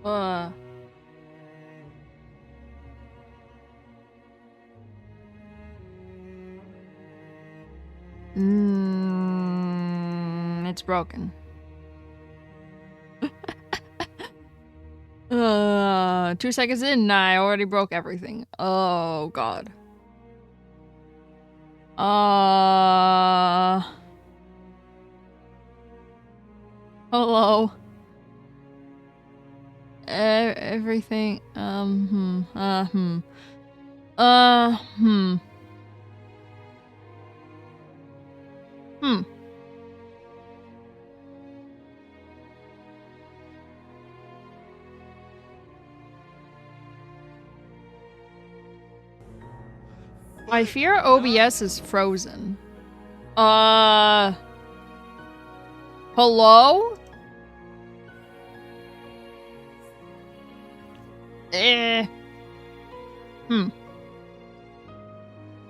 Uh. It's broken. 2 seconds in, I already broke everything. Oh, God. Hello. Everything, I fear OBS is frozen. Hello?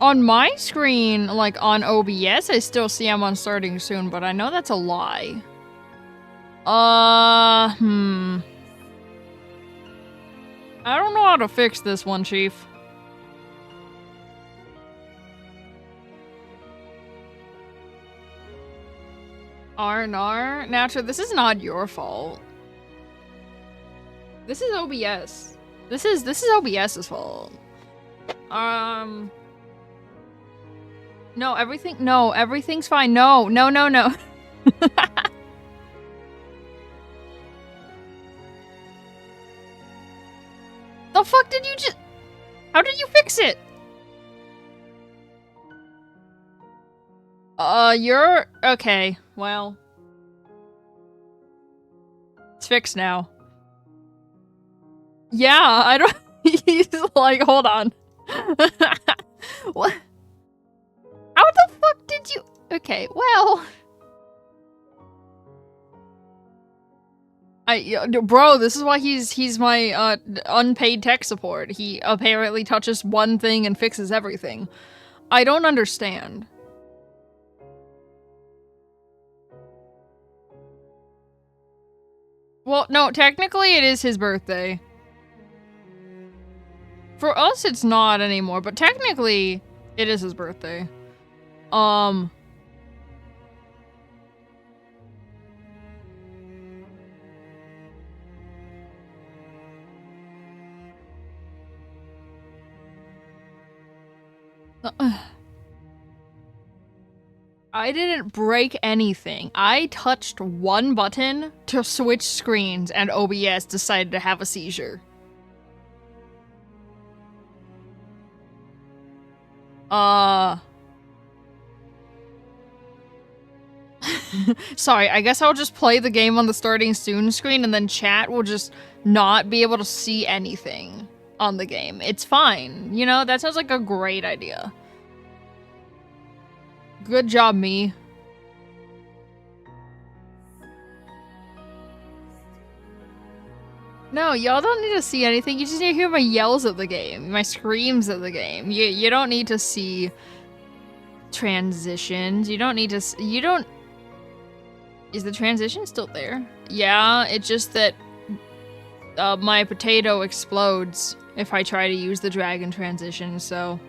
On my screen, like on OBS, I still see I'm on starting soon, but I know that's a lie. I don't know how to fix this one, Chief. R&R? Naturally, this is not your fault. This is OBS. This is OBS's fault. No, everything's fine. No. The fuck did you just... How did you fix it? You're... Okay, well... It's fixed now. Yeah, I don't... He's like, hold on. What? How the fuck did you... Okay, well... Bro, this is why he's my, unpaid tech support. He apparently touches one thing and fixes everything. I don't understand. Well, no, technically it is his birthday. For us, it's not anymore, but technically, it is his birthday. I didn't break anything. I touched one button to switch screens and OBS decided to have a seizure. Sorry, I guess I'll just play the game on the starting soon screen and then chat will just not be able to see anything on the game. It's fine. You know, that sounds like a great idea. Good job, me. No, y'all don't need to see anything. You just need to hear my yells at the game, my screams at the game. You don't need to see transitions. You don't need to. You don't. Is the transition still there? Yeah, it's just that my potato explodes if I try to use the dragon transition. So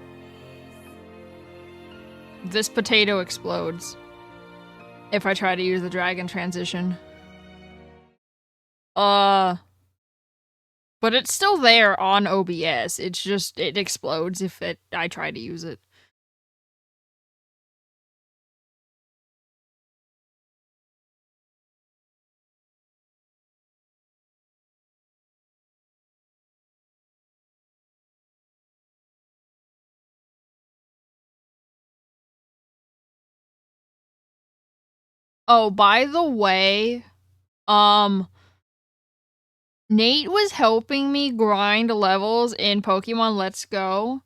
this potato explodes if I try to use the dragon transition. But it's still there on OBS. It's just, it explodes if I try to use it. Oh, by the way, Nate was helping me grind levels in Pokemon Let's Go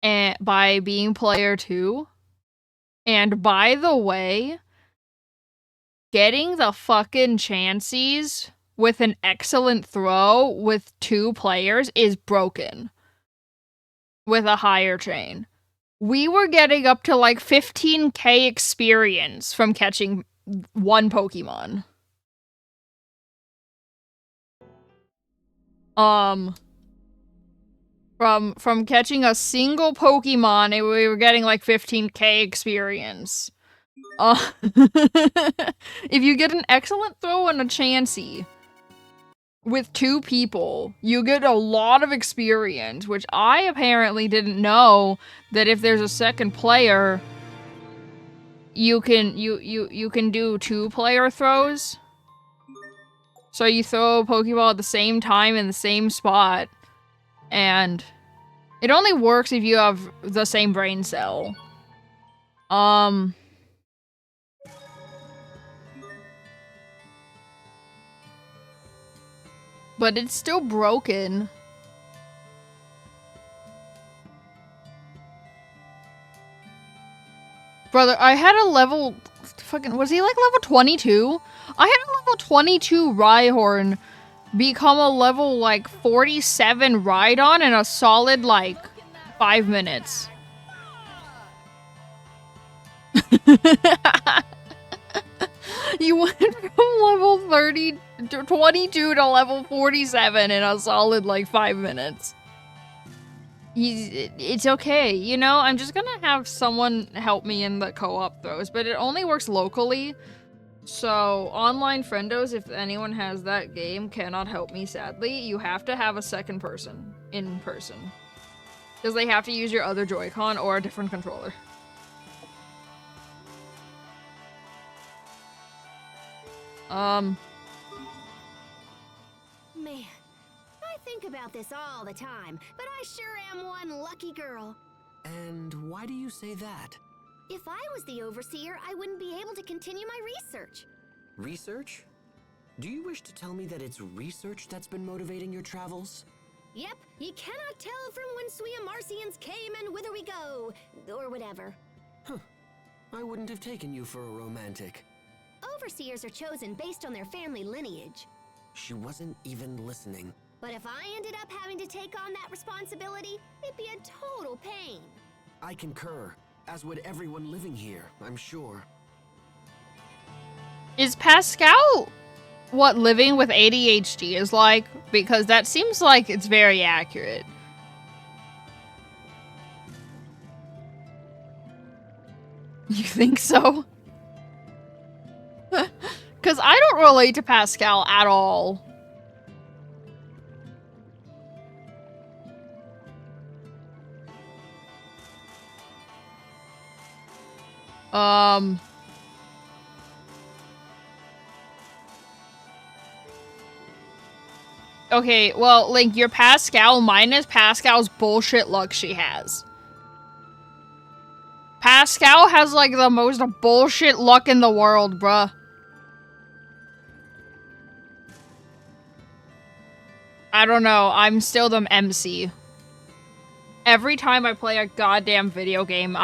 and by being player 2. And by the way, getting the fucking Chanseys with an excellent throw with 2 players is broken. With a higher chain. We were getting up to like 15k experience from catching one Pokemon. From catching a single Pokemon, we were getting like 15k experience. If you get an excellent throw and a Chansey with 2 people, you get a lot of experience, which I apparently didn't know that if there's a second player, you can do 2-player throws. So you throw a Pokeball at the same time in the same spot, and it only works if you have the same brain cell. But it's still broken. Brother, I had a level... was he like level 22? I had a level 22 Rhyhorn become a level like 47 Rhydon in a solid like 5 minutes. You went from level 22 to level 47 in a solid like 5 minutes. It's okay, you know, I'm just gonna have someone help me in the co-op throws, but it only works locally. So, online friendos, if anyone has that game, cannot help me, sadly. You have to have a second person in person. Because they have to use your other Joy-Con or a different controller. Man, I think about this all the time, but I sure am one lucky girl. And why do you say that? If I was the overseer, I wouldn't be able to continue my research. Research? Do you wish to tell me that it's research that's been motivating your travels? Yep, you cannot tell from whence we Amarcians came and whither we go, or whatever. Huh. I wouldn't have taken you for a romantic. Overseers are chosen based on their family lineage. She wasn't even listening. But if I ended up having to take on that responsibility, it'd be a total pain. I concur, as would everyone living here, I'm sure. Is Pascal what living with ADHD is like? Because that seems like it's very accurate. You think so? Because I don't relate to Pascal at all. Okay, well, Link, you're Pascal minus Pascal's bullshit luck she has. Pascal has, like, the most bullshit luck in the world, bruh. I don't know, I'm still the MC. Every time I play a goddamn video game,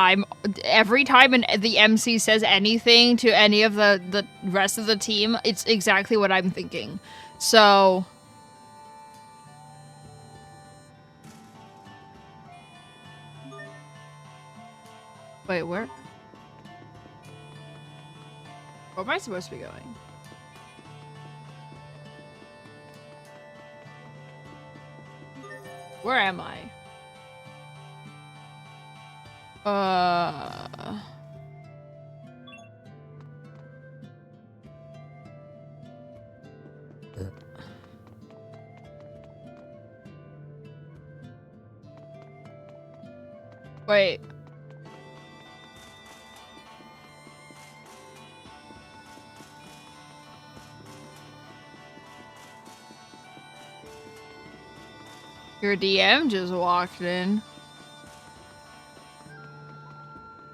every time the MC says anything to any of the rest of the team, it's exactly what I'm thinking. So... Wait, where? Where am I supposed to be going? Where am I? Wait. Your DM just walked in.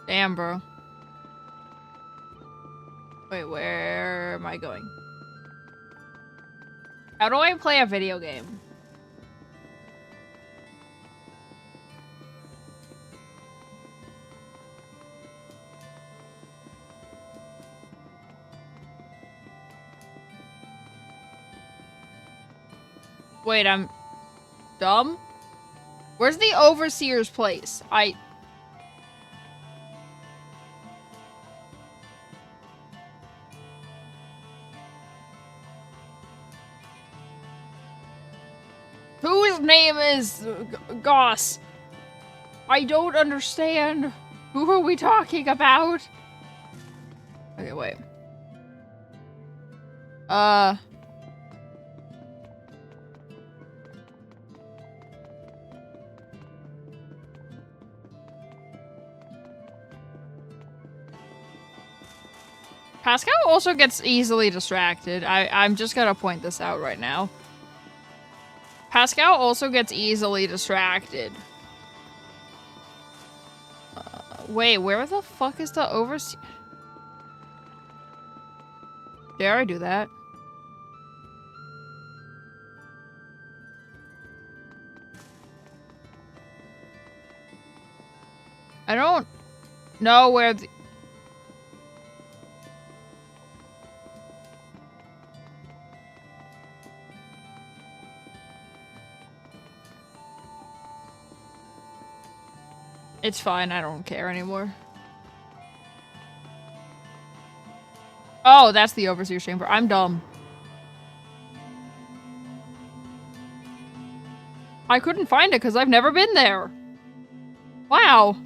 Damn, bro. Wait, where am I going? How do I play a video game? Wait, I'm dumb? Where's the overseer's place? Whose name is Goss? I don't understand. Who are we talking about? Okay, wait. Pascal also gets easily distracted. I'm just gonna point this out right now. Pascal also gets easily distracted. Wait, where the fuck is the overseer? Dare I do that? I don't know where the... It's fine, I don't care anymore. Oh, that's the overseer chamber. I'm dumb. I couldn't find it because I've never been there. Wow.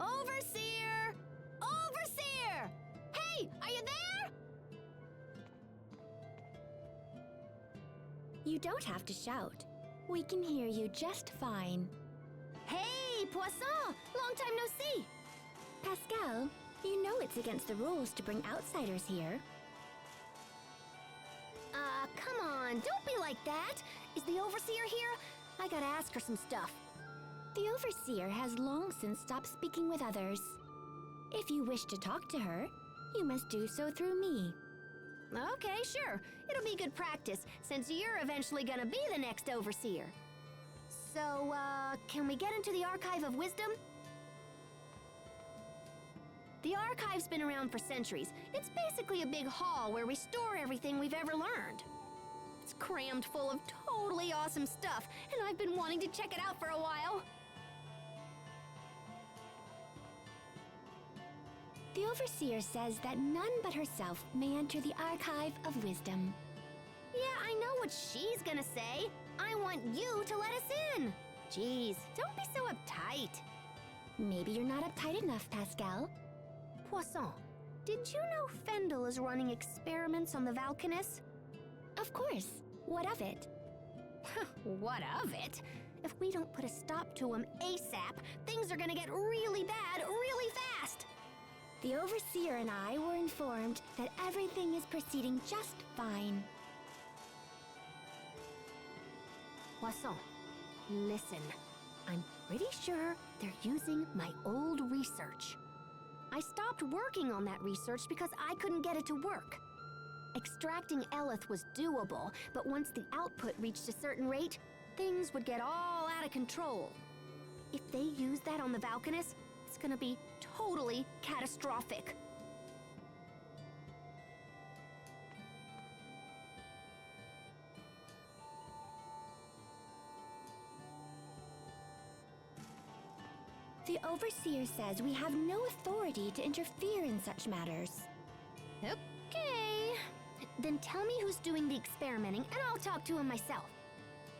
Overseer! Overseer! Hey, are you there? You don't have to shout. We can hear you just fine. Hey, Poisson! Long time no see! Pascal, you know it's against the rules to bring outsiders here. Come on, don't be like that! Is the Overseer here? I gotta ask her some stuff. The Overseer has long since stopped speaking with others. If you wish to talk to her, you must do so through me. Okay, sure. It'll be good practice, since you're eventually gonna be the next Overseer. So, can we get into the Archive of Wisdom? The Archive's been around for centuries. It's basically a big hall where we store everything we've ever learned. It's crammed full of totally awesome stuff, and I've been wanting to check it out for a while. The Overseer says that none but herself may enter the Archive of Wisdom. Yeah, I know what she's gonna say. I want you to let us in. Jeez, don't be so uptight. Maybe you're not uptight enough, Pascal. Poisson, did you know Fendel is running experiments on the Valkanus? Of course. What of it? What of it? If we don't put a stop to him ASAP, things are gonna get really bad really fast. The Overseer and I were informed that everything is proceeding just fine. Poisson, listen. I'm pretty sure they're using my old research. I stopped working on that research because I couldn't get it to work. Extracting Eleth was doable, but once the output reached a certain rate, things would get all out of control. If they use that on the Valkanus, it's gonna be totally catastrophic. The Overseer says we have no authority to interfere in such matters. Okay. Then tell me who's doing the experimenting and I'll talk to him myself.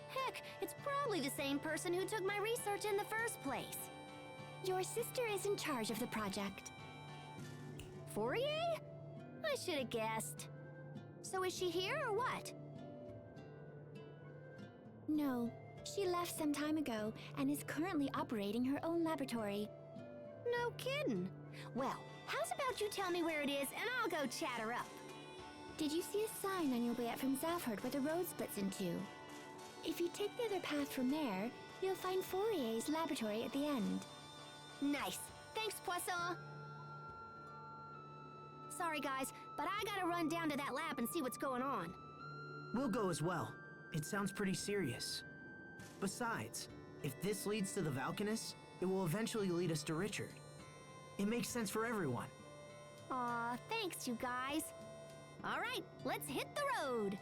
Heck, it's probably the same person who took my research in the first place. Your sister is in charge of the project. Fourier? I should have guessed. So is she here or what? No. She left some time ago and is currently operating her own laboratory. No kidding. Well, how's about you tell me where it is and I'll go chat her up. Did you see a sign on your way up from Zalford where the road splits in two? If you take the other path from there, you'll find Fourier's laboratory at the end. Nice. Thanks, Poisson. Sorry, guys, but I gotta run down to that lab and see what's going on. We'll go as well. It sounds pretty serious. Besides, if this leads to the Valkanus, it will eventually lead us to Richard. It makes sense for everyone. Aw, thanks, you guys. All right, let's hit the road.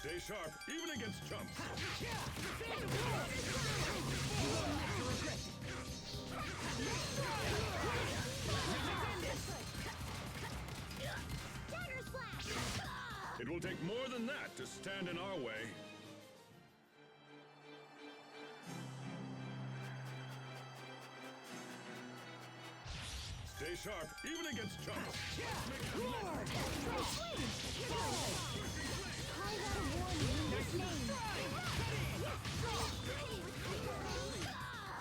Stay sharp, even against chumps. It will take more than that to stand in our way. Stay sharp, even against chumps.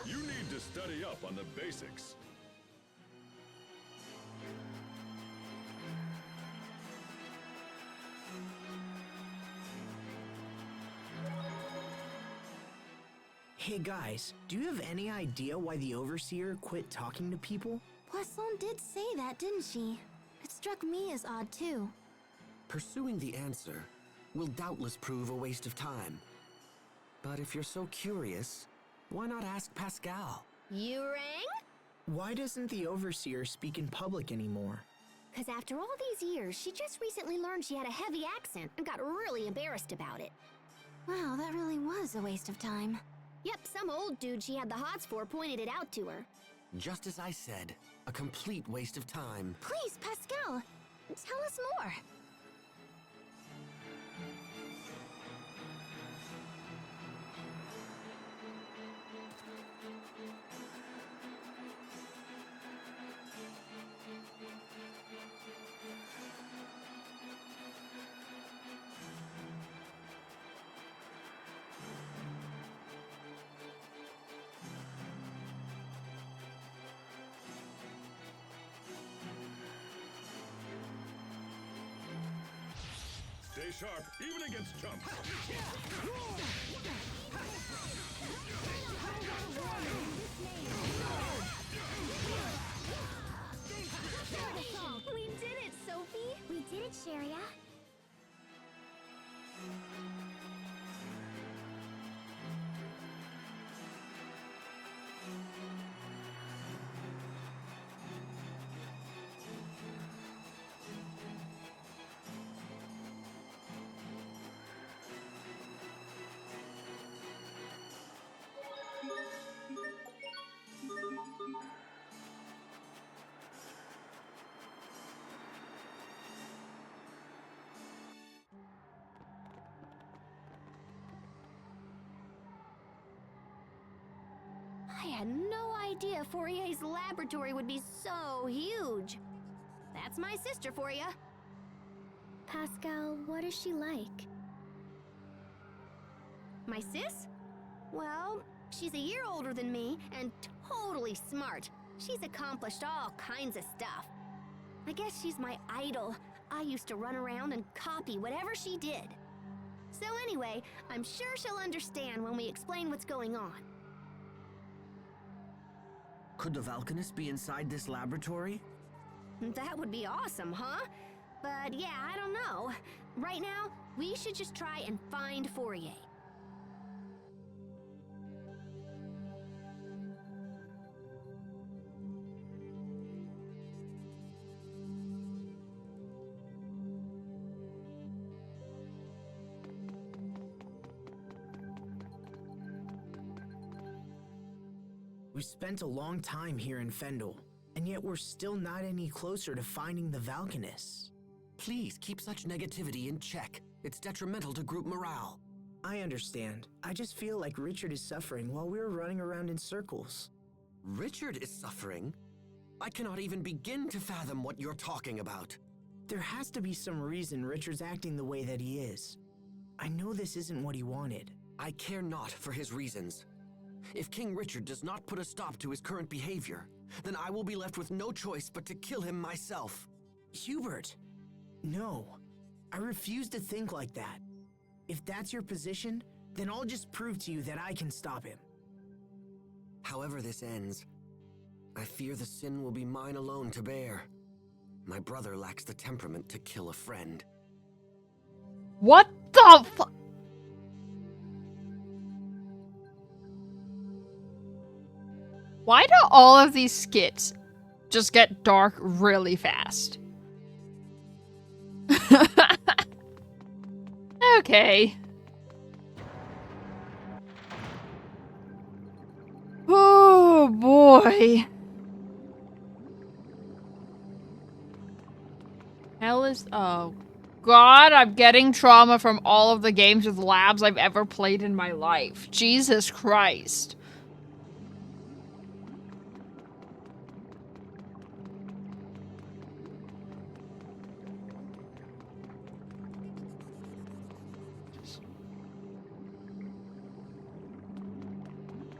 You need to study up on the basics. Hey guys, do you have any idea why the Overseer quit talking to people? Poisson did say that, didn't she? It struck me as odd too. Pursuing the answer will doubtless prove a waste of time. But if you're so curious, why not ask Pascal? You rang? Why doesn't the Overseer speak in public anymore? Because after all these years, she just recently learned she had a heavy accent and got really embarrassed about it. Wow, that really was a waste of time. Yep, some old dude she had the hots for pointed it out to her. Just as I said, a complete waste of time. Please, Pascal, tell us more. Stay sharp, even against chumps. We did it, Sophie! We did it, Sharia. I had no idea Fourier's laboratory would be so huge. That's my sister for you. Pascal, what is she like? My sis? Well, she's a year older than me and totally smart. She's accomplished all kinds of stuff. I guess she's my idol. I used to run around and copy whatever she did. So anyway, I'm sure she'll understand when we explain what's going on. Could the Valkanist be inside this laboratory? That would be awesome, huh? But yeah, I don't know. Right now, we should just try and find Fourier. We've spent a long time here in Fendel, and yet we're still not any closer to finding the Valkanists. Please keep such negativity in check. It's detrimental to group morale. I understand. I just feel like Richard is suffering while we're running around in circles. Richard is suffering? I cannot even begin to fathom what you're talking about. There has to be some reason Richard's acting the way that he is. I know this isn't what he wanted. I care not for his reasons. If King Richard does not put a stop to his current behavior, then I will be left with no choice but to kill him myself. Hubert! No. I refuse to think like that. If that's your position, then I'll just prove to you that I can stop him. However this ends, I fear the sin will be mine alone to bear. My brother lacks the temperament to kill a friend. What the fu- Why do all of these skits just get dark really fast? Okay. Oh boy. Hell is oh God, I'm getting trauma from all of the games with labs I've ever played in my life. Jesus Christ.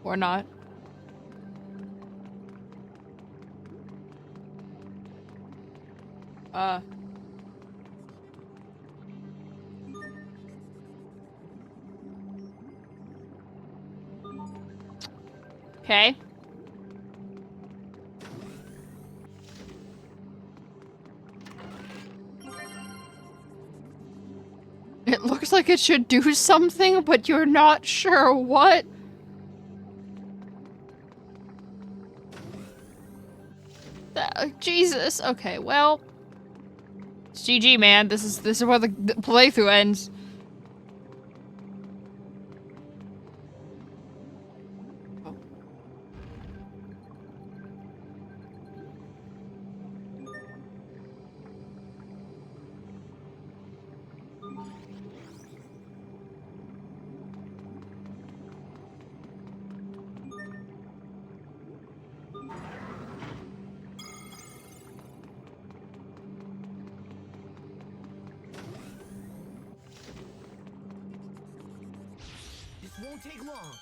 Or not. Okay. It looks like it should do something, but you're not sure what. Jesus. Okay, well. It's GG, man. This is where the playthrough ends. This won't take long.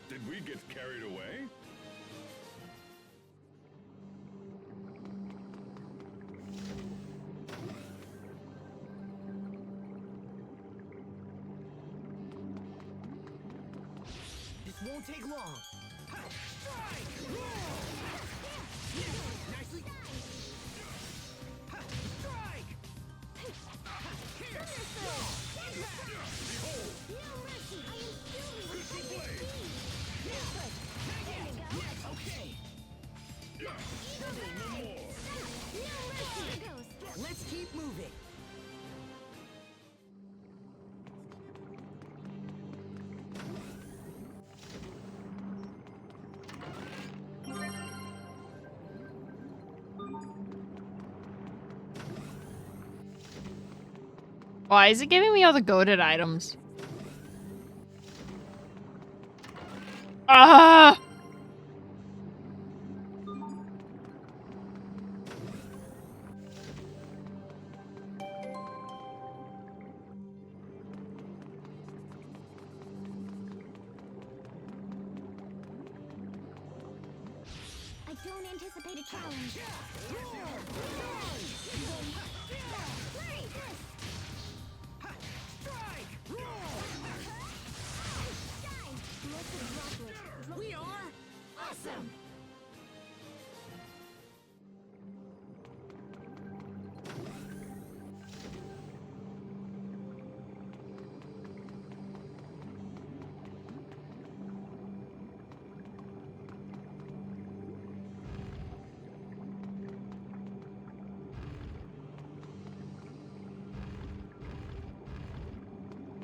Did we get carried away? This won't take long. Strike! Nicely. Strike! Here! Okay. Let's keep moving. Why is it giving me all the goated items? Ah! I don't anticipate a challenge. We are awesome.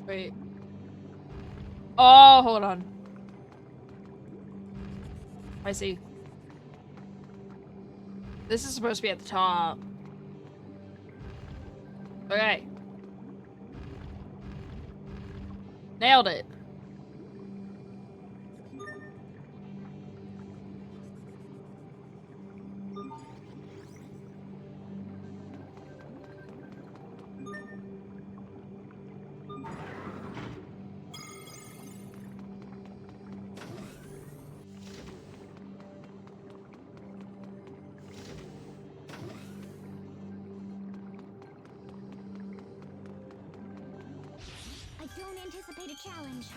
Wait. Oh, hold on. I see. This is supposed to be at the top. Okay. Nailed it. I don't anticipate a challenge.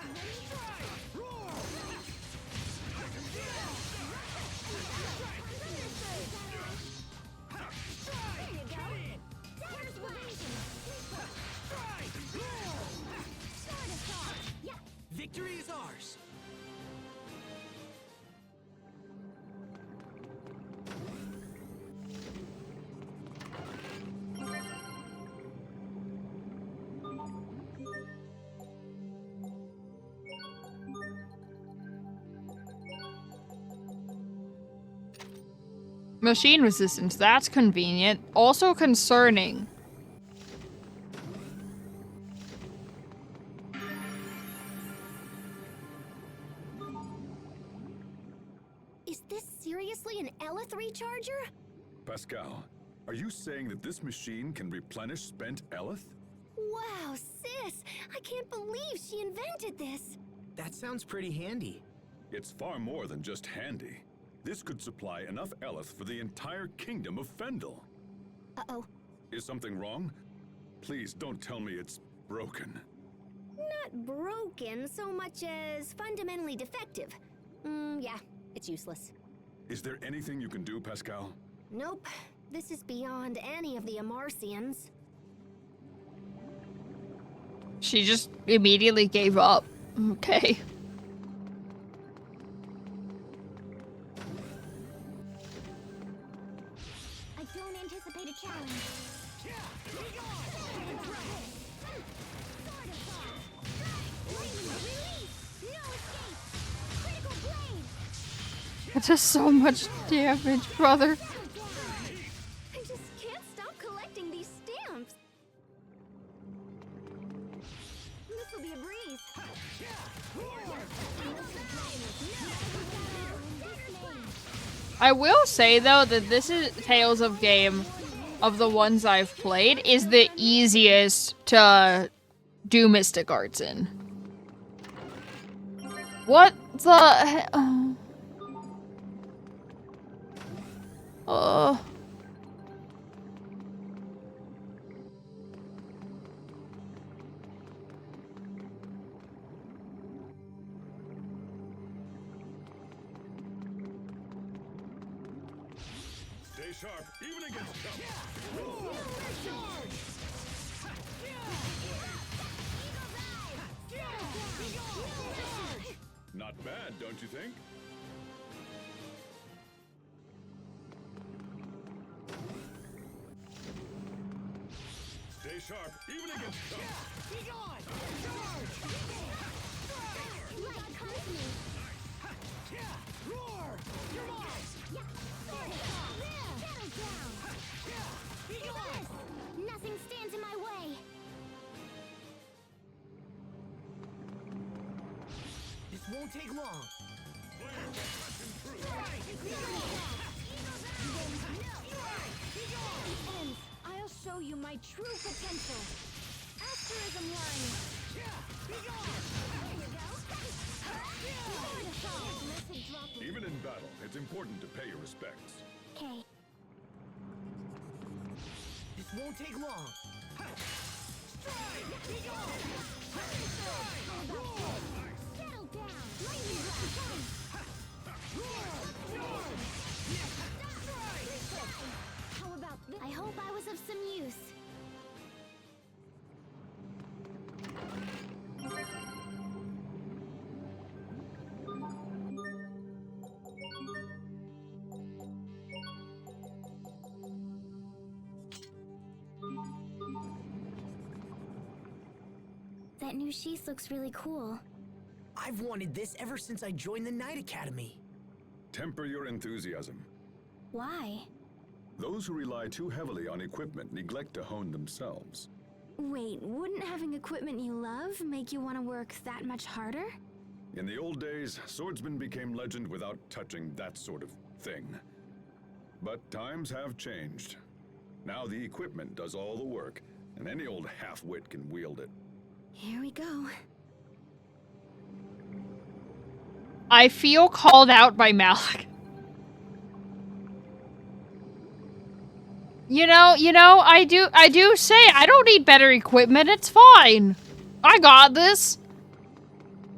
Victory is ours. Machine resistance, that's convenient. Also concerning. Is this seriously an Elith recharger? Pascal, are you saying that this machine can replenish spent Elith? Wow, sis! I can't believe she invented this! That sounds pretty handy. It's far more than just handy. This could supply enough Elith for the entire kingdom of Fendel. Uh-oh. Is something wrong? Please don't tell me it's broken. Not broken so much as fundamentally defective. Yeah, it's useless. Is there anything you can do, Pascal? Nope. This is beyond any of the Amarcians. She just immediately gave up. Okay. I don't anticipate a challenge. That does so much damage, brother. I just can't stop collecting these stamps. This will be a breeze. I will say, though, that this is Tales of Game, of the ones I've played, is the easiest to do Mystic Arts in. What the... Stay sharp, even against trouble. Not bad, don't you think? Stay sharp, even against trouble. Nothing stands in my way. This won't take long. I'll show you my true potential. Asterism line. Even in battle, it's important to pay your respects. Okay. This won't take long. Settle down. Lightning round. How about this? I hope I was of some use. That new sheath looks really cool. I've wanted this ever since I joined the Knight Academy. Temper your enthusiasm. Why? Those who rely too heavily on equipment neglect to hone themselves. Wait, wouldn't having equipment you love make you want to work that much harder? In the old days, swordsmen became legend without touching that sort of thing. But times have changed. Now the equipment does all the work, and any old half-wit can wield it. Here we go. I feel called out by Malik. You know, I do say I don't need better equipment, it's fine. I got this.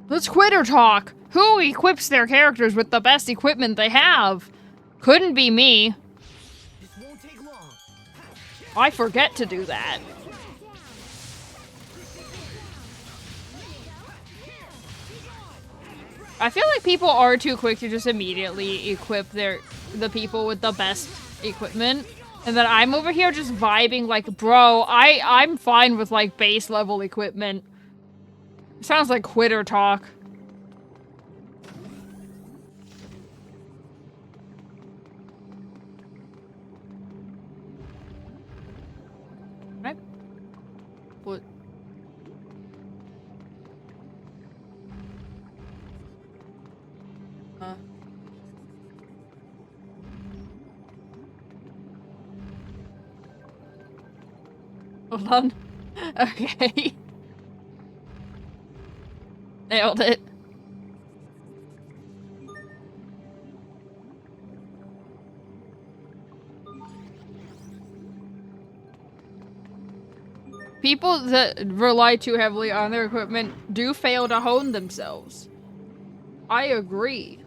Let's quitter talk. Who equips their characters with the best equipment they have? Couldn't be me. This won't take long. I forget to do that. I feel like people are too quick to just immediately equip the people with the best equipment. And then I'm over here just vibing like, bro, I'm fine with like base level equipment. Sounds like quitter talk. Hold on. Okay. Nailed it. People that rely too heavily on their equipment do fail to hone themselves. I agree.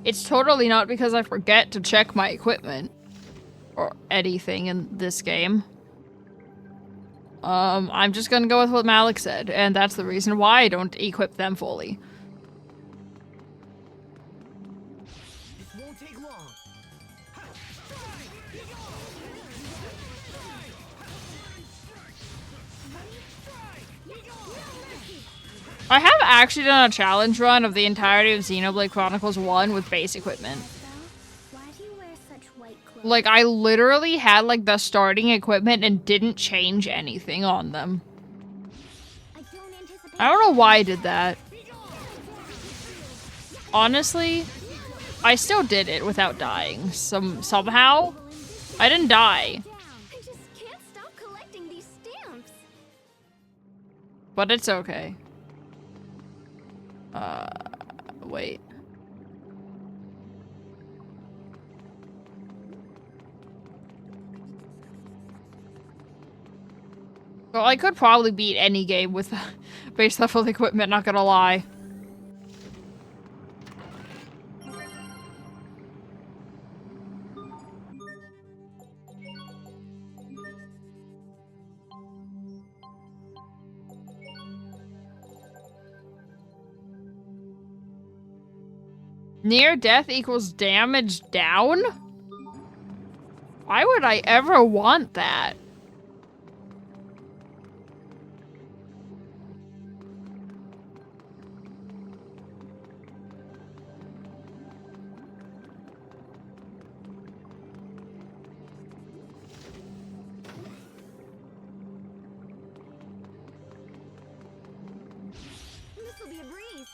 It's totally not because I forget to check my equipment or anything in this game. I'm just gonna go with what Malik said, and that's the reason why I don't equip them fully. This won't take long. I have actually done a challenge run of the entirety of Xenoblade Chronicles 1 with base equipment. Why do you wear such white clothes? Like, I literally had, like, the starting equipment and didn't change anything on them. I don't know why I did that. Honestly, I still did it without dying. Somehow, I didn't die. I just can't stop collecting these stamps. But it's okay. Wait. Well, I could probably beat any game with base level equipment, not gonna lie. Near death equals damage down? Why would I ever want that? This will be a breeze.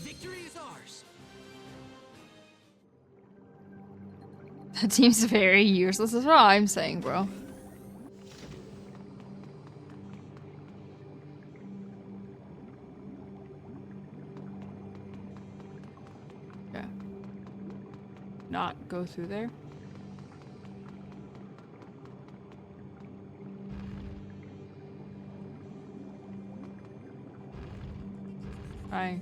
Victory is ours. That seems very useless, is what I'm saying, bro. Okay. Not go through there. Hi.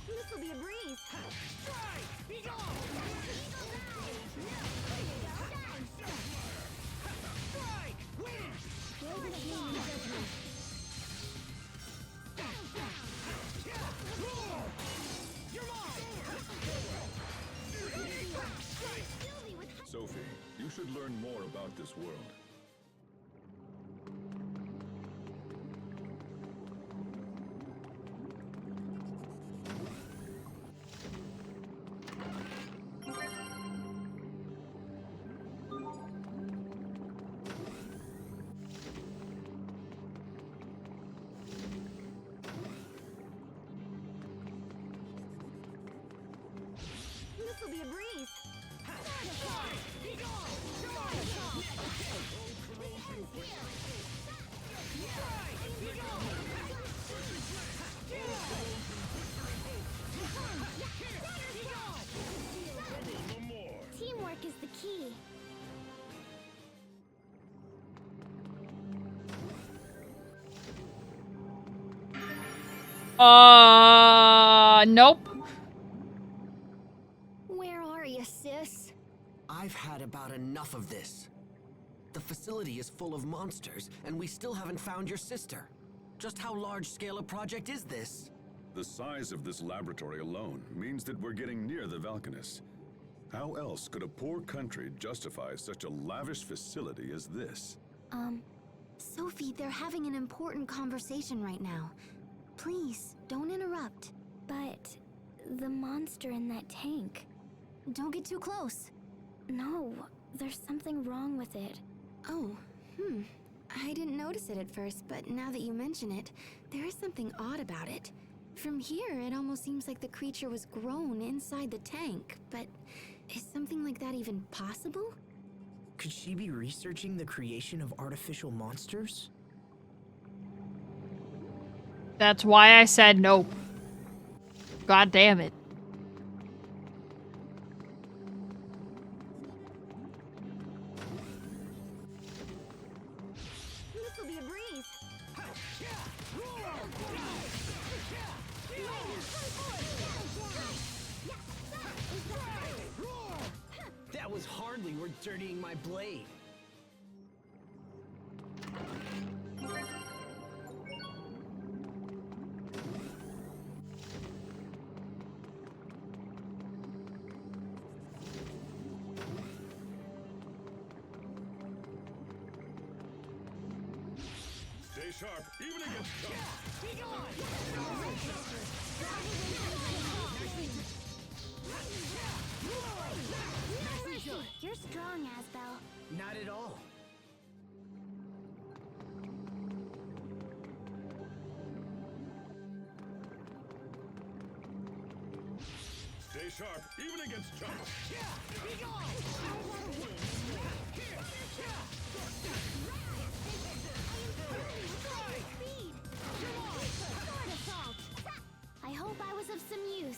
This will be a breeze. Sophie, you should learn more about this world. This'll be a breeze. Teamwork is the key. Nope. Where are you, sis? I've had about enough of this. The facility is full of monsters, and we still haven't found your sister. Just how large-scale a project is this? The size of this laboratory alone means that we're getting near the Valkanus. How else could a poor country justify such a lavish facility as this? Sophie, they're having an important conversation right now. Please, don't interrupt. But the monster in that tank. Don't get too close. No, there's something wrong with it. Oh, I didn't notice it at first, but now that you mention it, there is something odd about it. From here, it almost seems like the creature was grown inside the tank, but is something like that even possible? Could she be researching the creation of artificial monsters? That's why I said nope. God damn it. This'll be a breeze. That was hardly worth dirtying my blade. Stay sharp, even against You're strong, Asbel. Not at all. Stay sharp, even against chumps. I hope I was of some use.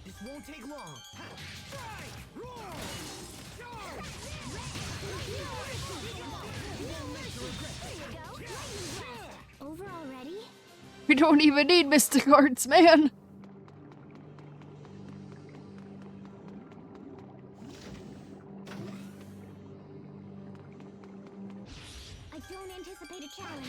This won't take long. Over already? We don't even need Mystic Arts, man. I don't anticipate a challenge.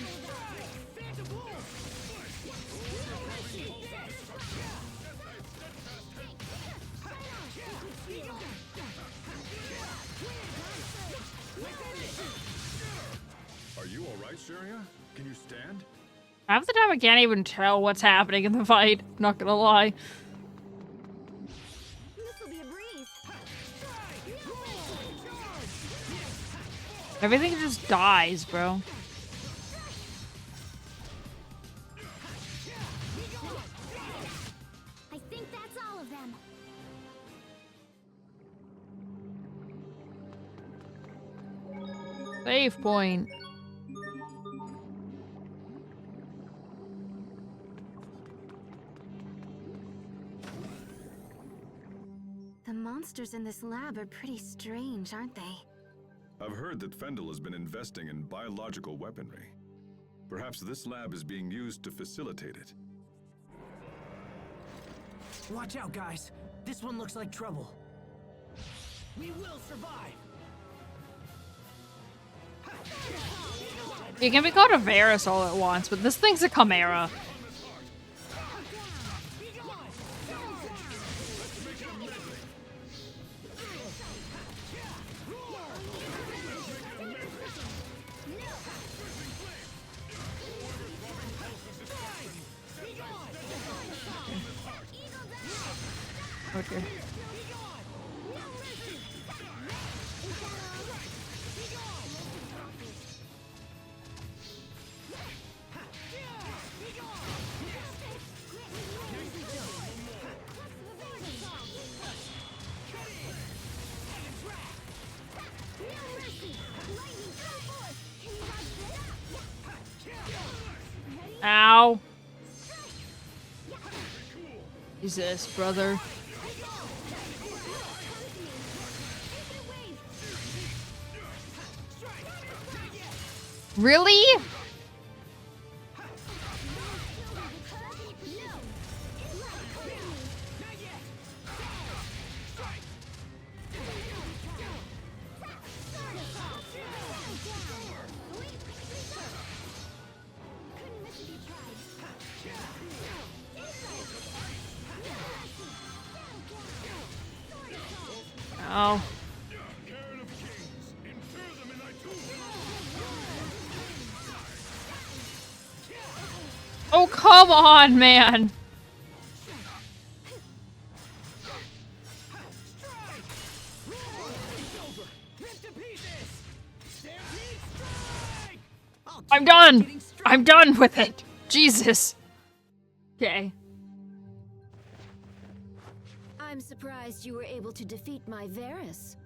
Are you alright, Sharia? Can you stand? Half the time I can't even tell what's happening in the fight. Not gonna lie. This'll be a breeze. Everything just dies, bro. I think that's all of them. Save point. The monsters in this lab are pretty strange, aren't they? I've heard that Fendel has been investing in biological weaponry. Perhaps this lab is being used to facilitate it. Watch out, guys. This one looks like trouble. We will survive. You can be called a Varus all at once, but this thing's a Chimera. Ow. Jesus, brother. Really? Oh. Oh, come on, man. I'm done. I'm done with it. Jesus. Okay. I'm surprised you were able to defeat my Varus.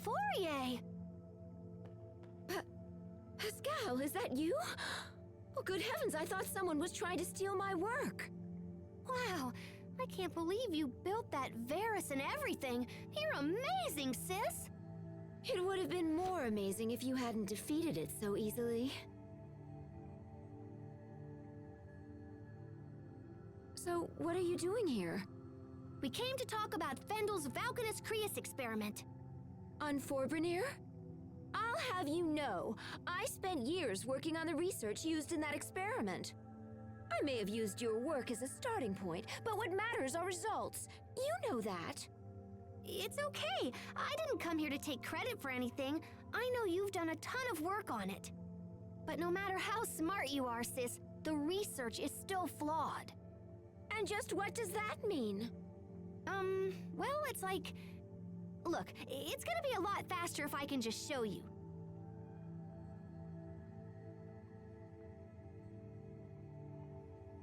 Fourier! Pascal, is that you? Oh, good heavens, I thought someone was trying to steal my work. Wow, I can't believe you built that Varus and everything. You're amazing, sis! It would have been more amazing if you hadn't defeated it so easily. So, what are you doing here? We came to talk about Fendel's Valkanus Creus experiment. On Forbrenir? I'll have you know, I spent years working on the research used in that experiment. I may have used your work as a starting point, but what matters are results. You know that. It's okay. I didn't come here to take credit for anything. I know you've done a ton of work on it. But no matter how smart you are, sis, the research is still flawed. And just what does that mean? Well, it's like... Look, it's gonna be a lot faster if I can just show you.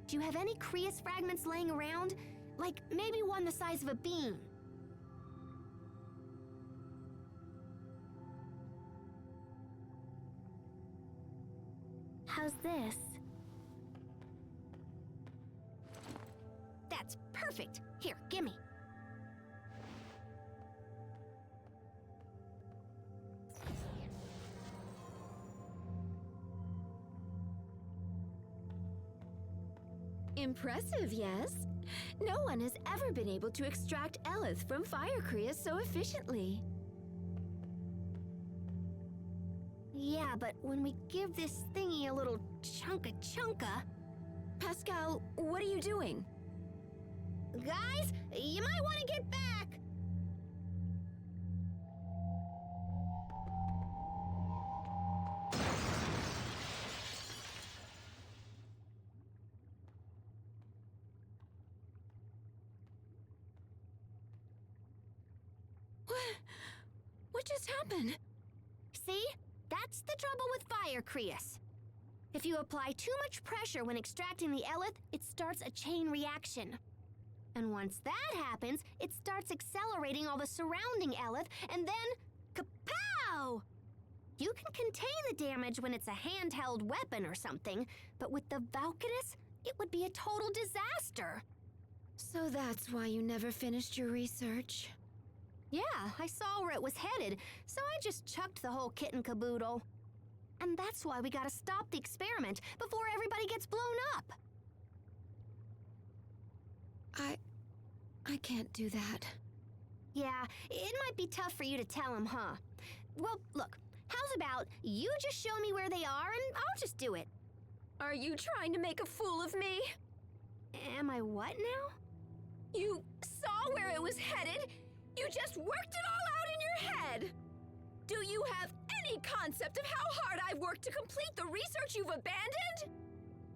Do you have any Creus fragments laying around? Like, maybe one the size of a bean? How's this? That's perfect. Here, gimme. Impressive, yes? No one has ever been able to extract Elith from Fire Creus so efficiently. Yeah, but when we give this thingy a little chunka... Pascal, what are you doing? Guys, you might want to get back! What just happened? See? That's the trouble with Fire Creus. If you apply too much pressure when extracting the Elith, it starts a chain reaction. And once that happens, it starts accelerating all the surrounding Elith, and then... kapow! You can contain the damage when it's a handheld weapon or something, but with the Valkanus, it would be a total disaster. So that's why you never finished your research? Yeah, I saw where it was headed, so I just chucked the whole kit and caboodle. And that's why we gotta stop the experiment before everybody gets blown up. I can't do that. Yeah, it might be tough for you to tell him, huh? Well, look, how's about you just show me where they are and I'll just do it. Are you trying to make a fool of me? Am I what now? You saw where it was headed? You just worked it all out in your head! Do you have any concept of how hard I've worked to complete the research you've abandoned?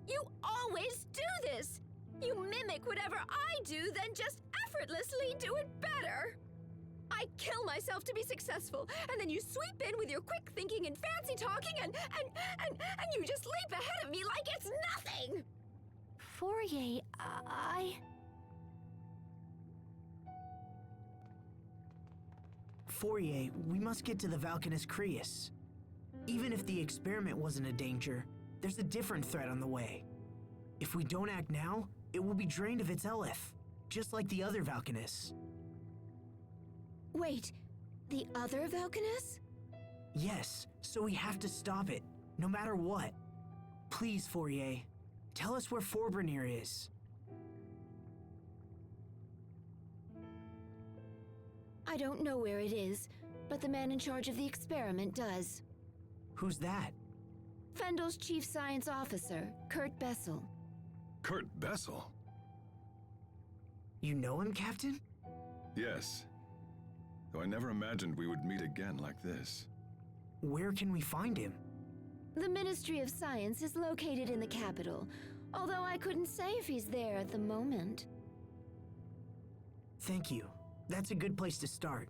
You always do this! You mimic whatever I do, then just effortlessly do it better! I kill myself to be successful, and then you sweep in with your quick thinking and fancy talking and you just leap ahead of me like it's nothing! Fourier, Fourier, we must get to the Valkanus Creus. Even if the experiment wasn't a danger, there's a different threat on the way. If we don't act now, it will be drained of its Elith, just like the other Valkanus. Wait, the other Valkanus? Yes, so we have to stop it, no matter what. Please, Fourier, tell us where Forbrenir is. I don't know where it is, but the man in charge of the experiment does. Who's that? Fendel's chief science officer, Kurt Bessel. Kurt Bessel? You know him, Captain? Yes. Though I never imagined we would meet again like this. Where can we find him? The Ministry of Science is located in the capital, although I couldn't say if he's there at the moment. Thank you. That's a good place to start.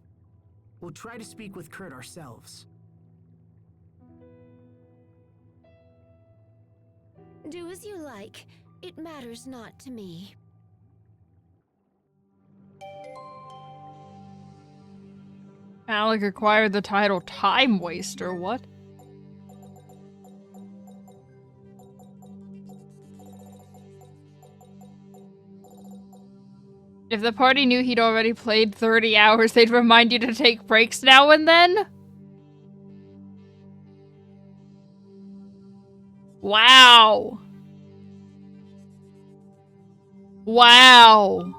We'll try to speak with Kurt ourselves. Do as you like. It matters not to me. Alec acquired the title Time Waster, what? If the party knew he'd already played 30 hours, they'd remind you to take breaks now and then? Wow. Wow.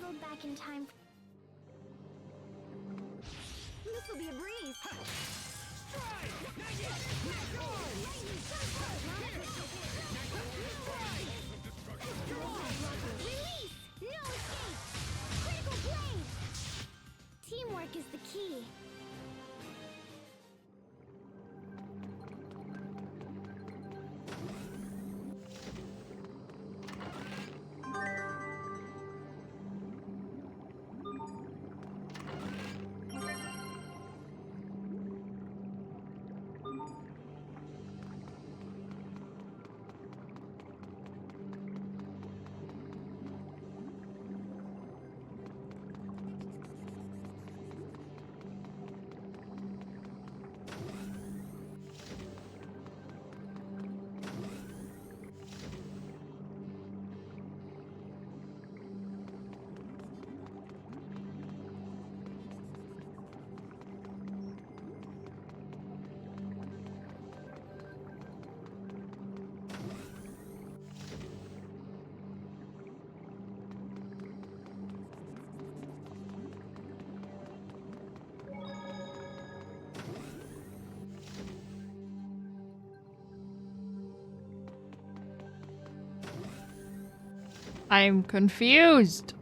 traveled back in time. This will be a breeze. Release! No escape! Critical blade! Teamwork is the key. I'm confused.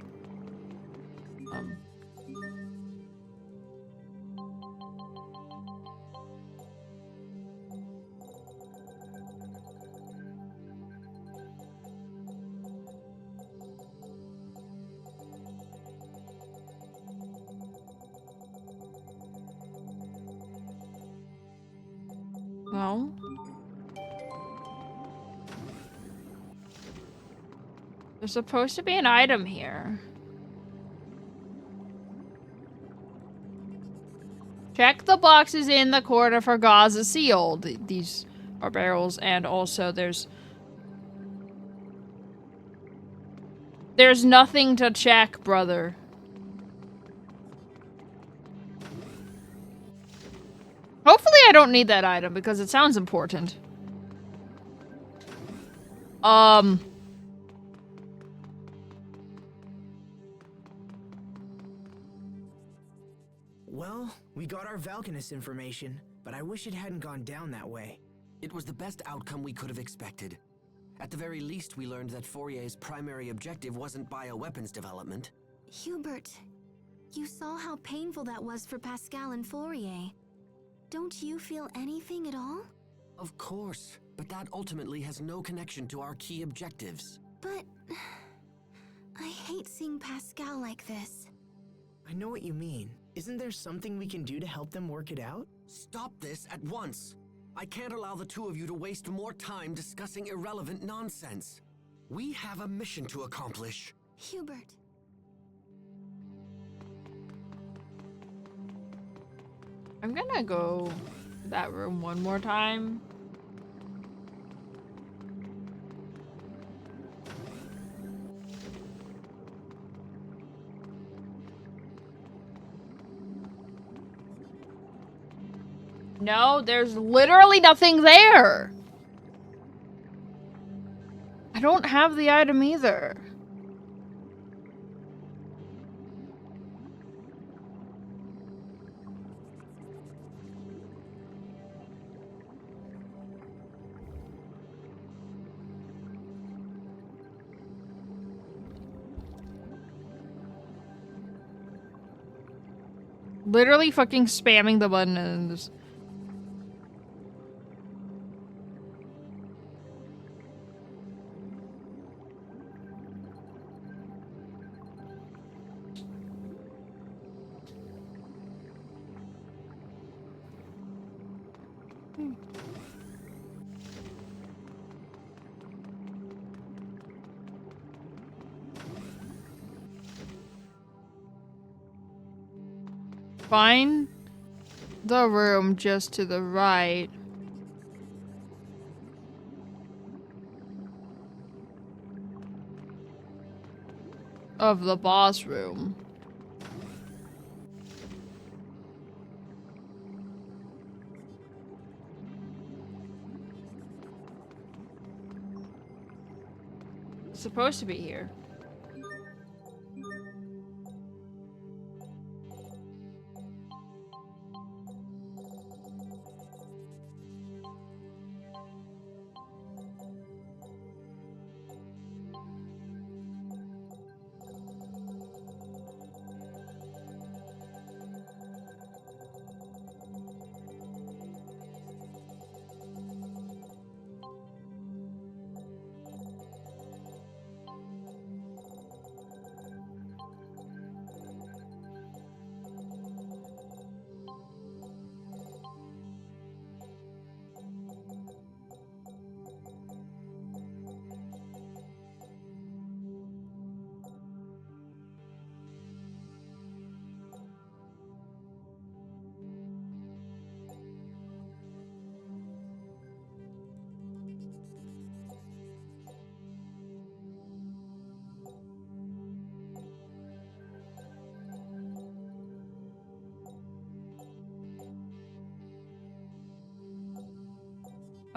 Well. There's supposed to be an item here. Check the boxes in the corner for Gaza sealed. These are barrels, and also there's nothing to check, brother. Hopefully I don't need that item because it sounds important. Well, we got our Valkanus information, but I wish it hadn't gone down that way. It was the best outcome we could have expected. At the very least, we learned that Fourier's primary objective wasn't bioweapons development. Hubert, you saw how painful that was for Pascal and Fourier. Don't you feel anything at all? Of course, but that ultimately has no connection to our key objectives. But I hate seeing Pascal like this. I know what you mean. Isn't there something we can do to help them work it out? Stop this at once! I can't allow the two of you to waste more time discussing irrelevant nonsense. We have a mission to accomplish. Hubert. I'm gonna go to that room one more time. No, there's literally nothing there. I don't have the item either. Literally fucking spamming the button and just... Find the room just to the right. Of the boss room. It's supposed to be here.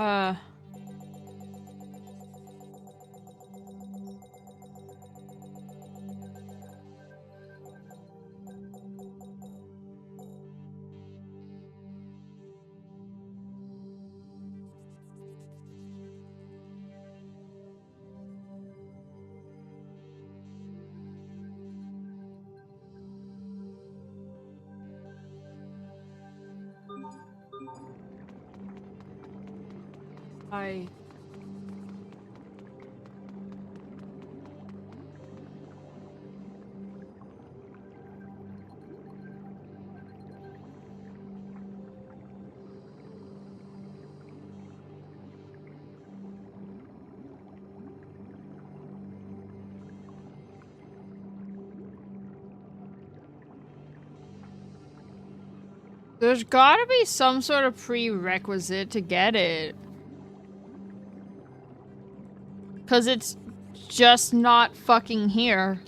I... There's gotta be some sort of prerequisite to get it. 'Cause it's just not fucking here.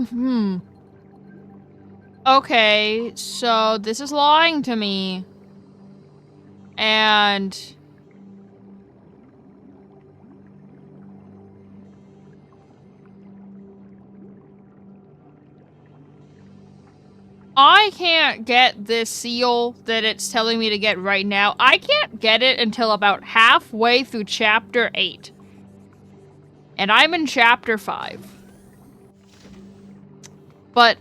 Hmm. Okay, so this is lying to me. And... I can't get this seal that it's telling me to get right now. I can't get it until about halfway through chapter 8. And I'm in chapter 5. But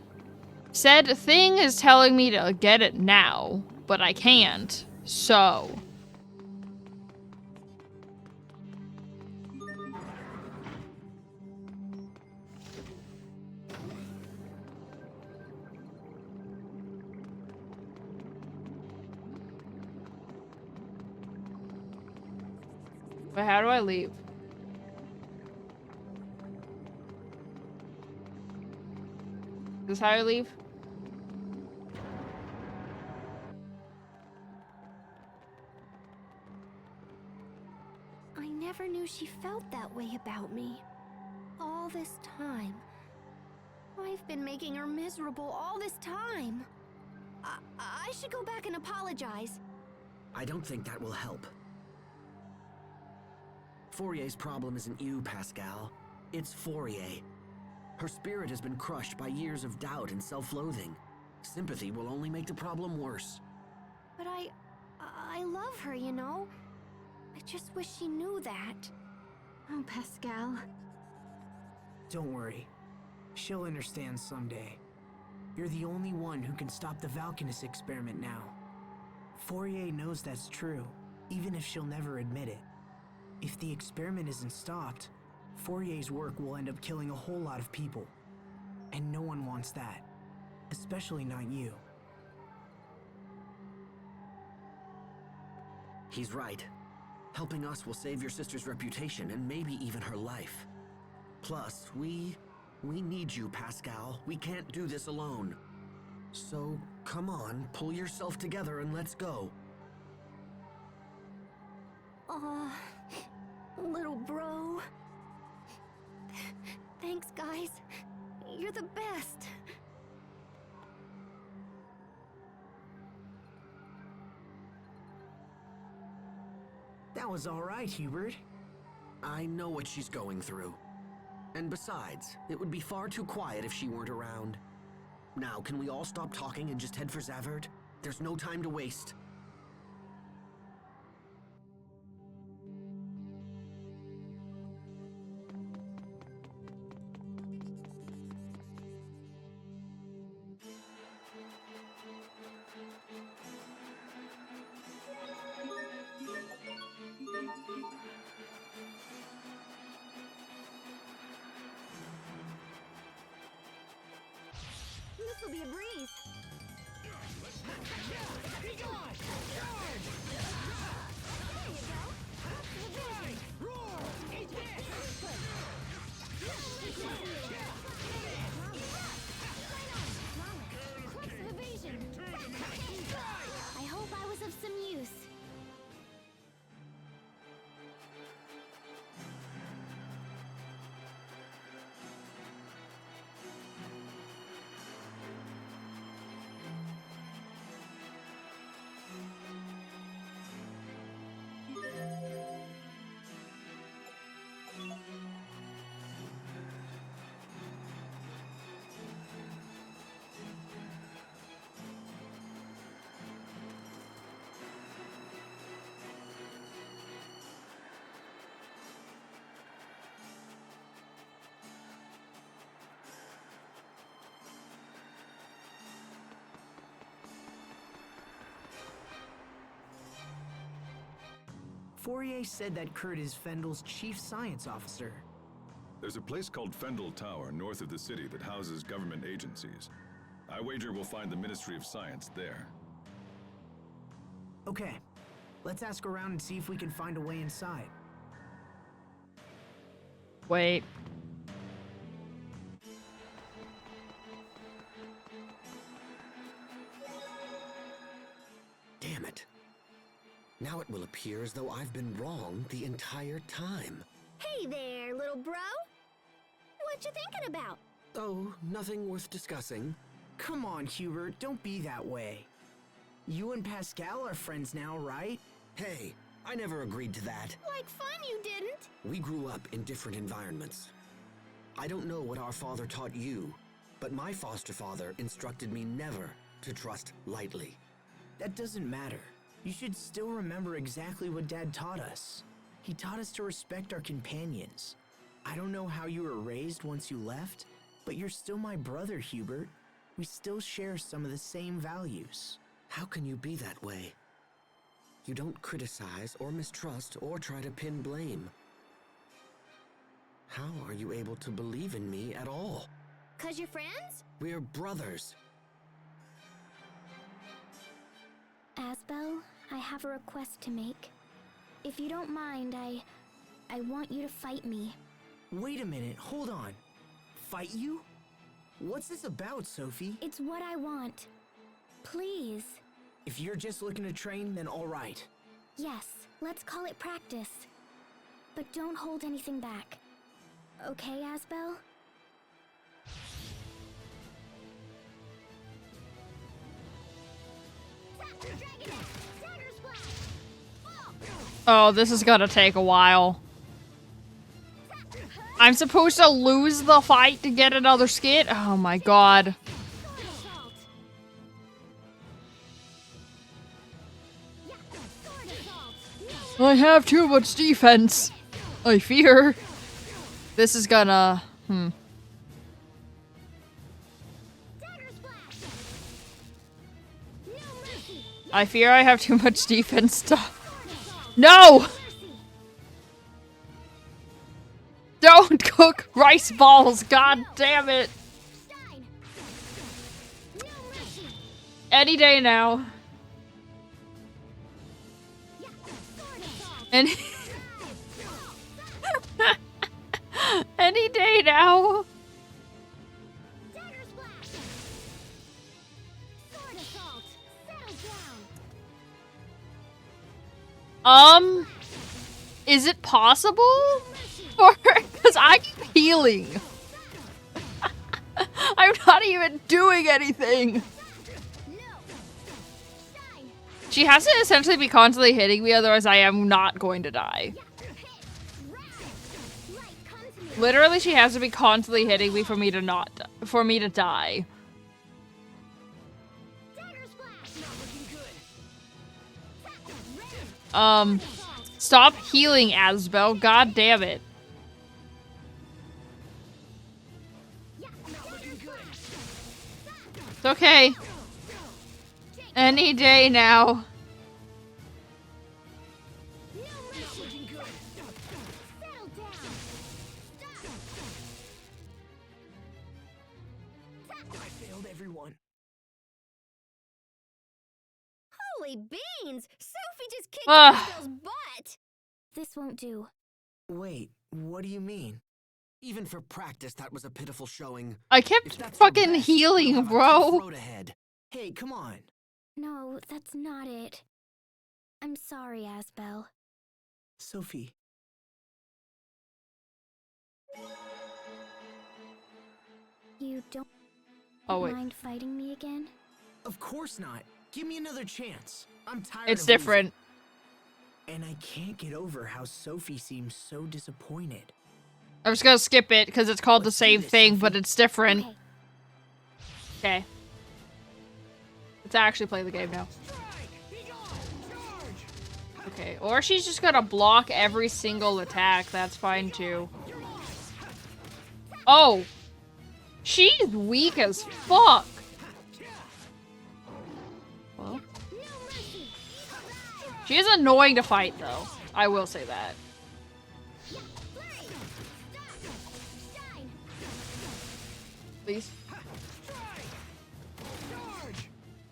said thing is telling me to get it now, but I can't. So... But how do I leave? Is this how I leave? I never knew she felt that way about me. All this time. I've been making her miserable all this time. I should go back and apologize. I don't think that will help. Fourier's problem isn't you, Pascal. It's Fourier. Her spirit has been crushed by years of doubt and self-loathing. Sympathy will only make the problem worse. But I love her, you know? I just wish she knew that. Oh, Pascal. Don't worry. She'll understand someday. You're the only one who can stop the Valkanus experiment now. Fourier knows that's true, even if she'll never admit it. If the experiment isn't stopped, Fourier's work will end up killing a whole lot of people. And no one wants that. Especially not you. He's right. Helping us will save your sister's reputation and maybe even her life. Plus, we need you, Pascal. We can't do this alone. So, come on, pull yourself together and let's go. Little bro. Thanks, guys. You're the best. That was all right, Hubert. I know what she's going through. And besides, it would be far too quiet if she weren't around. Now, can we all stop talking and just head for Zavert? There's no time to waste. be a breeze. There you go. I hope I was of some use. Fourier said that Kurt is Fendel's chief science officer. There's a place called Fendel Tower north of the city that houses government agencies. I wager we'll find the Ministry of Science there. Okay, let's ask around and see if we can find a way inside. Wait. Damn it. Now it will appear as though I've been wrong the entire time. Hey there, little bro. What you thinking about? Oh, nothing worth discussing. Come on, Hubert, don't be that way. You and Pascal are friends now, right? Hey, I never agreed to that. Like fun you didn't. We grew up in different environments. I don't know what our father taught you, but my foster father instructed me never to trust lightly. That doesn't matter. You should still remember exactly what Dad taught us. He taught us to respect our companions. I don't know how you were raised once you left, but you're still my brother, Hubert. We still share some of the same values. How can you be that way? You don't criticize or mistrust or try to pin blame. How are you able to believe in me at all? 'Cause you're friends? We're brothers. Asbel, I have a request to make. If you don't mind, I want you to fight me. Wait a minute, hold on. Fight you? What's this about, Sophie? It's what I want. Please. If you're just looking to train, then all right. Yes, let's call it practice. But don't hold anything back. Okay, Asbel? Oh, this is gonna take a while. I'm supposed to lose the fight to get another skit? Oh my god. I have too much defense. I fear. This is gonna... I fear I have too much defense to... No! Don't cook rice balls, god damn it! Any day now. Any... Any day now. Is it possible? Because I keep healing. I'm not even doing anything. She has to essentially be constantly hitting me, otherwise I am not going to die. Literally, she has to be constantly hitting me for me to die. Stop healing, Asbel. God damn it. It's okay. Any day now. I failed everyone. Holy beans! Sophie just kicked Ugh. Aspel's butt! This won't do. Wait, what do you mean? Even for practice, that was a pitiful showing. I If kept that's your fucking best, you'll healing, have a tough bro. road ahead. Hey, come on. No, that's not it. I'm sorry, Aspel. Sophie. You don't Oh, wait. mind fighting me again? Of course not. Give me another chance. I'm tired It's of different. losing. And I can't get over how Sophie seems so disappointed. I'm just gonna skip it because it's called the Let's do same this, thing, Sophie. but it's different. Okay. Okay. Let's actually play the game now. Okay, or she's just gonna block every single attack. That's fine too. Oh! She's weak as fuck! Well. She is annoying to fight though. I will say that. Please. Charge!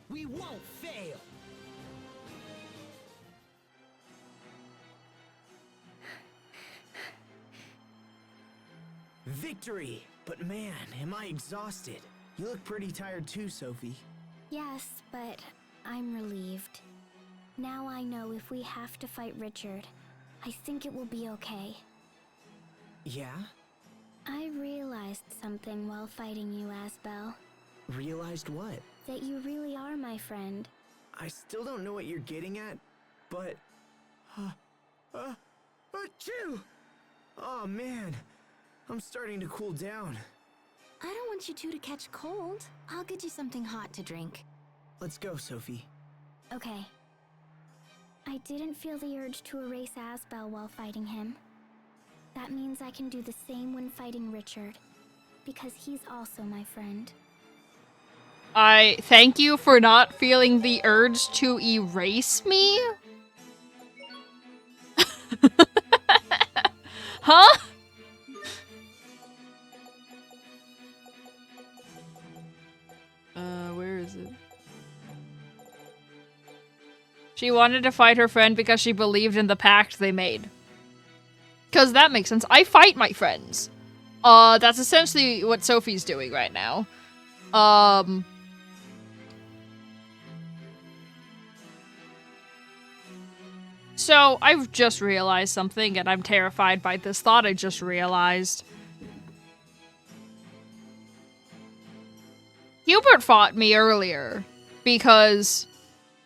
We won't fail. Victory! But man, am I exhausted. You look pretty tired too, Sophie. Yes, but I'm relieved. Now I know if we have to fight Richard, I think it will be okay. Yeah? I realized something while fighting you, Aspel. Realized what? That you really are my friend. I still don't know what you're getting at, but... Achoo! Oh man, I'm starting to cool down. I don't want you two to catch cold. I'll get you something hot to drink. Let's go, Sophie. Okay. I didn't feel the urge to erase Aspel while fighting him. That means I can do the same when fighting Richard, because he's also my friend. I thank you for not feeling the urge to erase me? Huh? Where is it? She wanted to fight her friend because she believed in the pact they made. Because that makes sense. I fight my friends. That's essentially what Sophie's doing right now. So, I've just realized something, and I'm terrified by this thought I just realized. Hubert fought me earlier, because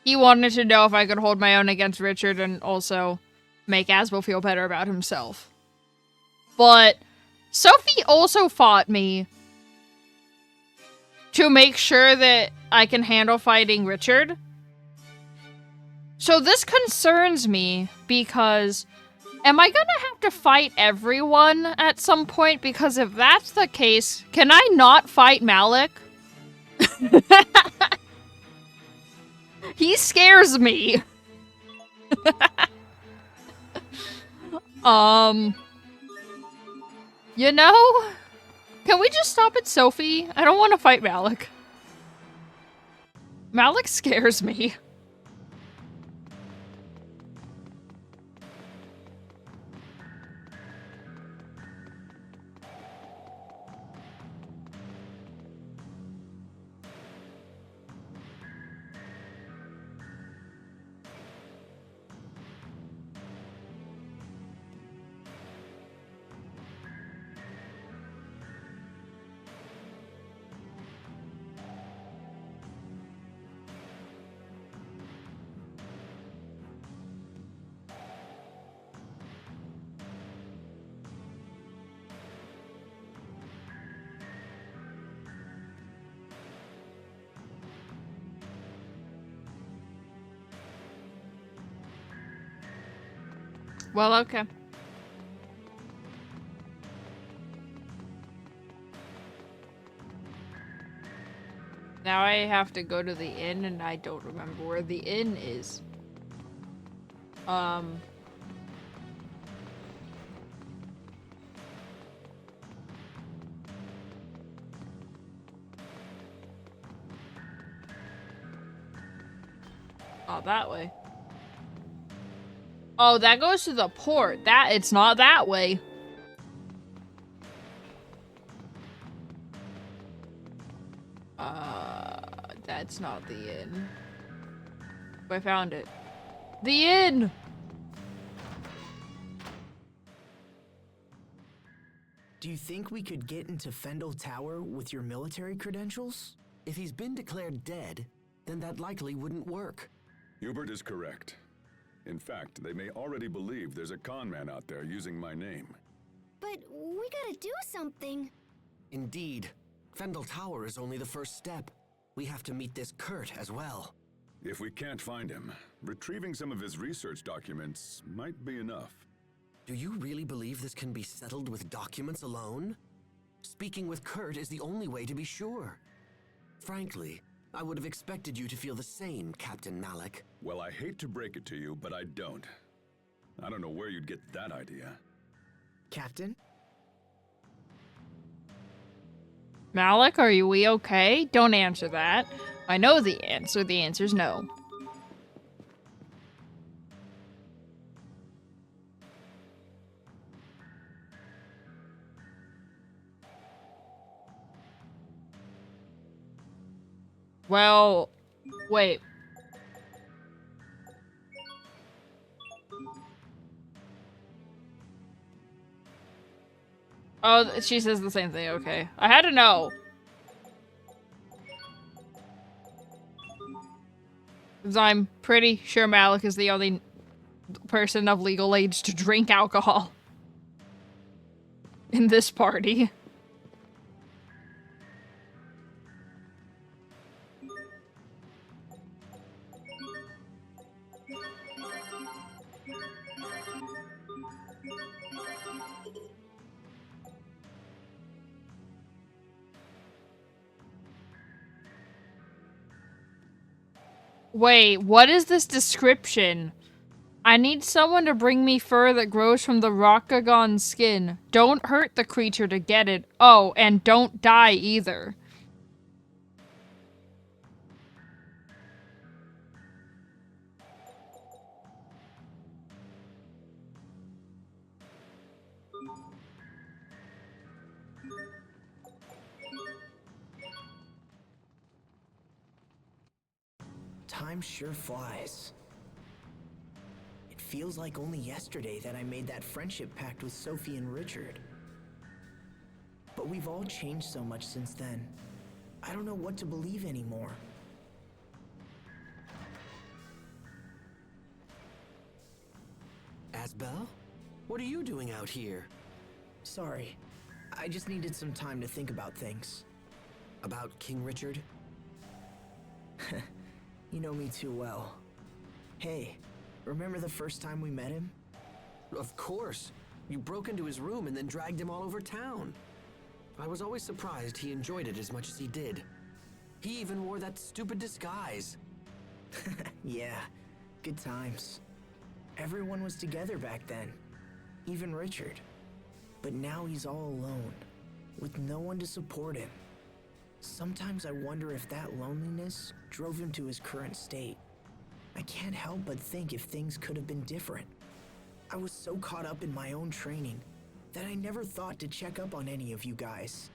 he wanted to know if I could hold my own against Richard and also make Asbel feel better about himself. But Sophie also fought me to make sure that I can handle fighting Richard. So this concerns me because am I gonna have to fight everyone at some point? Because if that's the case, can I not fight Malik? He scares me. You know? Can we just stop at Sophie? I don't want to fight Malik. Malik scares me. Well, okay. Now I have to go to the inn, and I don't remember where the inn is. Not that way. Oh, that goes to the port. It's not that way. That's not the inn. I found it. The inn! Do you think we could get into Fendel Tower with your military credentials? If he's been declared dead, then that likely wouldn't work. Hubert is correct. In fact, they may already believe there's a con man out there using my name. But we gotta do something. Indeed. Fendel Tower is only the first step. We have to meet this Kurt as well. If we can't find him, retrieving some of his research documents might be enough. Do you really believe this can be settled with documents alone? Speaking with Kurt is the only way to be sure. Frankly, I would have expected you to feel the same, Captain Malik. Well, I hate to break it to you, but I don't. I don't know where you'd get that idea. Captain? Malik, are we okay? Don't answer that. I know the answer. The answer's no. Well, wait. Oh, she says the same thing. Okay. I had to know. 'Cause I'm pretty sure Malik is the only person of legal age to drink alcohol in this party. Wait, what is this description? I need someone to bring me fur that grows from the Rakagon skin. Don't hurt the creature to get it. Oh, and don't die either. Time sure flies. It feels like only yesterday that I made that friendship pact with Sophie and Richard. But we've all changed so much since then. I don't know what to believe anymore. Asbel? What are you doing out here? Sorry. I just needed some time to think about things. About King Richard? You know me too well. Hey, remember the first time we met him? Of course. You broke into his room and then dragged him all over town. I was always surprised he enjoyed it as much as he did. He even wore that stupid disguise. Yeah, good times. Everyone was together back then. Even Richard. But now he's all alone, with no one to support him. Sometimes I wonder if that loneliness drove him to his current state. I can't help but think if things could have been different. I was so caught up in my own training that I never thought to check up on any of you guys.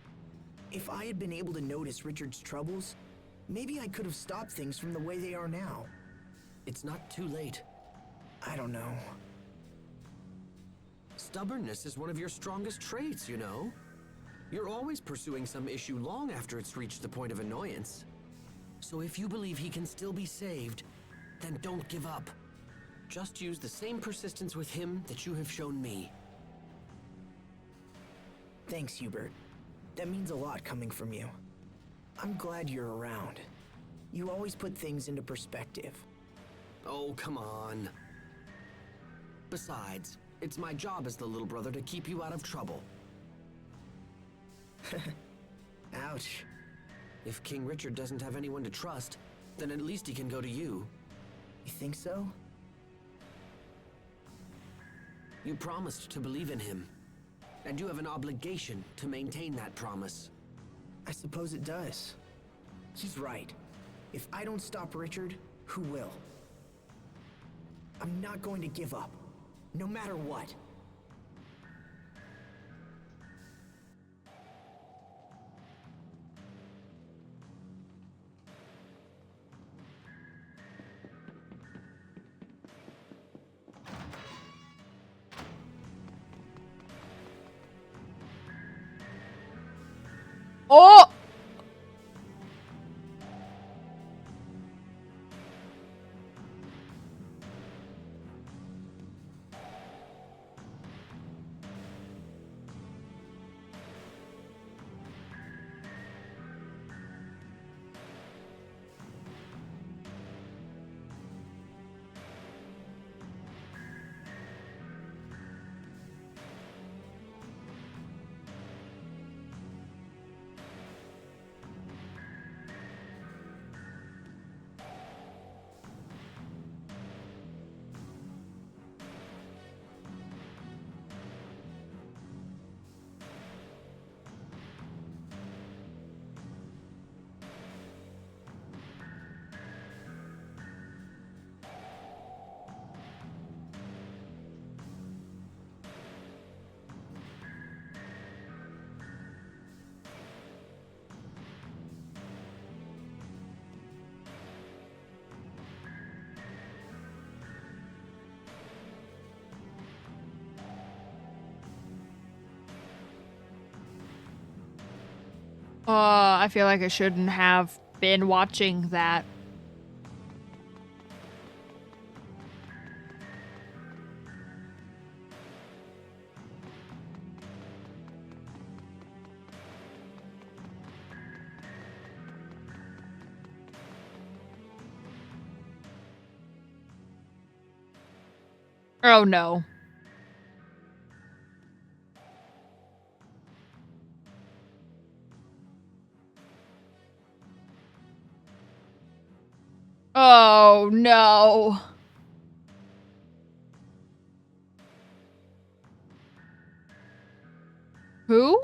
If I had been able to notice Richard's troubles, maybe I could have stopped things from the way they are now. It's not too late. I don't know. Stubbornness is one of your strongest traits, you know? You're always pursuing some issue long after it's reached the point of annoyance. So if you believe he can still be saved, then don't give up. Just use the same persistence with him that you have shown me. Thanks, Hubert. That means a lot coming from you. I'm glad you're around. You always put things into perspective. Oh, come on. Besides, it's my job as the little brother to keep you out of trouble. Ouch. If King Richard doesn't have anyone to trust, then at least he can go to you. You think so? You promised to believe in him, and you have an obligation to maintain that promise. I suppose it does. He's right. If I don't stop Richard, who will? I'm not going to give up, no matter what. Oh! I feel like I shouldn't have been watching that. Oh no. Oh no. Who?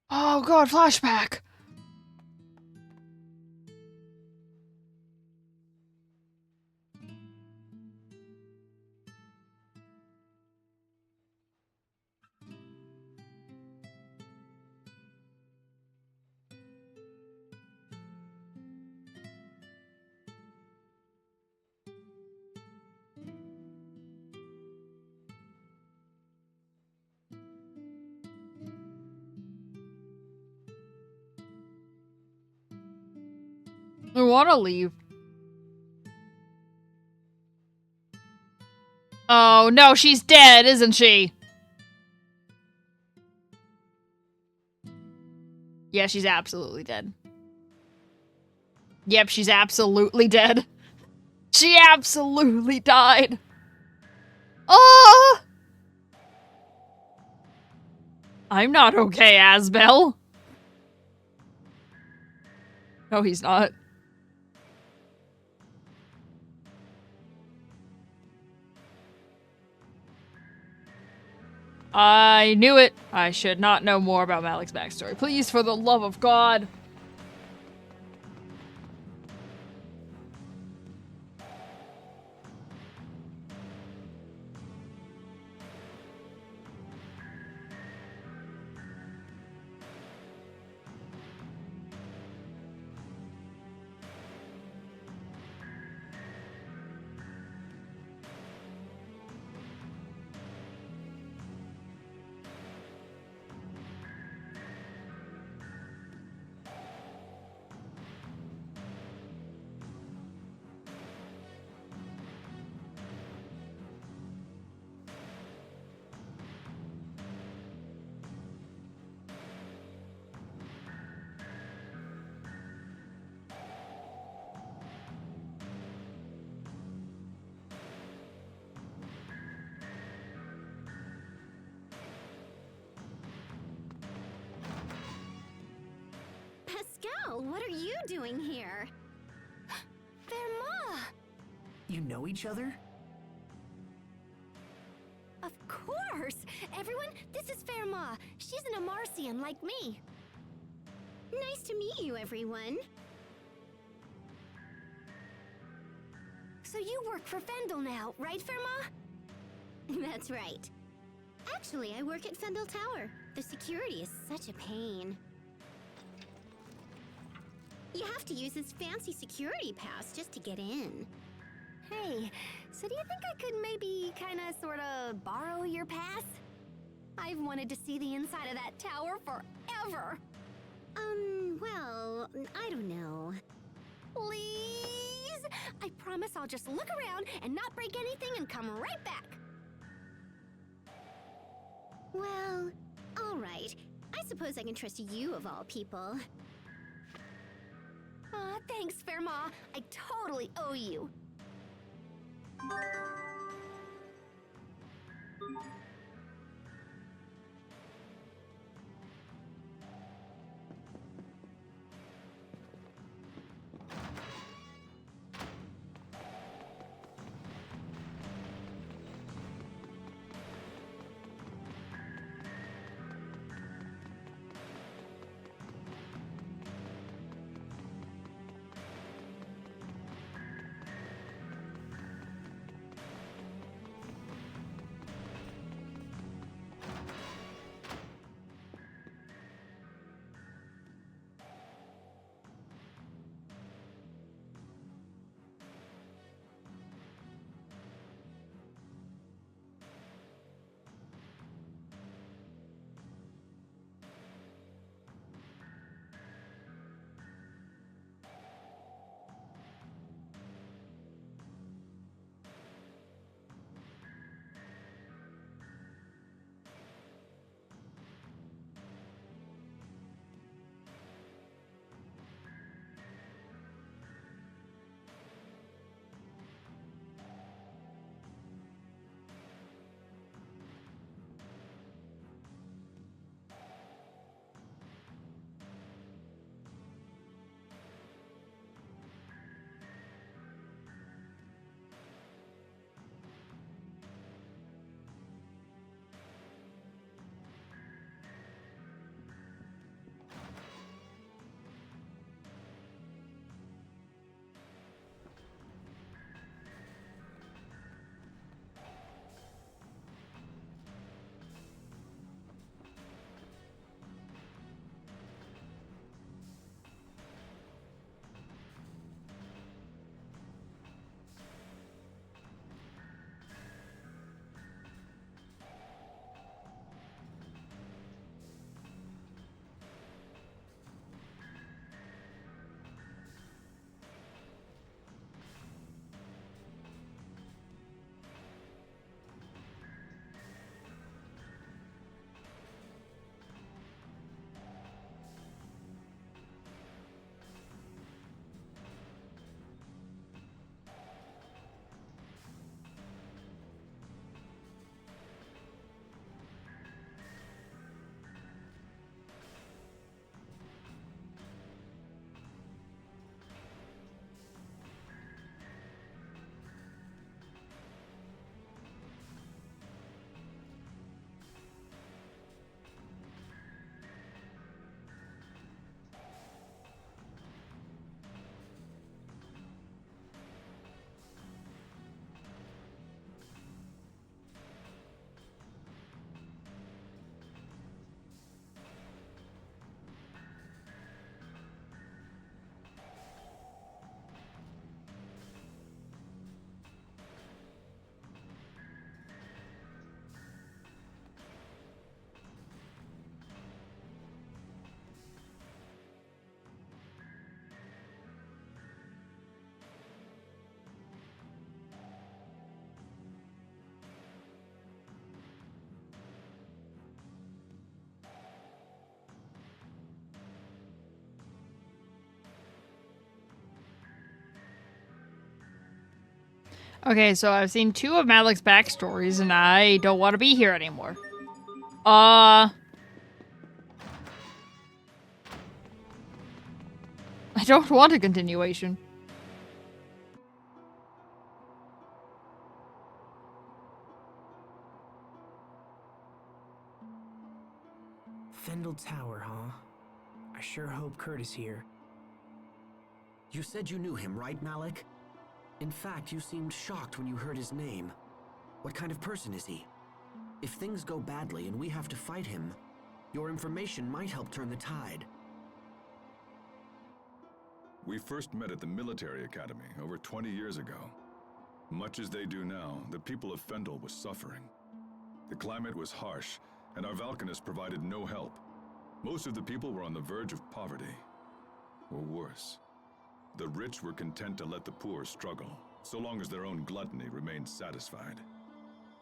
Oh god, flashback. I want to leave. Oh no, she's dead, isn't she? Yeah, she's absolutely dead. Yep, she's absolutely dead. She absolutely died. Oh! I'm not okay, Asbel. No, he's not. I knew it. I should not know more about Malik's backstory. Please, for the love of God. Pascal, what are you doing here? Verma! You know each other? Of course! Everyone, this is Verma. She's an Amarcian like me. Nice to meet you, everyone. So you work for Fendel now, right, Ferma? That's right. Actually, I work at Fendel Tower. The security is such a pain. You have to use this fancy security pass just to get in. Hey, so do you think I could maybe kinda sorta borrow your pass? I've wanted to see the inside of that tower forever. Well, I don't know. Please? I promise I'll just look around and not break anything and come right back. Well, all right. I suppose I can trust you of all people. Thanks, Ferma. I totally owe you. Okay, so I've seen 2 of Malik's backstories, and I don't want to be here anymore. I don't want a continuation. Fendel Tower, huh? I sure hope Kurt is here. You said you knew him, right, Malik? In fact, you seemed shocked when you heard his name. What kind of person is he? If things go badly and we have to fight him, your information might help turn the tide. We first met at the military academy over 20 years ago. Much as they do now, the people of Fendel was suffering. The climate was harsh, and our Valkanists provided no help. Most of the people were on the verge of poverty, or worse. The rich were content to let the poor struggle, so long as their own gluttony remained satisfied.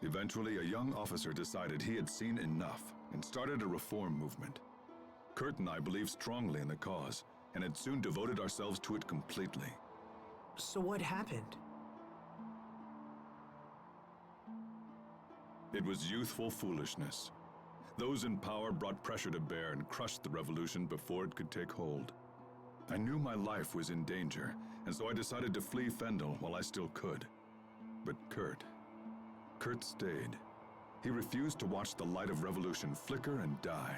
Eventually, a young officer decided he had seen enough and started a reform movement. Kurt and I believed strongly in the cause, and had soon devoted ourselves to it completely. So what happened? It was youthful foolishness. Those in power brought pressure to bear and crushed the revolution before it could take hold. I knew my life was in danger, and so I decided to flee Fendel while I still could. But Kurt stayed. He refused to watch the light of revolution flicker and die.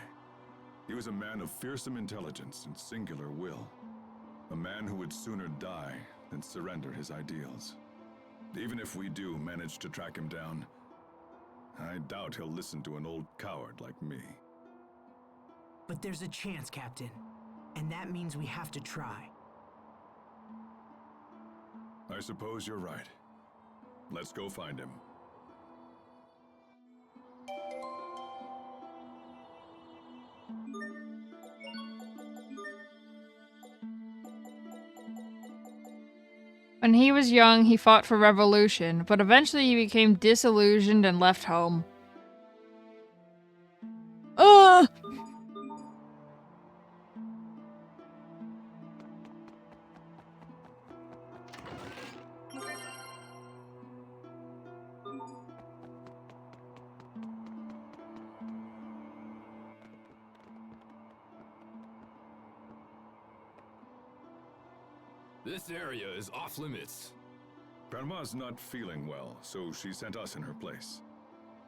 He was a man of fearsome intelligence and singular will. A man who would sooner die than surrender his ideals. Even if we do manage to track him down, I doubt he'll listen to an old coward like me. But there's a chance, Captain. And that means we have to try. I suppose you're right. Let's go find him. When he was young, he fought for revolution, but eventually he became disillusioned and left home. This area is off limits. Grandma's not feeling well, so she sent us in her place.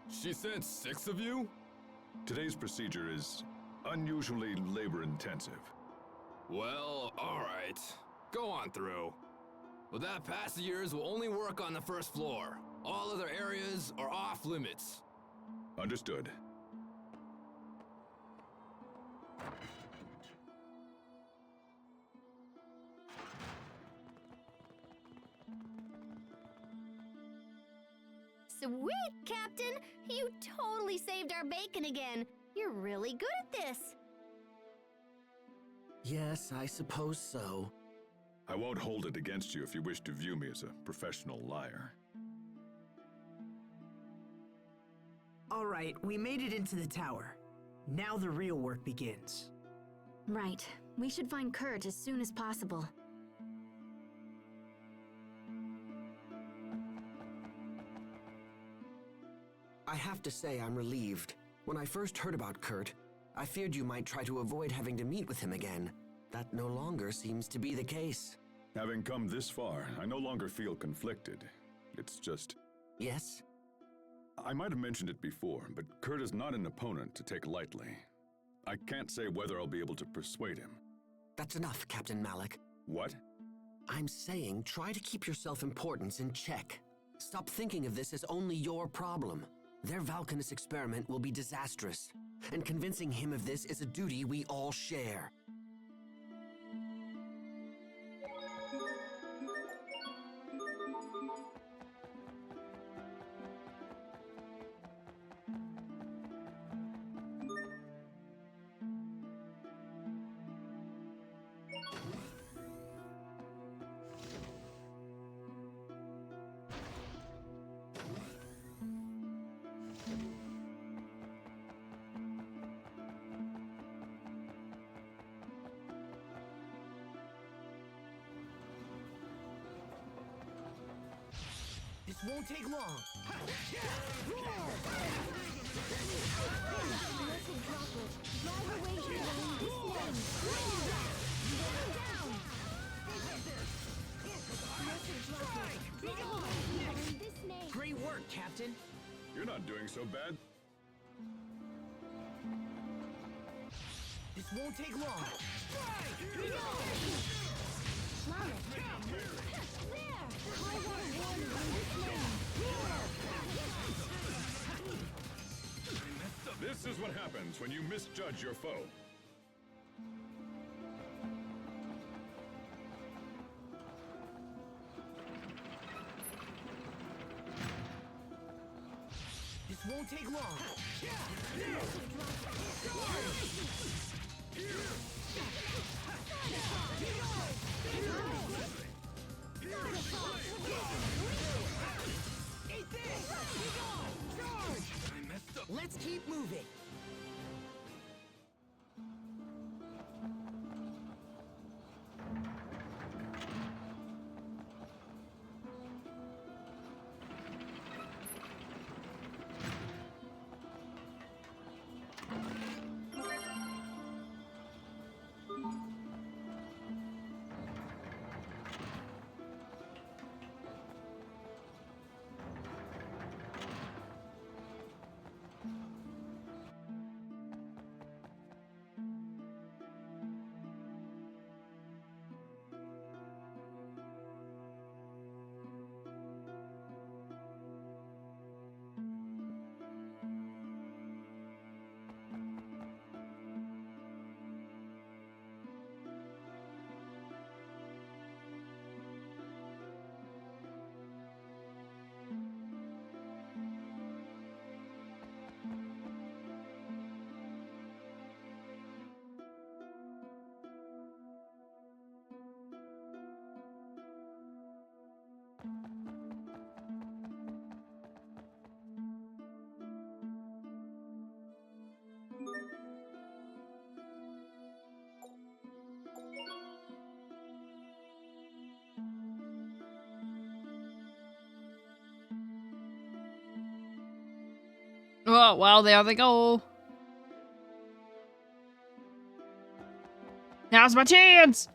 She sent 6 of you? Today's procedure is unusually labor-intensive. Well, alright. Go on through. But that passengers will only work on the first floor. All other areas are off limits. Understood. Sweet, Captain! You totally saved our bacon again. You're really good at this. Yes, I suppose so. I won't hold it against you if you wish to view me as a professional liar. All right, we made it into the tower. Now the real work begins. Right. We should find Kurt as soon as possible. I have to say I'm relieved. When I first heard about Kurt, I feared you might try to avoid having to meet with him again. That no longer seems to be the case. Having come this far, I no longer feel conflicted. It's just... Yes? I might have mentioned it before, but Kurt is not an opponent to take lightly. I can't say whether I'll be able to persuade him. That's enough, Captain Malik. What? I'm saying try to keep your self-importance in check. Stop thinking of this as only your problem. Their Valkanist experiment will be disastrous, and convincing him of this is a duty we all share. This won't take long. Great work, Captain. You're not doing so bad. This won't take long. This is what happens when you misjudge your foe. This won't take long. Let's keep moving. Oh, well, there they go. Now's my chance!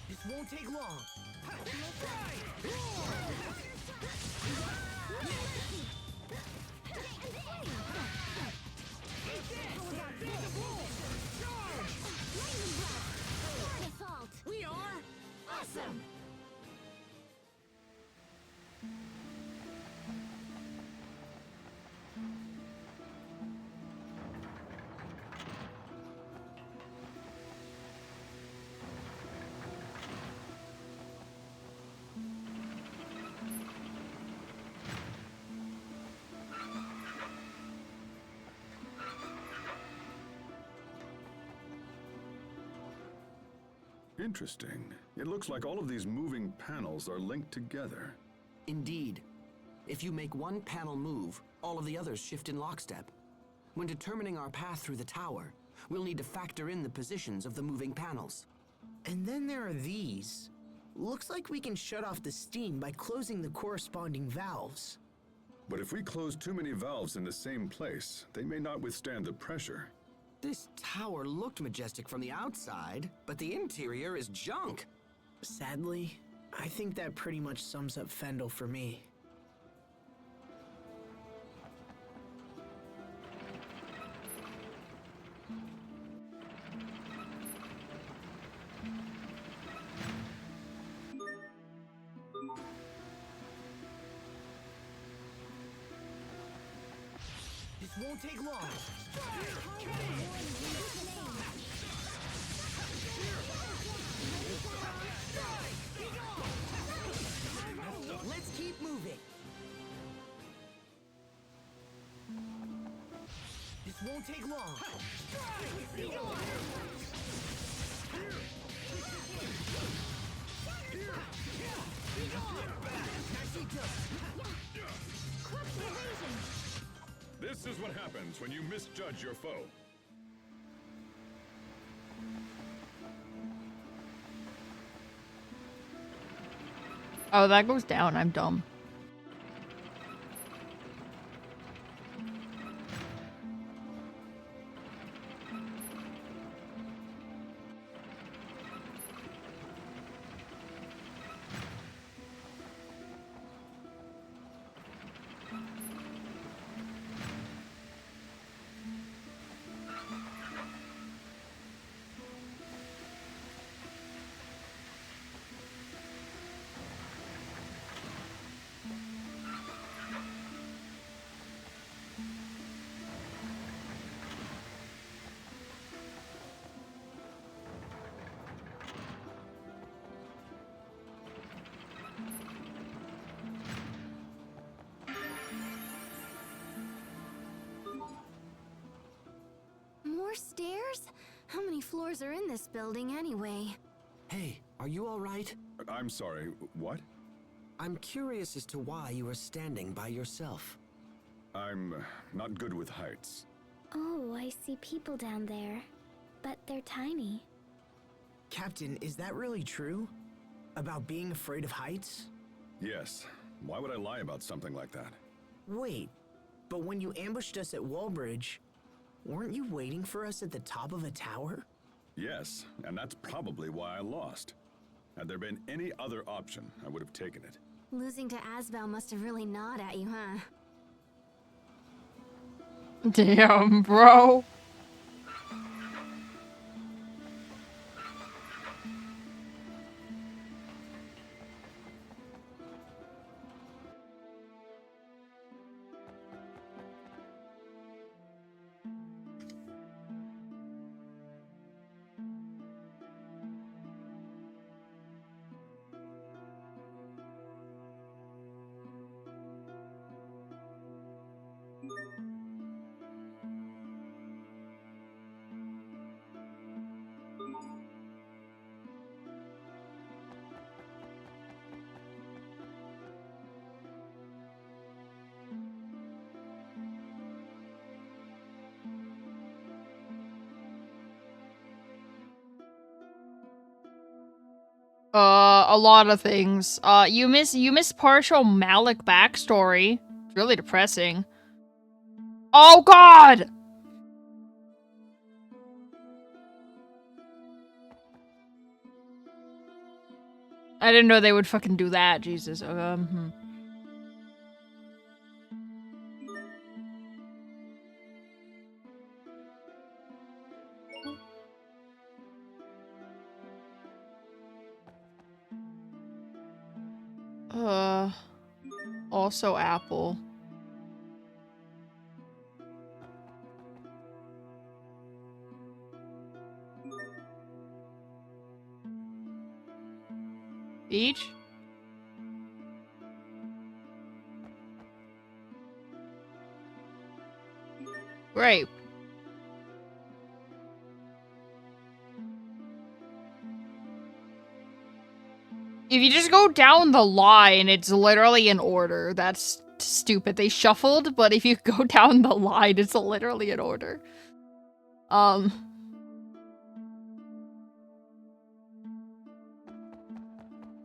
This won't take long. We are awesome! Interesting. It looks like all of these moving panels are linked together. Indeed. If you make one panel move, all of the others shift in lockstep. When determining our path through the tower, we'll need to factor in the positions of the moving panels. And then there are these. Looks like we can shut off the steam by closing the corresponding valves. But if we close too many valves in the same place, they may not withstand the pressure. This tower looked majestic from the outside, but the interior is junk. Sadly, I think that pretty much sums up Fendel for me. This won't take long. Let's keep moving. This won't take long. This is what happens when you misjudge your foe. Oh, that goes down. I'm dumb. More stairs? How many floors are in this building anyway? Hey, are you all right? I'm sorry, what? I'm curious as to why you are standing by yourself. I'm not good with heights. Oh, I see people down there. But they're tiny. Captain, is that really true? About being afraid of heights? Yes. Why would I lie about something like that? Wait, but when you ambushed us at Wallbridge, weren't you waiting for us at the top of a tower? Yes, and that's probably why I lost. Had there been any other option, I would have taken it. Losing to Asbel must have really gnawed at you, huh? Damn, bro. A lot of things. You miss partial Malik backstory. It's really depressing. Oh God! I didn't know they would fucking do that, Jesus. Also apple. Peach? Grape. If you just go down the line, it's literally in order. That's stupid. They shuffled, but if you go down the line, it's literally in order.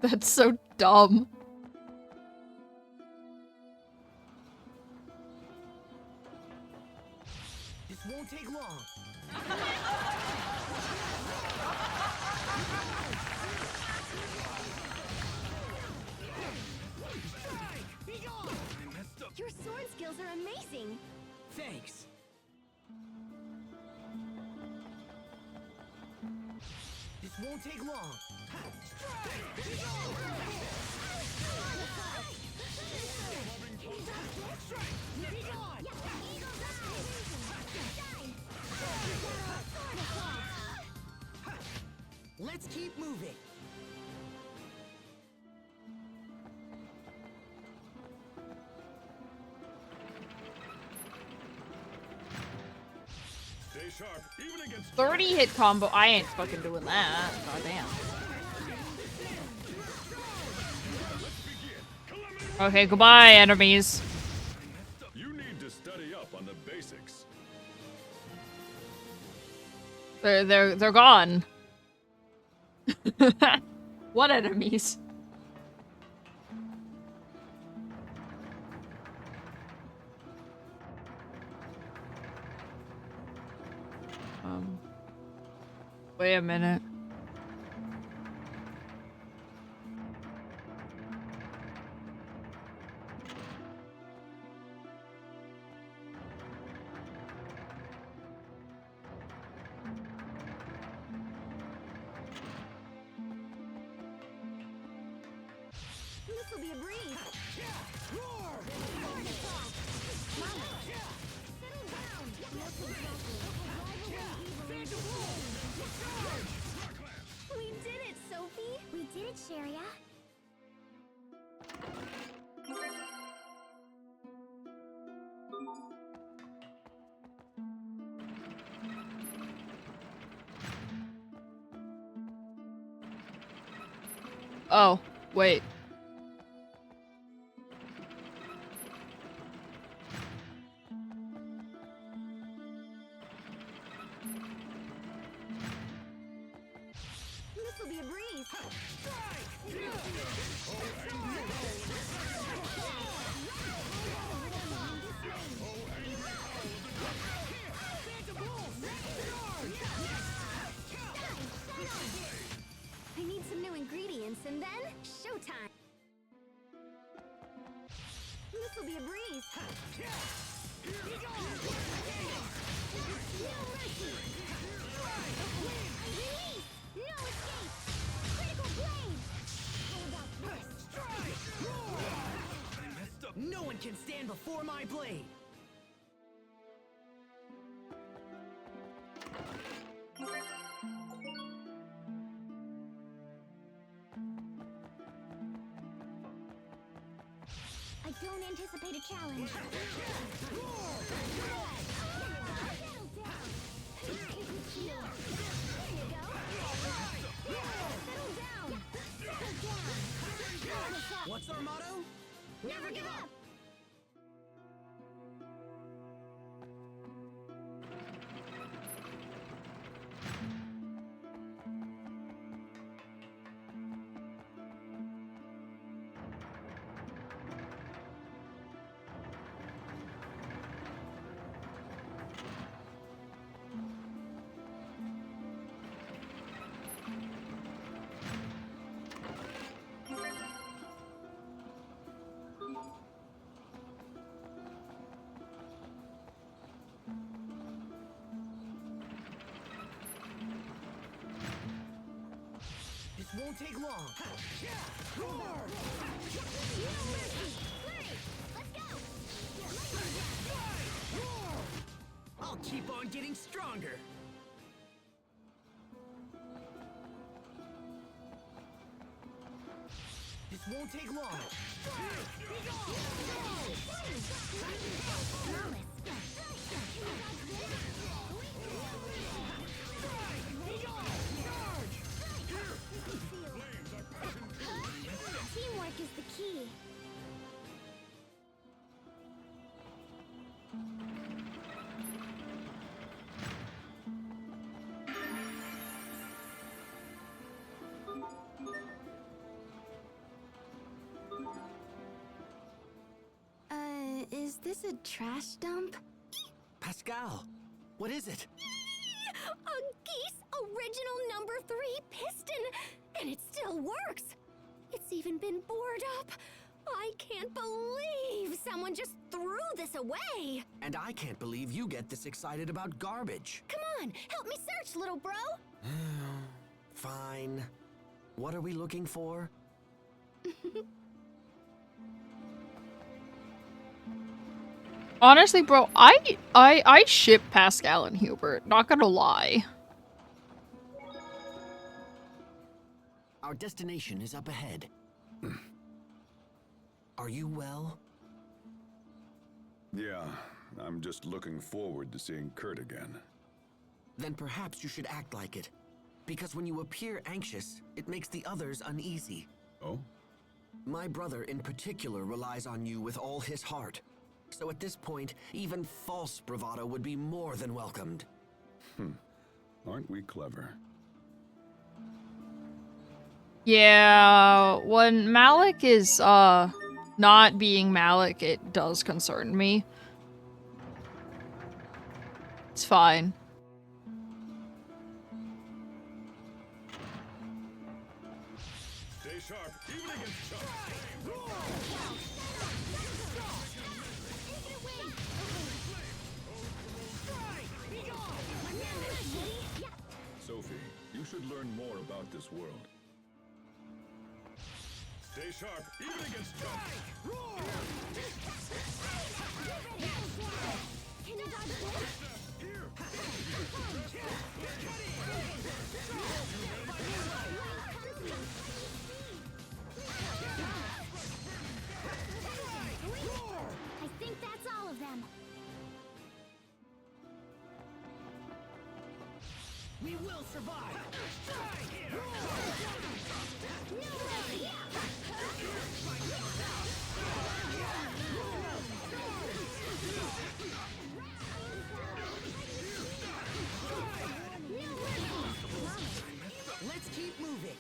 That's so dumb. This won't take long. Your sword skills are amazing. Thanks. This won't take long. Let's keep moving. Stay sharp, even against 30 hit combo. I ain't fucking doing that. Goddamn. Okay, goodbye, enemies. You need to study up on the basics. They're gone. What enemies? Wait a minute. This will be a breeze. Roar! Settle down. We did it, Sophie. We did it, Sharia. Oh, wait. This will be a breeze. I need some new ingredients and then showtime. This will be a breeze. No mercy. Release. No escape. Critical blade. No one can stand before my blade. I don't anticipate a challenge. What's our motto? Never give up! won't take long. I'll keep on getting stronger. This won't take long. Teamwork is the key. Is this a trash dump? Pascal, what is it? A Geese original number 3 piston, and it still works. It's even been bored up. I can't believe someone just threw this away. And I can't believe you get this excited about garbage. Come on, help me search, little bro. Fine. What are we looking for? Honestly, bro, I ship Pascal and Hubert, not gonna lie. Our destination is up ahead. Are you well? Yeah, I'm just looking forward to seeing Kurt again. Then perhaps you should act like it. Because when you appear anxious, it makes the others uneasy. Oh? My brother in particular relies on you with all his heart. So at this point, even false bravado would be more than welcomed. Aren't we clever? Yeah, when Malik is, not being Malik, it does concern me. It's fine. Stay sharp, even against Chuck. Sophie, you should learn more about this world. Stay sharp, even against Chuck. Can you dodge this? I think that's all of them. We will survive. Let's keep moving.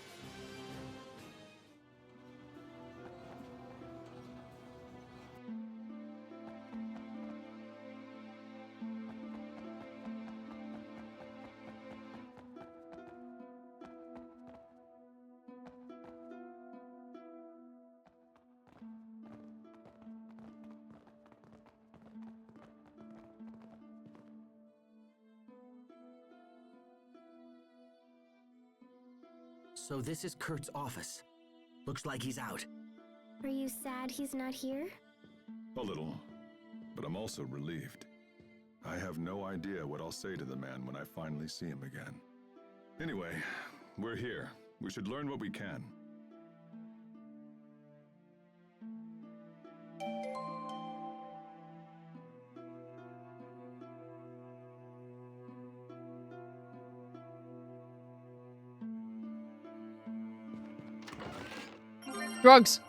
So this is Kurt's office. Looks like he's out. Are you sad he's not here? A little, but I'm also relieved. I have no idea what I'll say to the man when I finally see him again. Anyway, we're here. We should learn what we can. Drugs.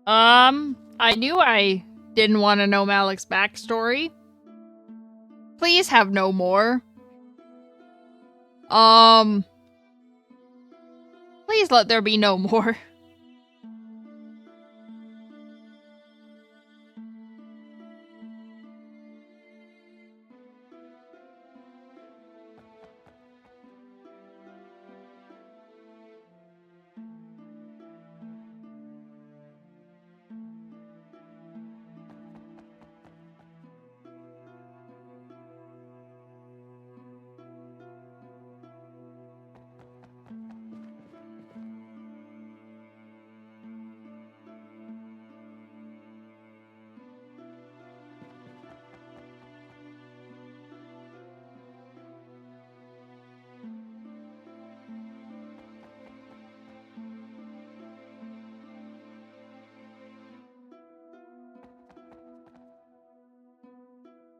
I knew I didn't want to know Malik's backstory. Please have no more. Please let there be no more.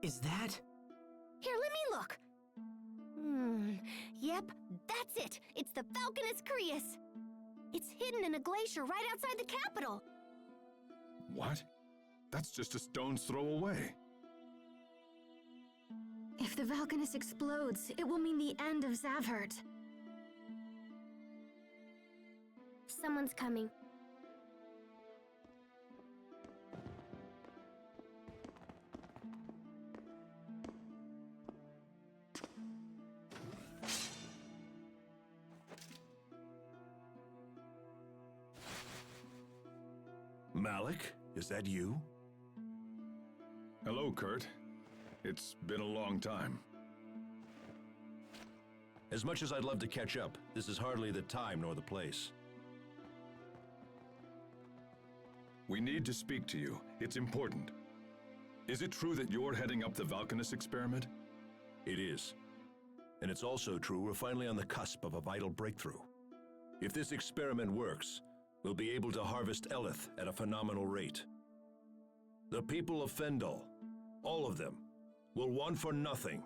Is that? Here, let me look. Yep, that's it. It's the Falconus Crius. It's hidden in a glacier right outside the capital. What? That's just a stone's throw away. If the Valkanus explodes, it will mean the end of Zavhert. Someone's coming. Malik, is that you? Hello, Kurt. It's been a long time. As much as I'd love to catch up, this is hardly the time nor the place. We need to speak to you. It's important. Is it true that you're heading up the Valkanus experiment? It is. And it's also true we're finally on the cusp of a vital breakthrough. If this experiment works, we'll be able to harvest Eleth at a phenomenal rate. The people of Fendel, all of them, will want for nothing.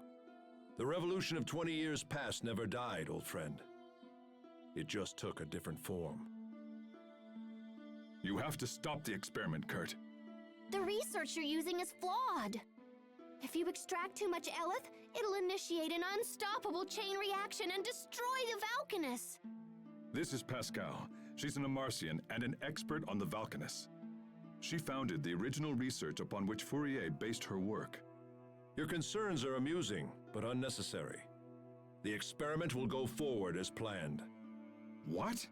The revolution of 20 years past never died, old friend. It just took a different form. You have to stop the experiment, Kurt. The research you're using is flawed. If you extract too much Eleth, it'll initiate an unstoppable chain reaction and destroy the Valkanus. This is Pascal. She's an Amarcian and an expert on the Valkanus. She founded the original research upon which Fourier based her work. Your concerns are amusing, but unnecessary. The experiment will go forward as planned. What?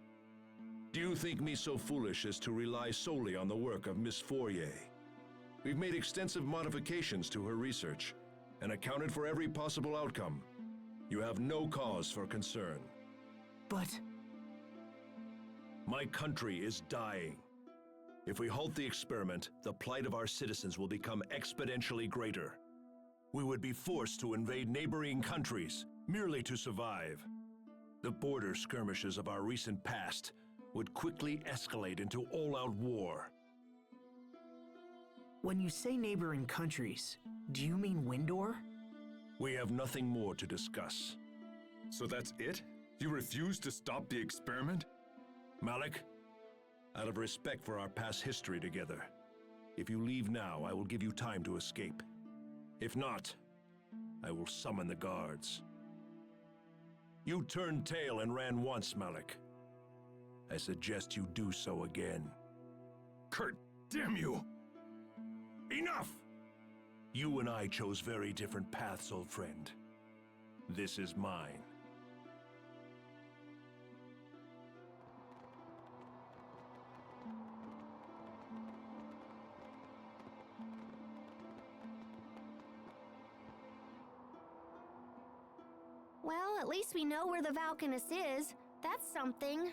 Do you think me so foolish as to rely solely on the work of Miss Fourier? We've made extensive modifications to her research and accounted for every possible outcome. You have no cause for concern. But... My country is dying. If we halt the experiment, the plight of our citizens will become exponentially greater. We would be forced to invade neighboring countries merely to survive. The border skirmishes of our recent past would quickly escalate into all-out war. When you say neighboring countries, do you mean Windor? We have nothing more to discuss. So that's it? You refuse to stop the experiment? Malik, out of respect for our past history together, if you leave now, I will give you time to escape. If not, I will summon the guards. You turned tail and ran once, Malik. I suggest you do so again. Kurt, damn you! Enough! You and I chose very different paths, old friend. This is mine. Well, at least we know where the Valkanus is. That's something.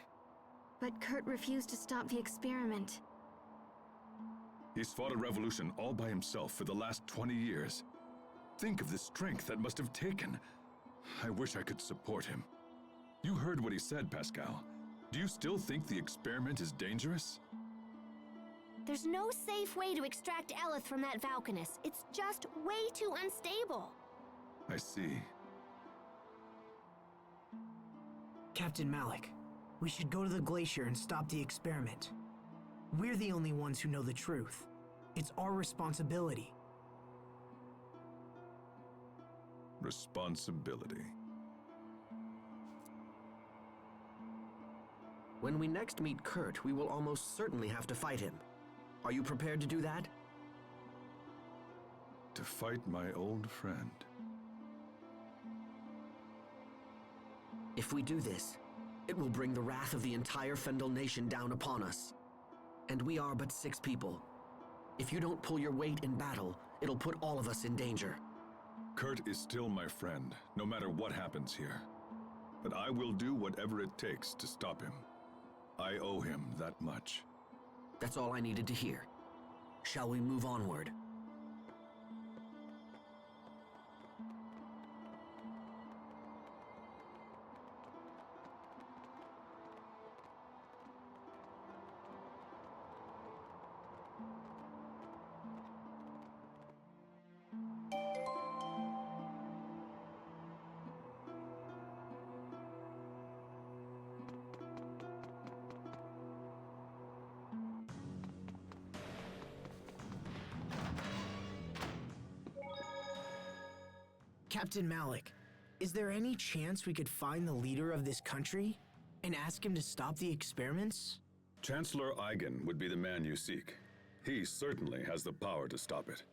But Kurt refused to stop the experiment. He's fought a revolution all by himself for the last 20 years. Think of the strength that must have taken. I wish I could support him. You heard what he said, Pascal. Do you still think the experiment is dangerous? There's no safe way to extract Eleth from that Valkanus. It's just way too unstable. I see. Captain Malik, we should go to the glacier and stop the experiment. We're the only ones who know the truth. It's our responsibility. Responsibility. When we next meet Kurt, we will almost certainly have to fight him. Are you prepared to do that? To fight my old friend. If we do this, it will bring the wrath of the entire Fendel nation down upon us. And we are but 6 people. If you don't pull your weight in battle, it'll put all of us in danger. Kurt is still my friend, no matter what happens here. But I will do whatever it takes to stop him. I owe him that much. That's all I needed to hear. Shall we move onward? Captain Malik, is there any chance we could find the leader of this country and ask him to stop the experiments? Chancellor Eigen would be the man you seek. He certainly has the power to stop it.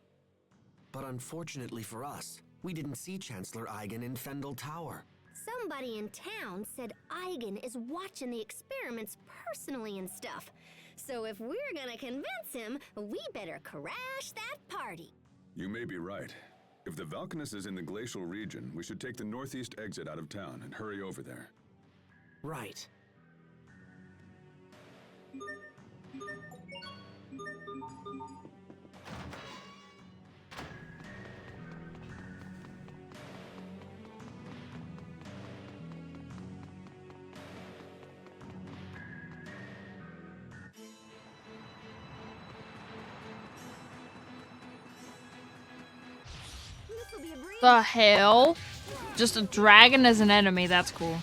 But unfortunately for us, we didn't see Chancellor Eigen in Fendel Tower. Somebody in town said Eigen is watching the experiments personally and stuff. So if we're gonna convince him, we better crash that party. You may be right. If the Valkanus is in the glacial region, we should take the northeast exit out of town and hurry over there. Right. This'll be a breeze. The hell? Just a dragon as an enemy, that's cool.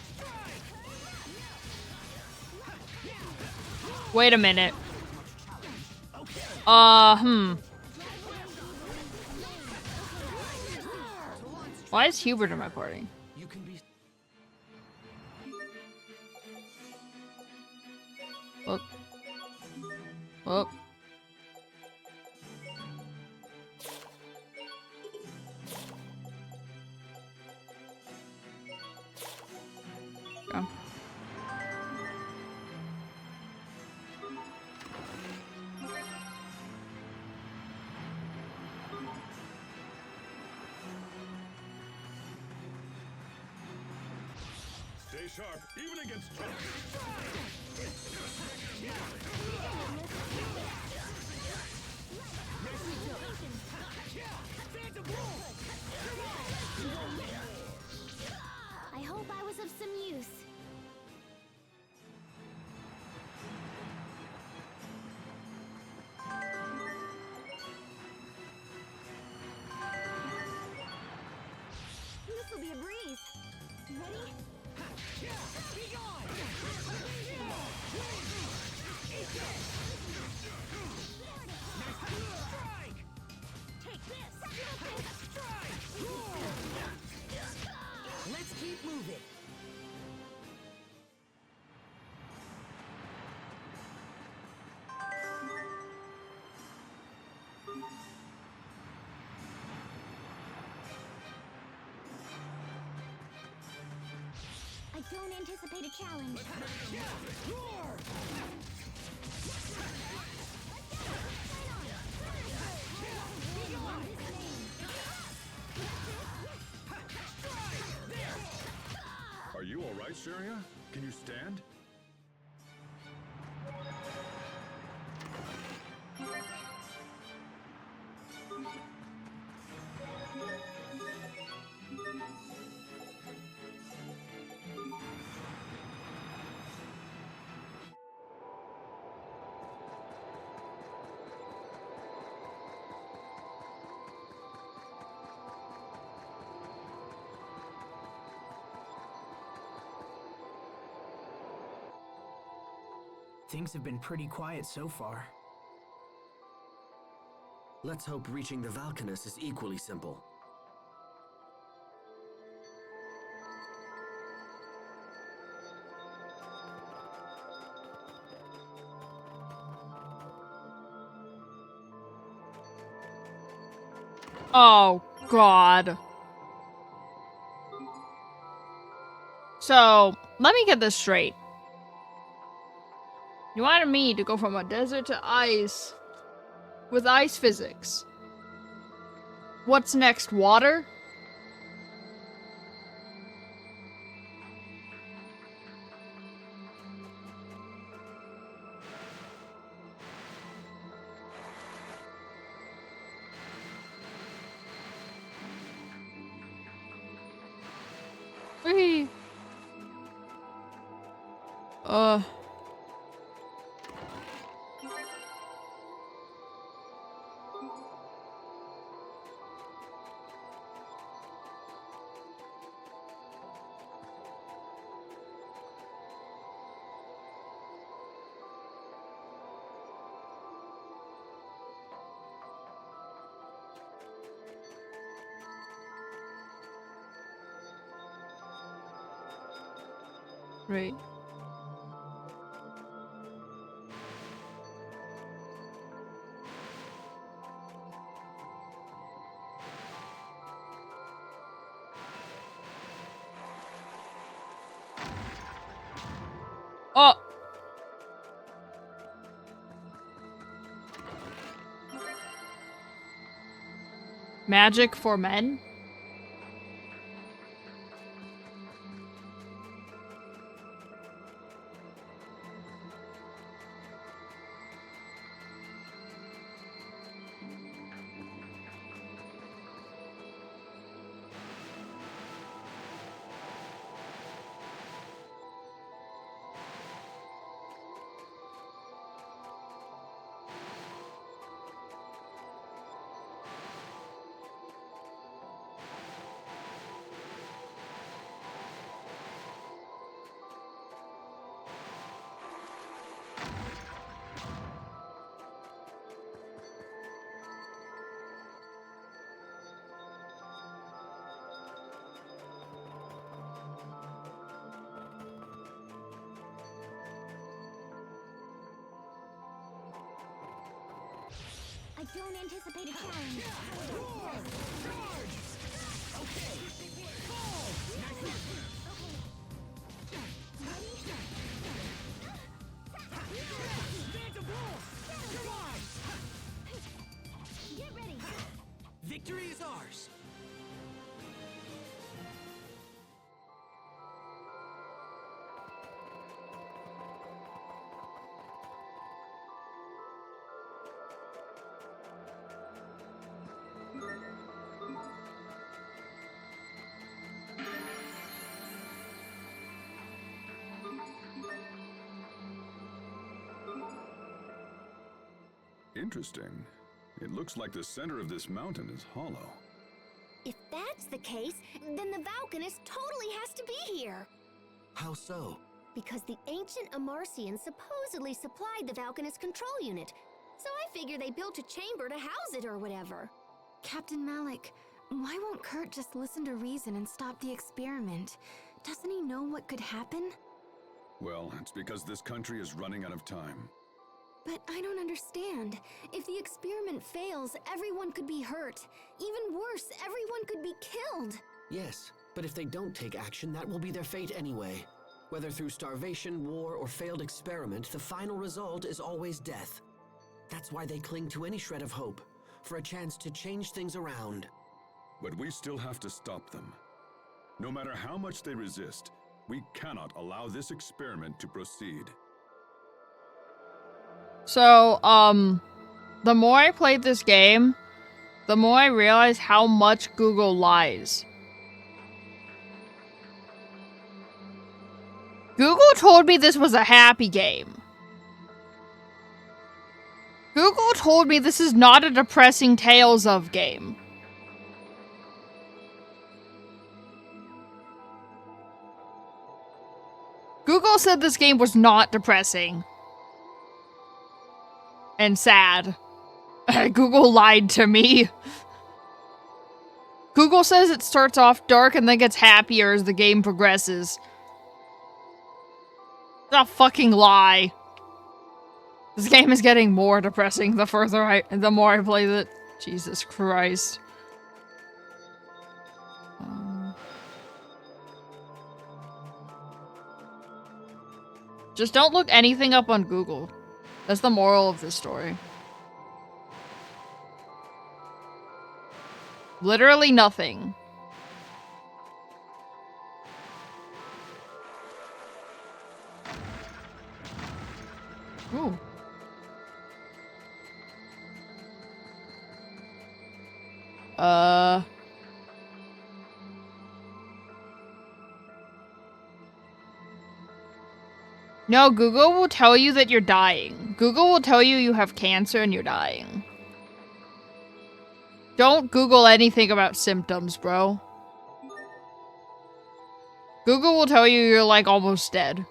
Wait a minute. Why is Hubert in my party? You can be... Whoop. Whoop. Go. Stay sharp, even against Trump. I hope I was of some use. This'll be a breeze. Ready? Take this! Let's keep moving. I don't anticipate a challenge. Are you all right, Sharia? Can you stand? Things have been pretty quiet so far. Let's hope reaching the Valkanus is equally simple. Oh, God. So, let me get this straight. You wanted me to go from a desert to ice with ice physics. What's next, water? Whee! Right. Oh! Magic for men? I don't anticipate a challenge. Get ready. Victory is ours! Interesting. It looks like the center of this mountain is hollow. If that's the case, then the Valkanus totally has to be here. How so? Because the ancient Amarcians supposedly supplied the Valkanus control unit. So I figure they built a chamber to house it or whatever. Captain Malik, why won't Kurt just listen to reason and stop the experiment? Doesn't he know what could happen? Well, it's because this country is running out of time. But I don't understand. If the experiment fails, everyone could be hurt. Even worse, everyone could be killed. Yes, but if they don't take action, that will be their fate anyway. Whether through starvation, war, or failed experiment, the final result is always death. That's why they cling to any shred of hope, for a chance to change things around. But we still have to stop them. No matter how much they resist, we cannot allow this experiment to proceed. So, the more I played this game, the more I realized how much Google lies. Google told me this was a happy game. Google told me this is not a depressing Tales of game. Google said this game was not depressing. and sad. Google lied to me. Google says it starts off dark and then gets happier as the game progresses. It's a fucking lie. This game is getting more depressing the more I play it. Jesus Christ. Just don't look anything up on Google. That's the moral of this story. Literally nothing. Ooh. No, Google will tell you that you're dying. Google will tell you you have cancer and you're dying. Don't Google anything about symptoms, bro. Google will tell you you're like almost dead.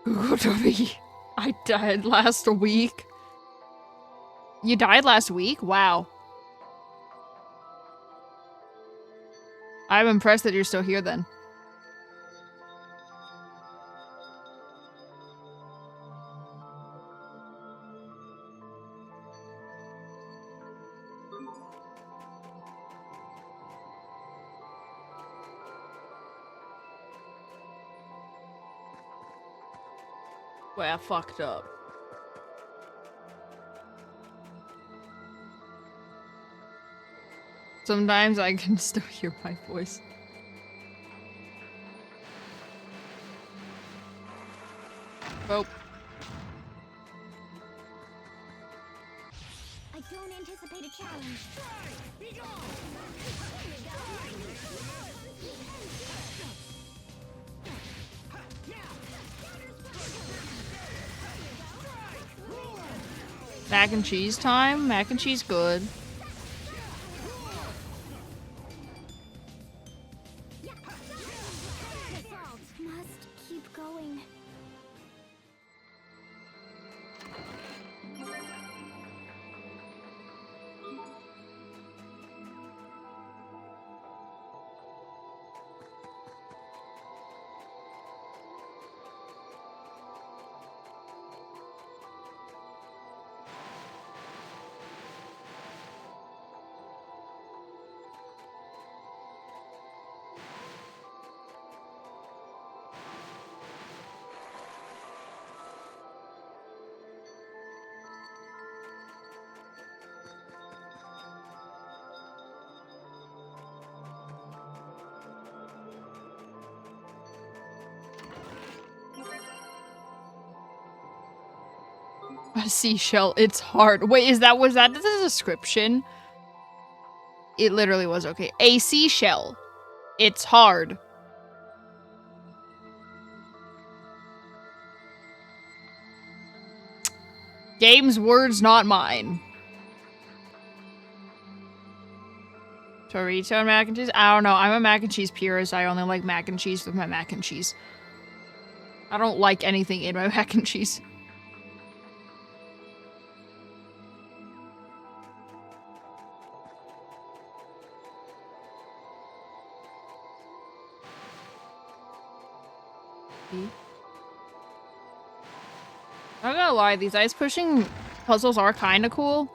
Google told me I died last week. You died last week? Wow. I'm impressed that you're still here then. Well, I fucked up. Sometimes I can still hear my voice. Oh. I don't anticipate a challenge. Be gone! Mac and cheese time? Mac and cheese good. Must keep going. A seashell, it's hard. Wait, was that the description? It literally was, okay. A seashell. It's hard. Game's words, not mine. Chorizo and mac and cheese? I don't know. I'm a mac and cheese purist. I only like mac and cheese with my mac and cheese. I don't like anything in my mac and cheese. I'm not gonna lie, these ice pushing puzzles are kind of cool.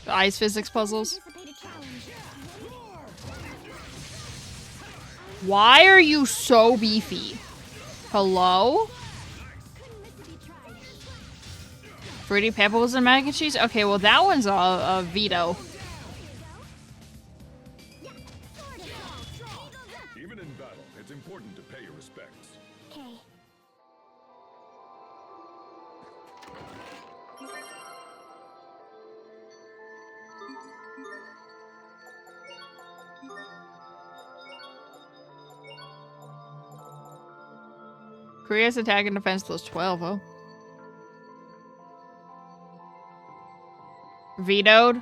The ice physics puzzles. Why are you so beefy? Hello? Fruity Pebbles and mac and cheese? Okay, well that one's a veto. Even in battle, it's important to pay your respects. Okay. Korea's attack and defense plus 12, oh. Vetoed?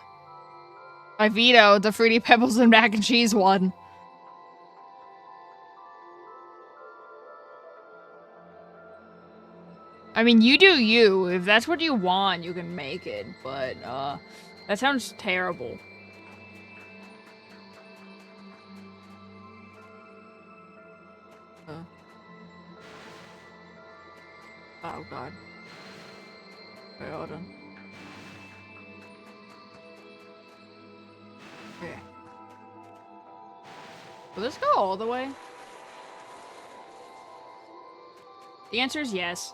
I vetoed the Fruity Pebbles and mac and cheese one. I mean, you do you. If that's what you want, you can make it. But, that sounds terrible. Oh, God. Wait, hold on. Okay. Will this go all the way? The answer is yes.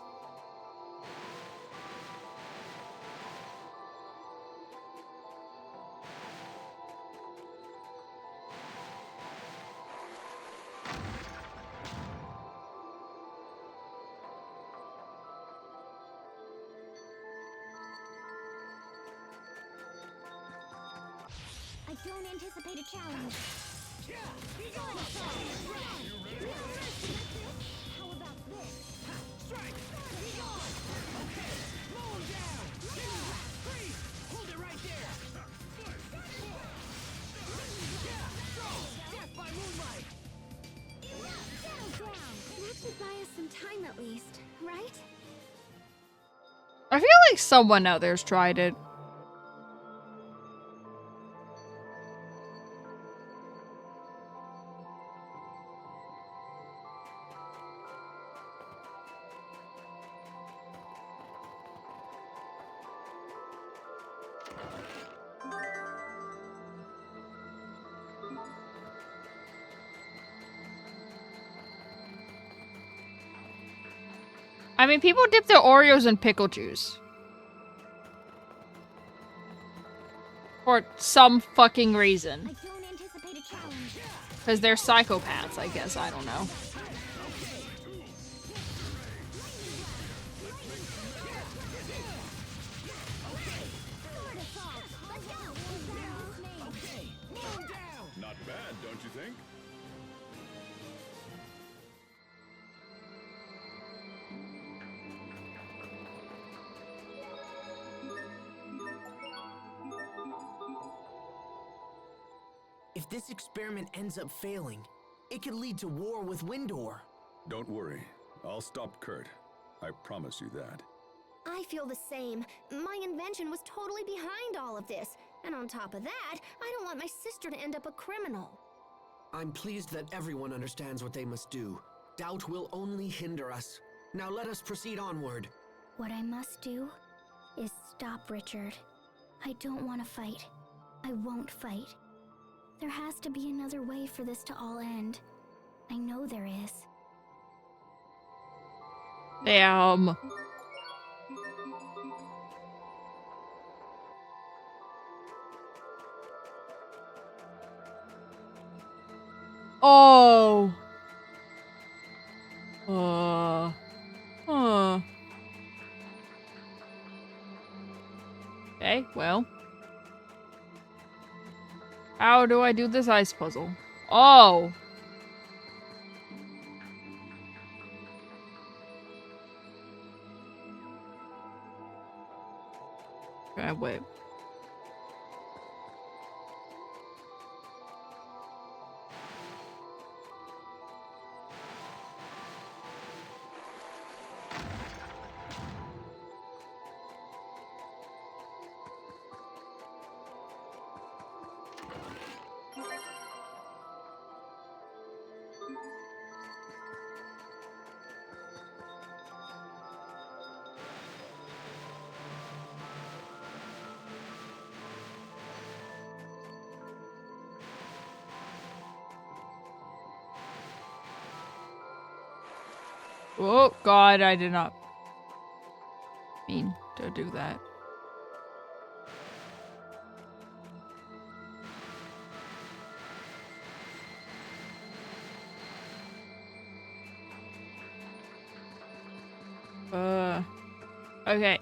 I don't anticipate a challenge. How about this? Strike! Be gone! Okay, slow him down! Freeze! Hold it right there! Death by moonlight! Settle down. That should buy us some time at least, right? I feel like someone out there's tried it. I mean, people dip their Oreos in pickle juice. For some fucking reason. I don't anticipate a challenge. Because they're psychopaths, I guess. I don't know. Not bad, don't you think? If this experiment ends up failing, it could lead to war with Windor. Don't worry. I'll stop Kurt. I promise you that. I feel the same. My invention was totally behind all of this. And on top of that, I don't want my sister to end up a criminal. I'm pleased that everyone understands what they must do. Doubt will only hinder us. Now let us proceed onward. What I must do is stop Richard. I don't want to fight. I won't fight. There has to be another way for this to all end. I know there is. Damn. Oh. Huh. Okay, well. How do I do this ice puzzle? Oh. Okay, wait. Oh, God, I did not mean to do that. Okay.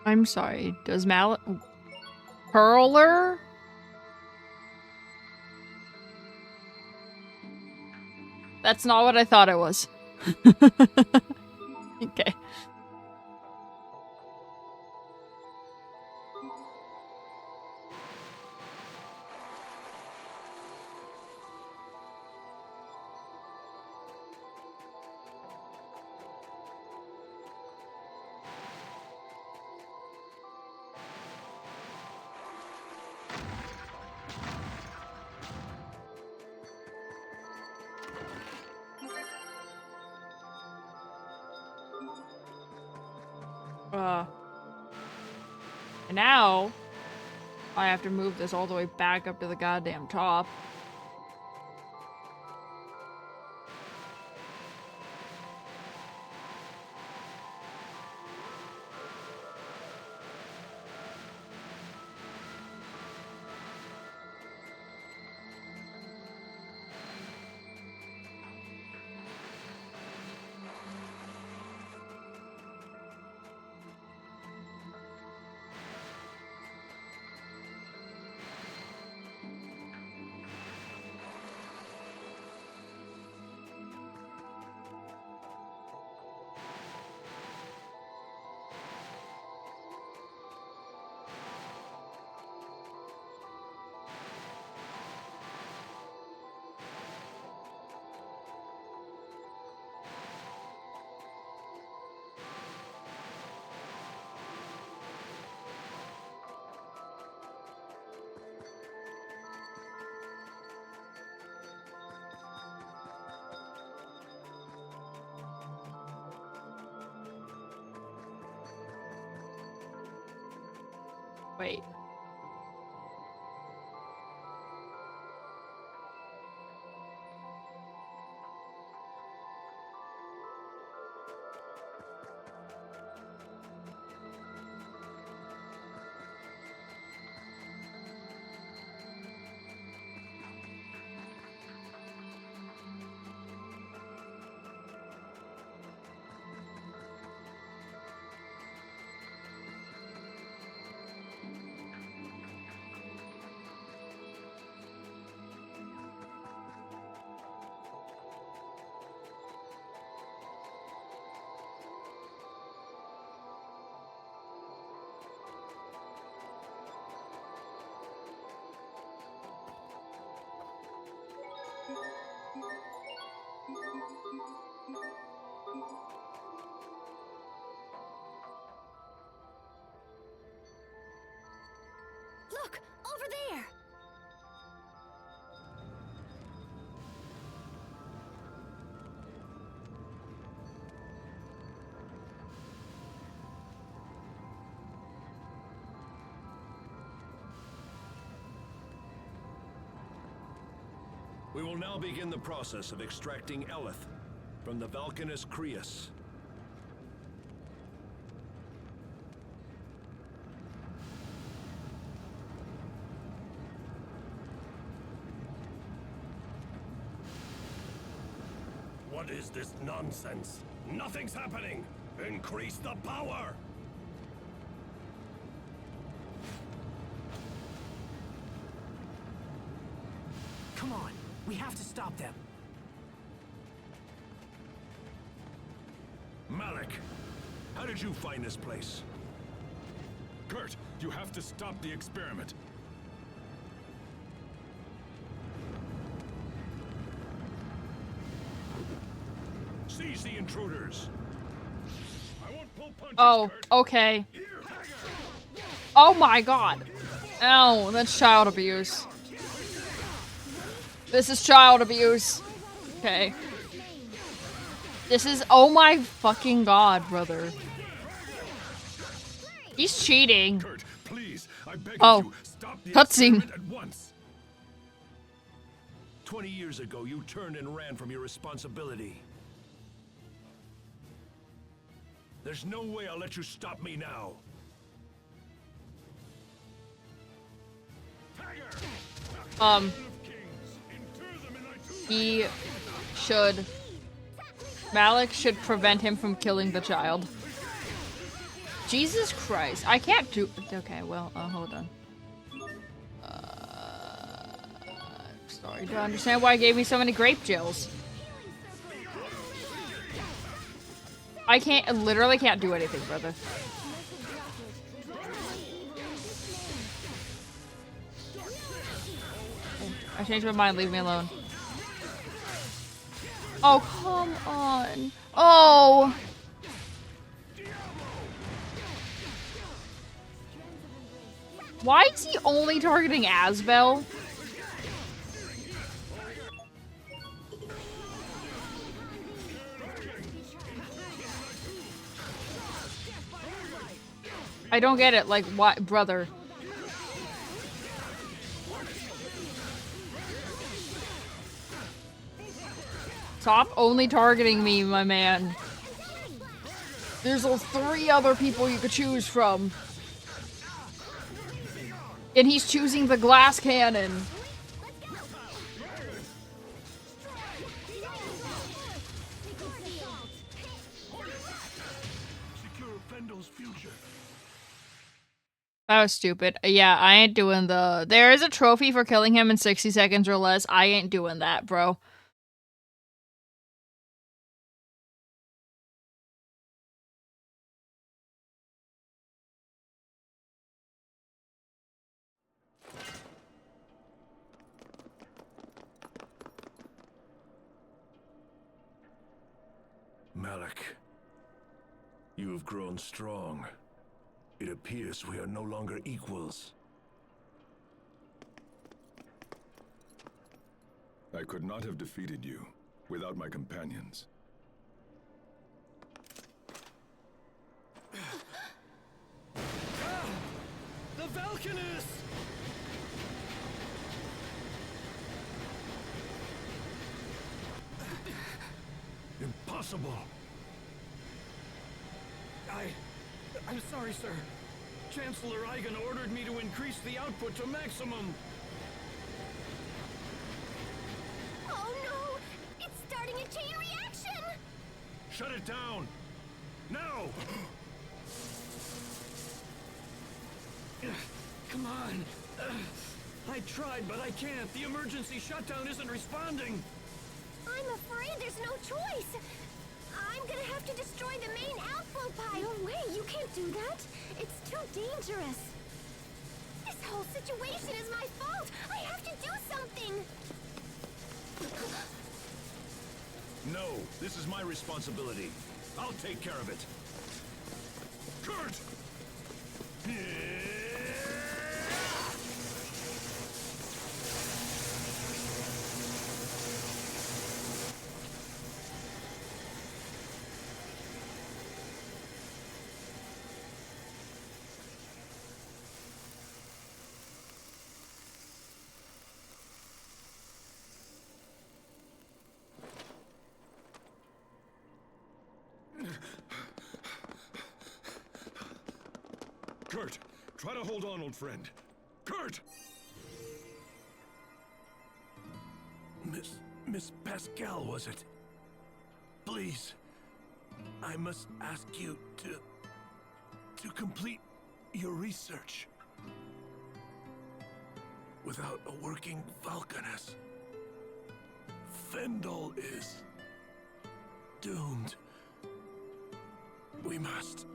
I'm sorry. Does Malik... Hurler? That's not what I thought it was. Okay. And now I have to move this all the way back up to the goddamn top. Wait. Look, over there! We will now begin the process of extracting Elith from the Valkanus Crius. What is this nonsense? Nothing's happening! Increase the power! Come on, we have to stop them. Malik, how did you find this place? Kurt, you have to stop the experiment. Seize the intruders! I won't pull punches, Oh, Kurt. okay. Oh my god. Ow, that's child abuse. This is child abuse. Okay. This is- oh my fucking god, brother. He's cheating. Kurt, please, I beg Oh. of you, stop the Cutscene. experiment at once. 20 years ago, you turned and ran from your responsibility. There's no way I'll let you stop me now. He should... Malik should prevent him from killing the child. Jesus Christ. I can't do... Okay, well, hold on. Sorry to understand why it gave me so many grape gels. I literally can't do anything, brother. I changed my mind, leave me alone. Oh, come on. Oh! Why is he only targeting Asbel? I don't get it, like, what, brother? Stop only targeting me, my man. There's 3 other people you could choose from. And he's choosing the glass cannon. That was stupid. Yeah, I ain't doing there is a trophy for killing him in 60 seconds or less. I ain't doing that, bro. Malik, you have grown strong. It appears we are no longer equals. I could not have defeated you without my companions. The Valkanus! Impossible! I'm sorry, sir. Chancellor Eigen ordered me to increase the output to maximum. Oh no! It's starting a chain reaction! Shut it down! Now! Come on! I tried, but I can't. The emergency shutdown isn't responding. I'm afraid there's no choice. I'm gonna have to destroy the main outflow pipe. No way, you can't do that. It's too dangerous. This whole situation is my fault. I have to do something. No, this is my responsibility. I'll take care of it. Kurt! Kurt, try to hold on, old friend. Kurt! Miss Pascal, was it? Please, I must ask you to complete your research. Without a working Valkanus, Fendel is doomed. We must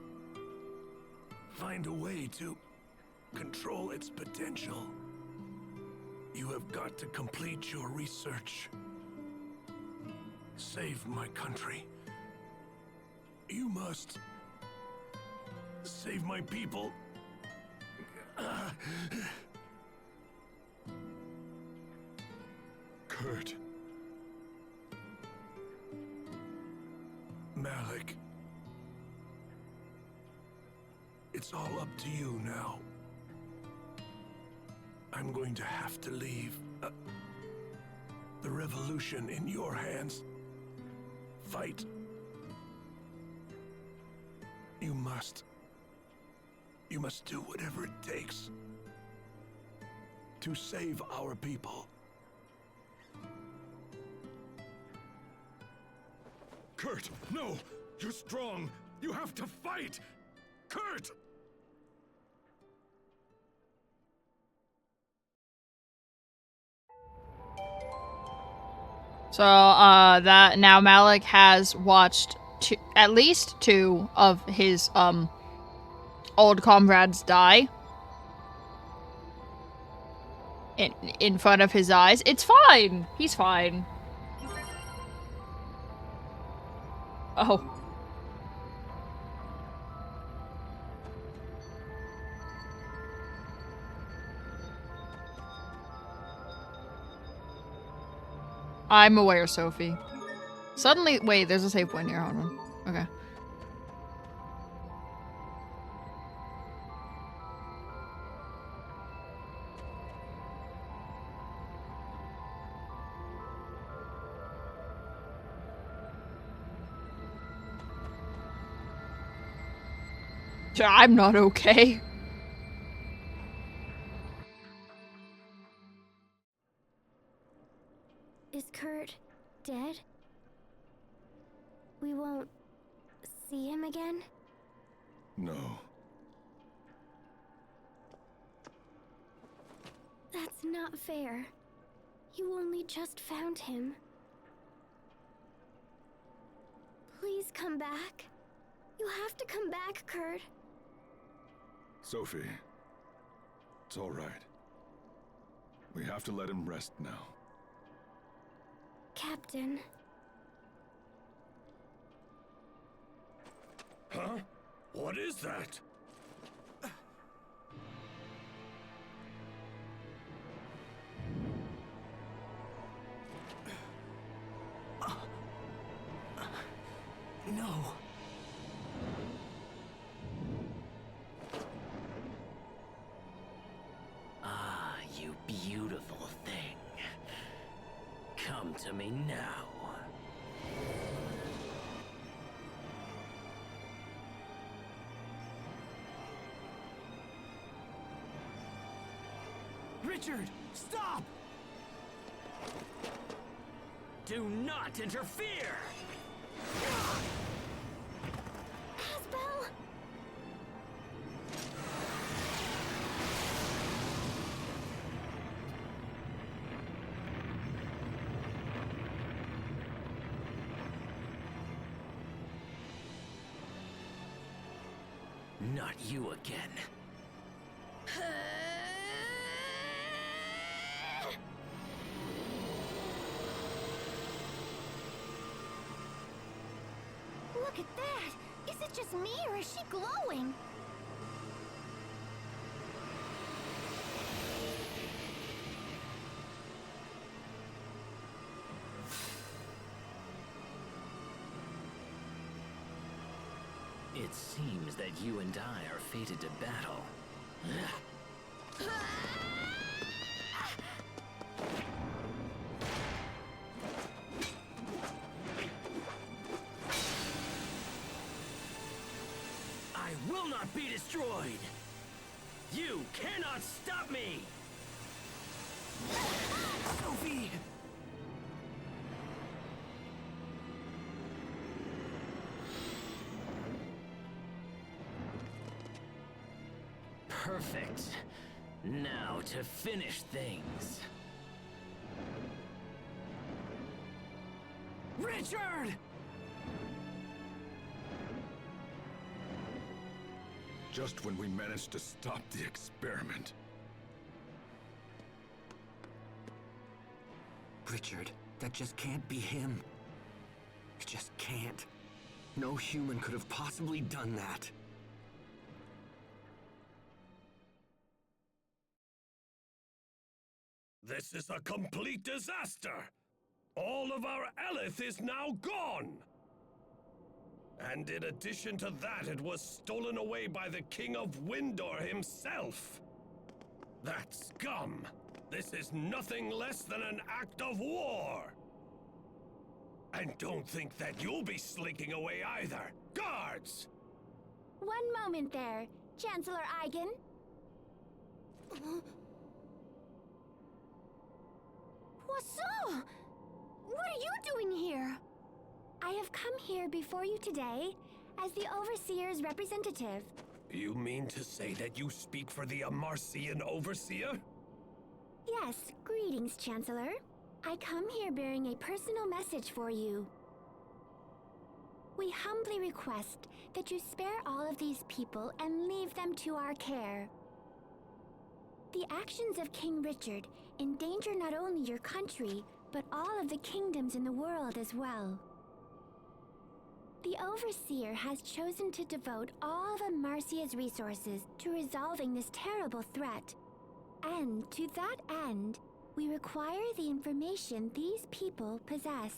find a way to control its potential. You have got to complete your research. Save my country. You must save my people. Kurt. Malik. It's all up to you now. I'm going to have to leave the revolution in your hands. Fight. You must do whatever it takes to save our people. Kurt, no! You're strong! You have to fight! Kurt! So, that now Malik has watched at least 2 of his, old comrades die. In front of his eyes. It's fine! He's fine. Oh. I'm aware, Sophie. Suddenly- wait, there's a save point here, hold on. Okay. I'm not okay. Is Kurt dead? We won't see him again? No. That's not fair. You only just found him. Please come back. You have to come back, Kurt. Sophie, it's all right. We have to let him rest now. Captain. Huh? What is that? No. Ah, you beautiful thing. Come to me now. Richard, stop! Do not interfere! Asbel! Not you again. Look at that! Is it just me or is she glowing? It seems that you and I are fated to battle. I will not be destroyed! You cannot stop me! Sophie! Perfect. Now to finish things. Richard! Just when we managed to stop the experiment. Richard, that just can't be him. It just can't. No human could have possibly done that. This is a complete disaster! All of our Elith is now gone! And in addition to that, it was stolen away by the King of Windor himself! That scum! This is nothing less than an act of war! And don't think that you'll be slinking away either! Guards! One moment there, Chancellor Eigen. Poisson! What are you doing here? I have come here before you today as the Overseer's representative. You mean to say that you speak for the Amarcian Overseer? Yes, greetings, Chancellor. I come here bearing a personal message for you. We humbly request that you spare all of these people and leave them to our care. The actions of King Richard endanger not only your country, but all of the kingdoms in the world as well. The Overseer has chosen to devote all of Amarcia's resources to resolving this terrible threat. And to that end, we require the information these people possess.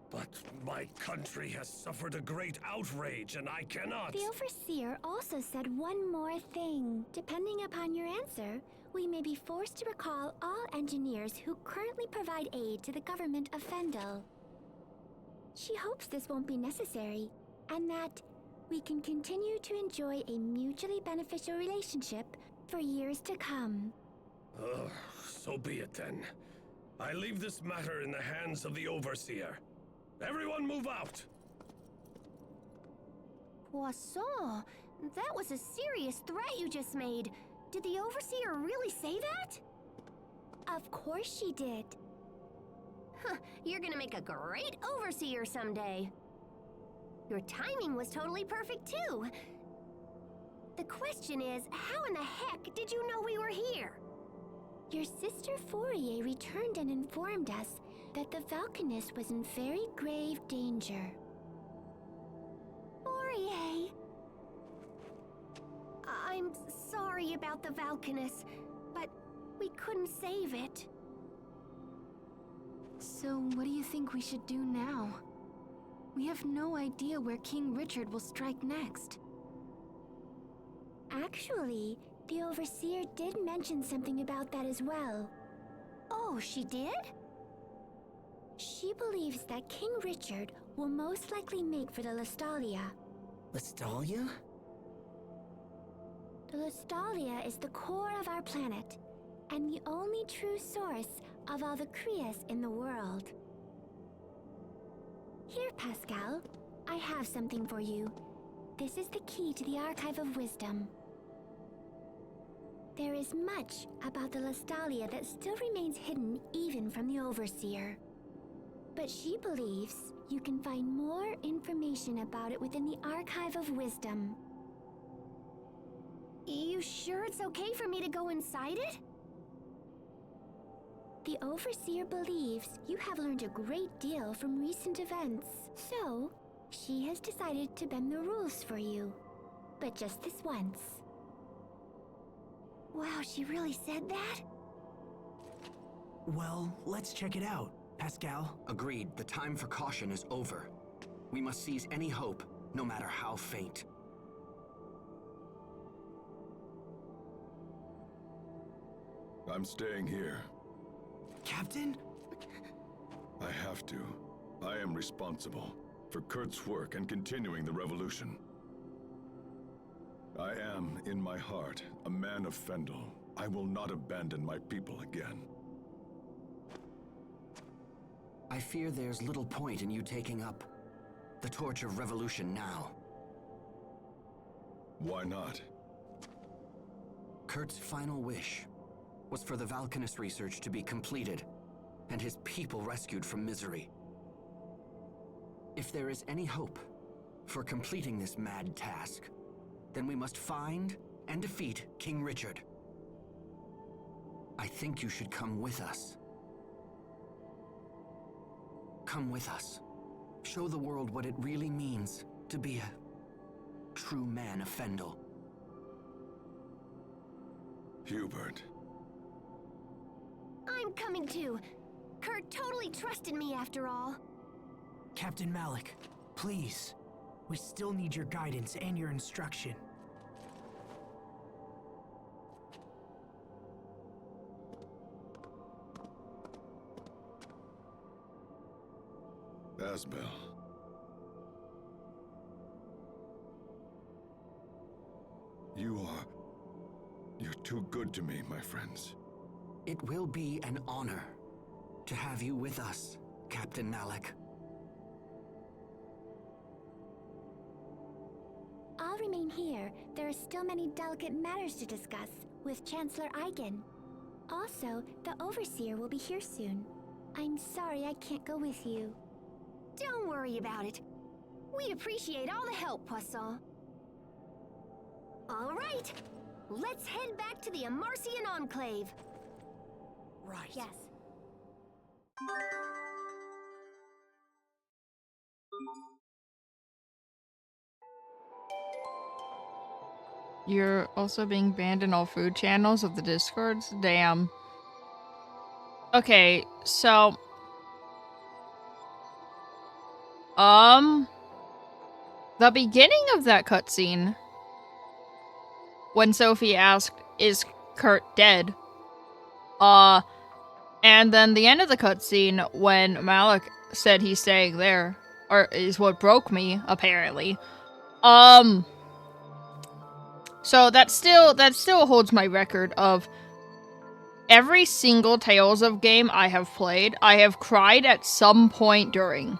But my country has suffered a great outrage, and I cannot... The Overseer also said one more thing. Depending upon your answer, we may be forced to recall all engineers who currently provide aid to the government of Fendel. She hopes this won't be necessary, and that we can continue to enjoy a mutually beneficial relationship for years to come. So be it then. I leave this matter in the hands of the Overseer. Everyone move out! Poisson, that was a serious threat you just made. Did the Overseer really say that? Of course she did. Huh, you're gonna make a great Overseer someday. Your timing was totally perfect too. The question is, how in the heck did you know we were here? Your sister Fourier returned and informed us that the Valkanist was in very grave danger. Fourier! I'm sorry about the Valkanist, but we couldn't save it. So what do you think we should do now? We have no idea where King Richard will strike next. Actually, the Overseer did mention something about that as well. Oh, she did? She believes that King Richard will most likely make for the Lestalia. Lestalia? The Lestalia is the core of our planet, and the only true source of all the Krias in the world. Here, Pascal, I have something for you. This is the key to the Archive of Wisdom. There is much about the Lestalia that still remains hidden even from the Overseer. But she believes you can find more information about it within the Archive of Wisdom. You sure it's okay for me to go inside it? The Overseer believes you have learned a great deal from recent events, so she has decided to bend the rules for you. But just this once. Wow, she really said that? Well, let's check it out, Pascal. Agreed. The time for caution is over. We must seize any hope, no matter how faint. I'm staying here. Captain? I have to. I am responsible for Kurt's work and continuing the revolution. I am, in my heart, a man of Fendel. I will not abandon my people again. I fear there's little point in you taking up the torch of revolution now. Why not? Kurt's final wish was for the Valkanist research to be completed and his people rescued from misery. If there is any hope for completing this mad task, then we must find and defeat King Richard. I think you should come with us. Come with us. Show the world what it really means to be a true man of Fendel. Hubert. I'm coming too. Kurt totally trusted me after all. Captain Malik, please. We still need your guidance and your instruction. Asbel. You're too good to me, my friends. It will be an honor to have you with us, Captain Malik. still many delicate matters to discuss with Chancellor Eigen. Also, the Overseer will be here soon. I'm sorry I can't go with you. Don't worry about it. We'd appreciate all the help, Poisson. All right, let's head back to the Amarcian Enclave. Right. Yes. You're also being banned in all food channels of the Discords? Damn. Okay, so... The beginning of that cutscene, when Sophie asked, is Kurt dead? And then the end of the cutscene, when Malik said he's staying there, or is what broke me, apparently. So that still holds my record of every single Tales of game I have played, I have cried at some point during.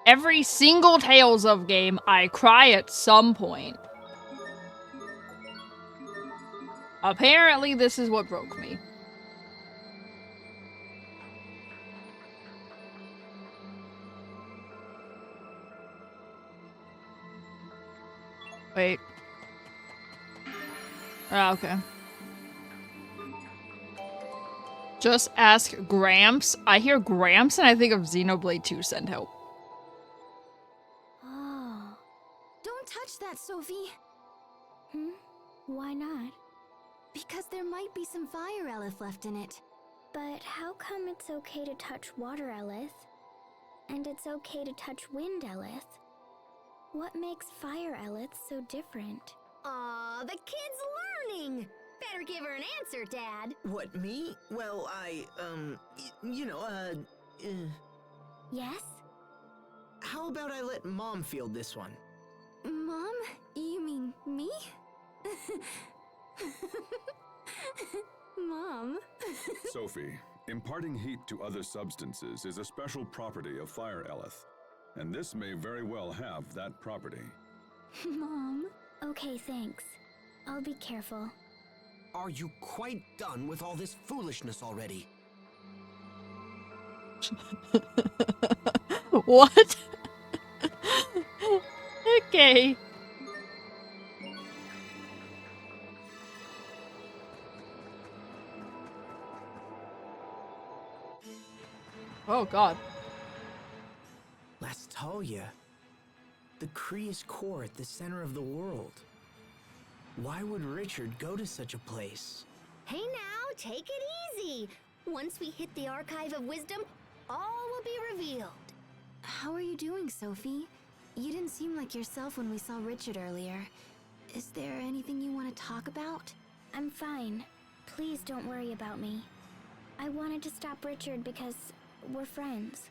Every single Tales of game, I cry at some point. Apparently, this is what broke me. Wait. Ah, okay. Just ask Gramps. I hear Gramps and I think of Xenoblade 2 send help. Oh. Don't touch that, Sophie. Why not? Because there might be some fire Elith left in it. But how come it's okay to touch water, Elith? And it's okay to touch wind, Elith? What makes fire, Elith, so different? Aw, the kid's learning! Better give her an answer, Dad. What, me? Well, Yes? how about I let Mom field this one? Mom? You mean me? Mom? Sophie, imparting heat to other substances is a special property of fire Elith, and this may very well have that property. Mom? Okay, thanks. I'll be careful. Are you quite done with all this foolishness already? What? Okay. Oh god. Lastalia. The Creus core at the center of the world. Why would Richard go to such a place? Hey now, take it easy. Once we hit the Archive of Wisdom, all will be revealed. How are you doing, Sophie? You didn't seem like yourself when we saw Richard earlier. Is there anything you want to talk about? I'm fine. Please don't worry about me. I wanted to stop Richard because we're friends.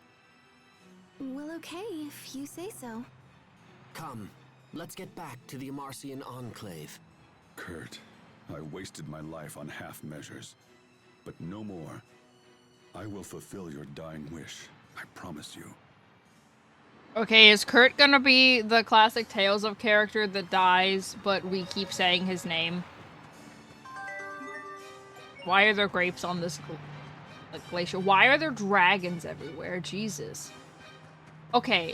Well, okay, if you say so. Come, let's get back to the Amarcian Enclave. Kurt, I wasted my life on half measures, but no more. I will fulfill your dying wish, I promise you. Okay, is Kurt gonna be the classic Tales of character that dies, but we keep saying his name? Why are there grapes on this glacier? Why are there dragons everywhere? Jesus. Okay,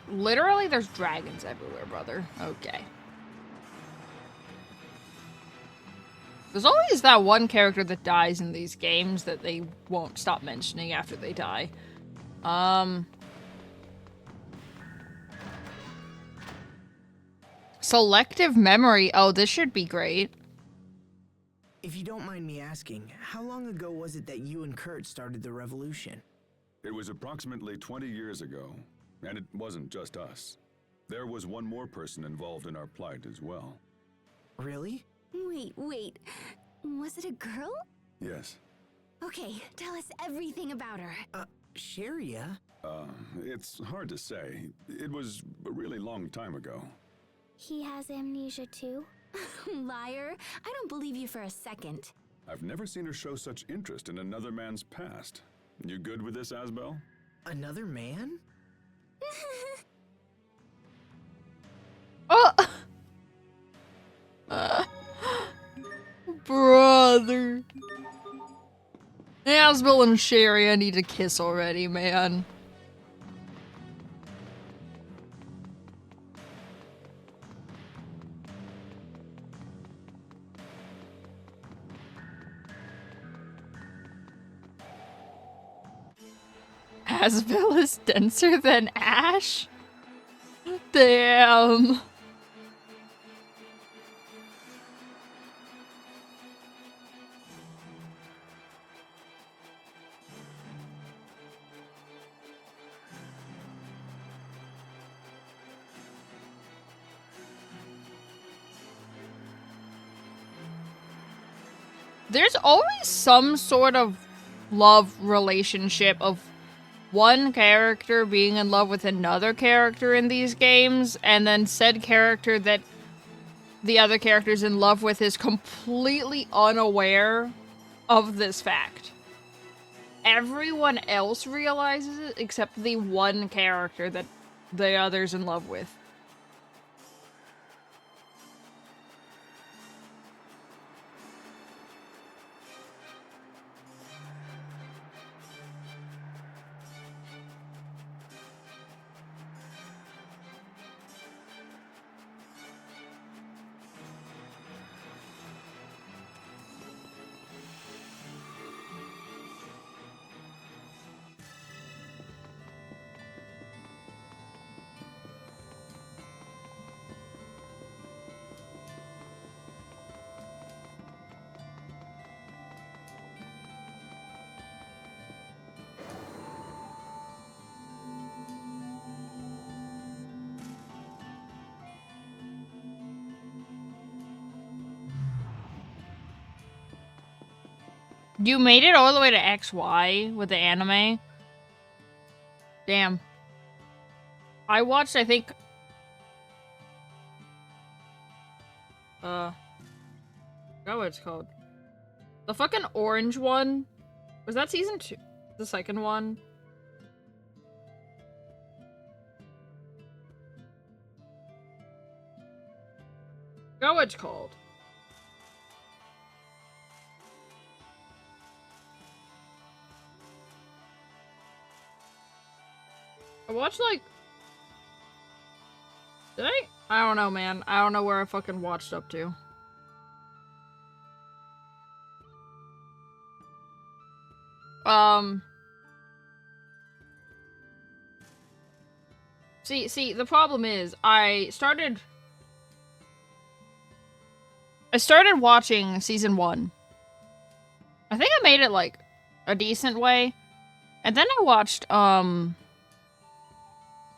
literally there's dragons everywhere, brother. Okay. There's always that one character that dies in these games that they won't stop mentioning after they die. Selective memory. Oh, this should be great. If you don't mind me asking, how long ago was it that you and Kurt started the revolution? It was approximately 20 years ago, and it wasn't just us. There was one more person involved in our plight as well. Really? Wait. Was it a girl? Yes. Okay, tell us everything about her. Sharia? It's hard to say. It was a really long time ago. He has amnesia too? Liar. I don't believe you for a second. I've never seen her show such interest in another man's past. You good with this, Asbel? Another man? Asbel and Sherry, I need to kiss already, man. Asbel is denser than Ash? Damn. There's always some sort of love relationship of one character being in love with another character in these games, and then said character that the other character's in love with is completely unaware of this fact. Everyone else realizes it except the one character that the other's in love with. You made it all the way to XY with the anime? Damn. I watched, I think... I forgot what it's called. The fucking orange one? Was that season 2? The second one? I forgot what it's called. I watched, like... Did I? I don't know, man. I don't know where I fucking watched up to. See, the problem is, I started watching season 1. I think I made it, like, a decent way. And then I watched,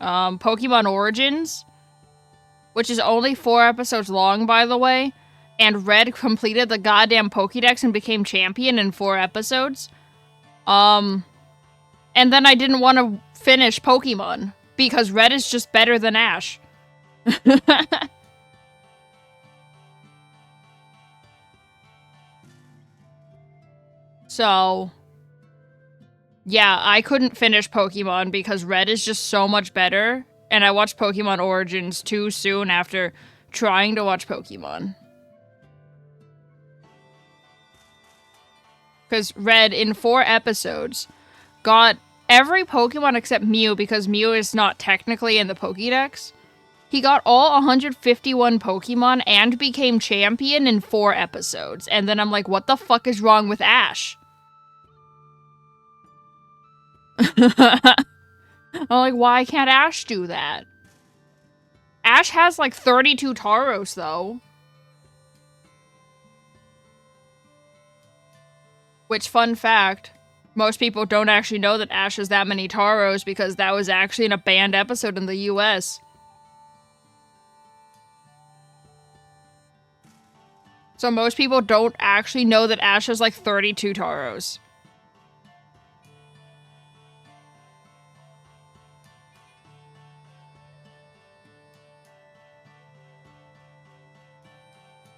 Pokemon Origins, which is only 4 episodes long, by the way. And Red completed the goddamn Pokédex and became champion in 4 episodes. And then I didn't want to finish Pokemon, because Red is just better than Ash. So, yeah, I couldn't finish Pokemon because Red is just so much better, and I watched Pokemon Origins too soon after trying to watch Pokemon. Because Red, in 4 episodes, got every Pokemon except Mew, because Mew is not technically in the Pokédex. He got all 151 Pokemon and became champion in 4 episodes. And then I'm like, what the fuck is wrong with Ash? I'm like, why can't Ash do that? Ash has like 32 Tauros, though. Which, fun fact, most people don't actually know that Ash has that many Tauros because that was actually in a banned episode in the US. So most people don't actually know that Ash has like 32 Tauros.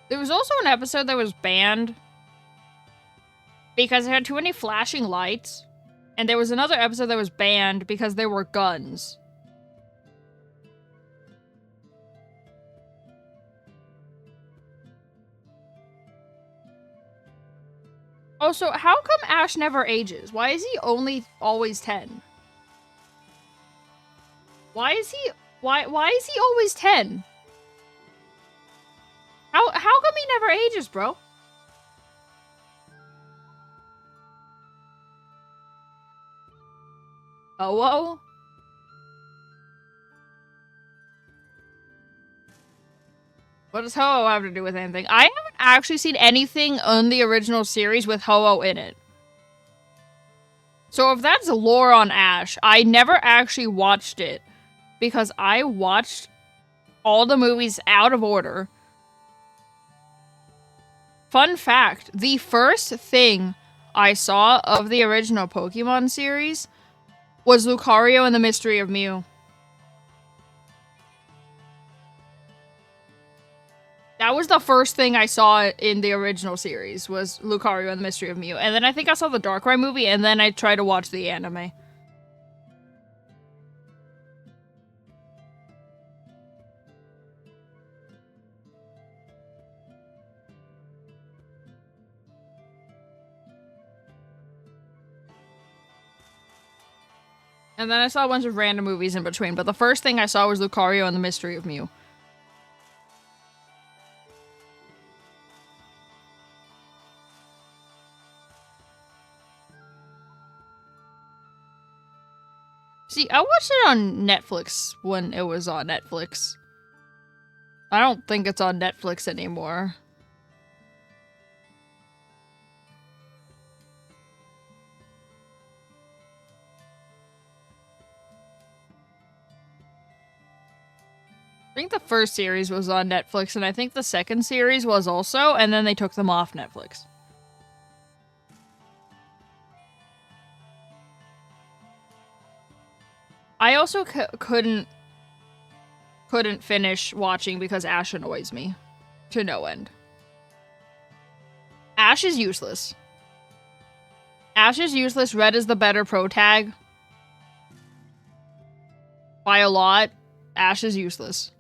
There was also an episode that was banned because it had too many flashing lights. And there was another episode that was banned because there were guns. Also, how come Ash never ages? Why is he only always 10? Why is he always 10? How come he never ages, bro? Oh, whoa. What does Ho-Oh have to do with anything? I haven't actually seen anything on the original series with Ho-Oh in it. So if that's lore on Ash, I never actually watched it because I watched all the movies out of order. Fun fact, the first thing I saw of the original Pokemon series was Lucario and the Mystery of Mew. That was the first thing I saw in the original series, was Lucario and the Mystery of Mew. And then I think I saw the Darkrai movie, and then I tried to watch the anime. And then I saw a bunch of random movies in between, but the first thing I saw was Lucario and the Mystery of Mew. See, I watched it on Netflix when it was on Netflix. I don't think it's on Netflix anymore. I think the first series was on Netflix, and I think the second series was also, and then they took them off Netflix. I also couldn't finish watching because Ash annoys me to no end. Ash is useless. Ash is useless. Red is the better pro tag. By a lot. Ash is useless.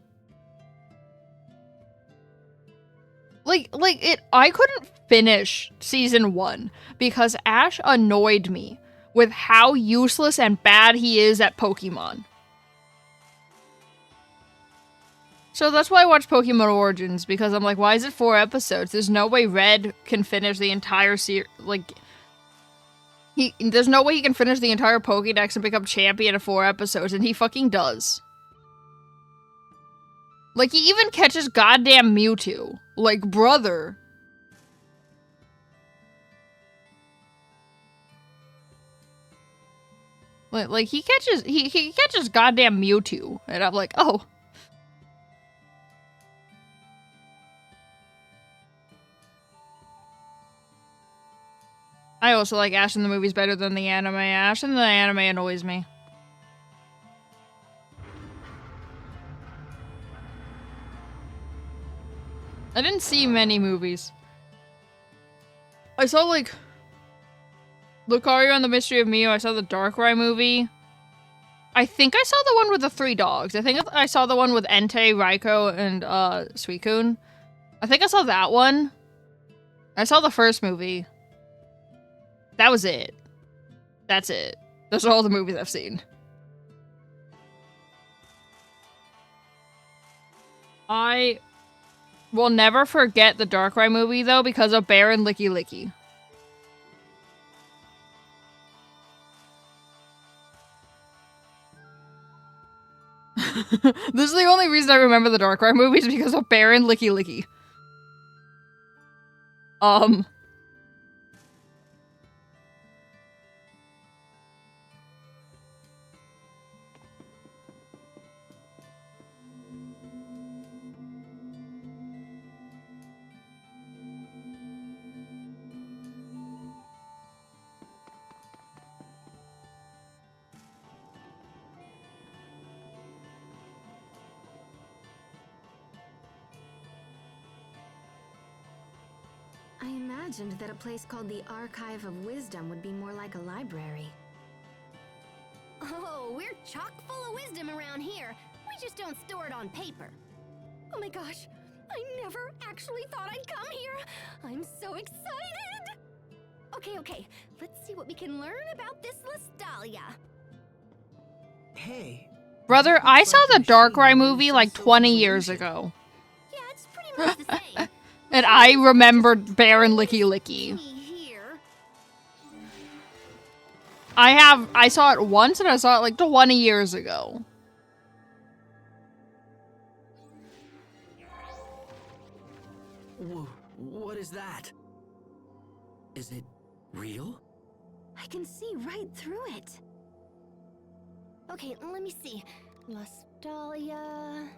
I couldn't finish season 1 because Ash annoyed me with how useless and bad he is at Pokemon. So that's why I watch Pokemon Origins, because I'm like, why is it 4 episodes? There's no way Red can finish the entire series. There's no way he can finish the entire Pokédex and become champion in 4 episodes, and he fucking does. Like, he even catches goddamn Mewtwo. Like, brother. Like he catches goddamn Mewtwo. And I'm like, oh. I also like Ash in the movies better than the anime. Ash in the anime annoys me. I didn't see many movies. I saw, like, Lucario and the Mystery of Mew. I saw the Darkrai movie. I think I saw the one with the 3 dogs. I think I saw the one with Entei, Raikou, and, Suicune. I think I saw that one. I saw the first movie. That was it. That's it. Those are all the movies I've seen. I will never forget the Darkrai movie, though, because of Baron Licky Licky. This is the only reason I remember the Darkrai movies, because of Baron Licky Licky. I imagined that a place called the Archive of Wisdom would be more like a library. Oh, we're chock full of wisdom around here. We just don't store it on paper. Oh my gosh, I never actually thought I'd come here. I'm so excited! Okay. Let's see what we can learn about this Lestalia. Hey. Brother, I saw the Darkrai movie like 20 years ago. Yeah, it's pretty much the same. And I remembered Baron Licky Licky. Here. I saw it once and I saw it like 20 years ago. What is that? Is it real? I can see right through it. Okay, let me see. Lestalia.